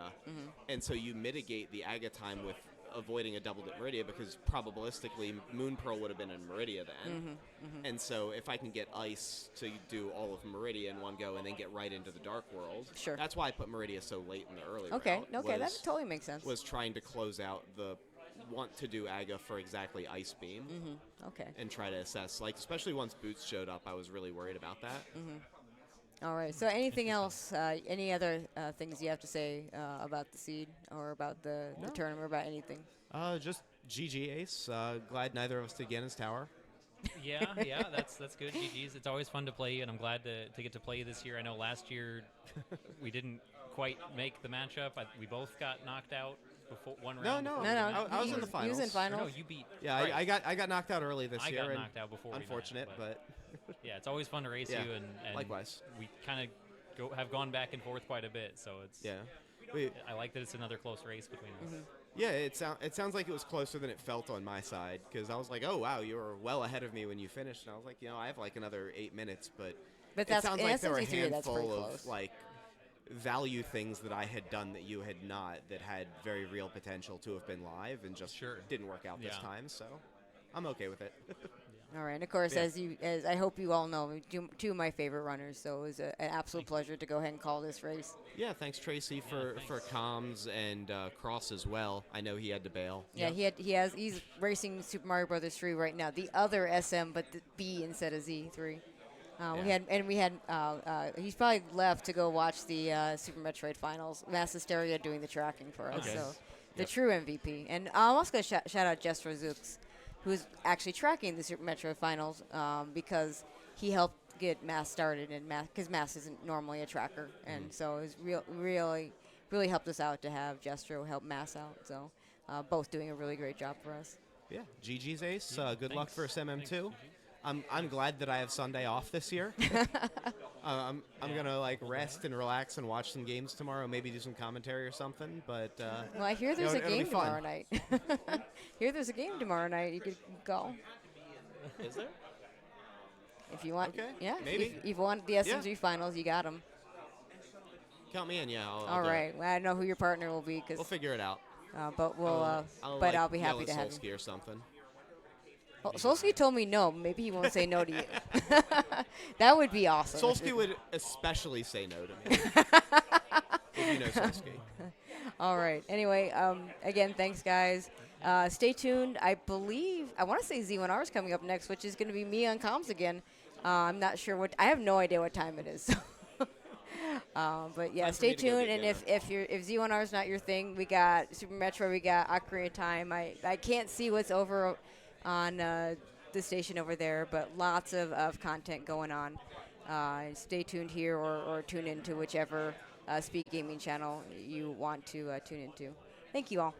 and so you mitigate the Aga time with avoiding a double dip Meridia, because probabilistically Moon Pearl would have been in Meridia then, and so if I can get ice to do all of Meridia in one go and then get right into the Dark World, Sure. that's why I put Meridia so late in the early Okay. route, Okay. That was- totally makes sense. was trying to close out the want to do Aga for exactly Ice Beam Okay. and try to assess, like, especially once Boots showed up, I was really worried about that. All right. So anything else? Any other things you have to say about the seed or about the tournament or about anything? Just GG Ace. Glad neither of us did Ganon's Tower. Yeah, that's good. GG's. It's always fun to play you, and I'm glad to get to play you this year. I know last year we didn't quite make the matchup. We both got knocked out before one round. No. before No, we no. met. I was he in the He was in finals. Or finals. no, you beat. Yeah, right. I got knocked out early this I year. got and knocked out before we met, unfortunate, but yeah, it's always fun to race Yeah, you, and likewise. we kind of have gone back and forth quite a bit. So it's yeah. We, I like that it's another close race between us. yeah, it sounds like it was closer than it felt on my side, because I was like, oh, wow, you were well ahead of me when you finished. And I was like, I have like another 8 minutes, but But it that's sounds in like there were a SMZ3, that's pretty handful of close. like value things that I had done that you had not, that had very real potential to have been live and just Sure. didn't work out this Yeah. time. So I'm okay with it. All right. And of course, Yeah. as I hope you all know, two of my favorite runners. So it was an absolute pleasure to go ahead and call this race. Yeah, thanks Tracy for comms and Cross as well. I know he had to bail. Yeah, he's racing Super Mario Brothers 3 right now. The other SM, but the B instead of Z3. He's probably left to go watch the Super Metroid Finals. Mass Hysteria doing the tracking for us. Okay. So the true MVP. And I'm also going to shout out Jestro who's actually tracking the Super Metroid Finals because he helped get Mass started, and because Mass isn't normally a tracker, and so it was really helped us out to have Jestro help Mass out. So both doing a really great job for us. Yeah, GG's Ace. Yeah, Good luck for thanks. SM2. I'm glad that I have Sunday off this year. I'm gonna like rest and relax and watch some games tomorrow. Maybe do some commentary or something. But Well, I hear there's a it'll be game fun. tomorrow night. Hear there's a game tomorrow night. You could go Is there? if you want. Okay, Yeah, maybe. If you want the SMZ finals, you got them. Count me in. Yeah. I'll All do it. right. Well, I don't know who your partner will be, We'll cause figure it out. but we'll. like, I'll be yell happy at to have you. Solsky or something. Well, Solsky told me no. Maybe he won't say no to you. That would be awesome. Solsky would especially say no to me. If you know Solsky. All right. Anyway, again, thanks, guys. Stay tuned. I want to say Z1R is coming up next, which is going to be me on comms again. I'm not sure what. I have no idea what time it is. But yeah, Time for stay me to go tuned. get And dinner. if Z1R is not your thing, we got Super Metro, we got Ocarina of Time. I can't see what's over on the station over there, but lots of content going on. Stay tuned here or tune into whichever Speedgaming channel you want to tune into. Thank you all.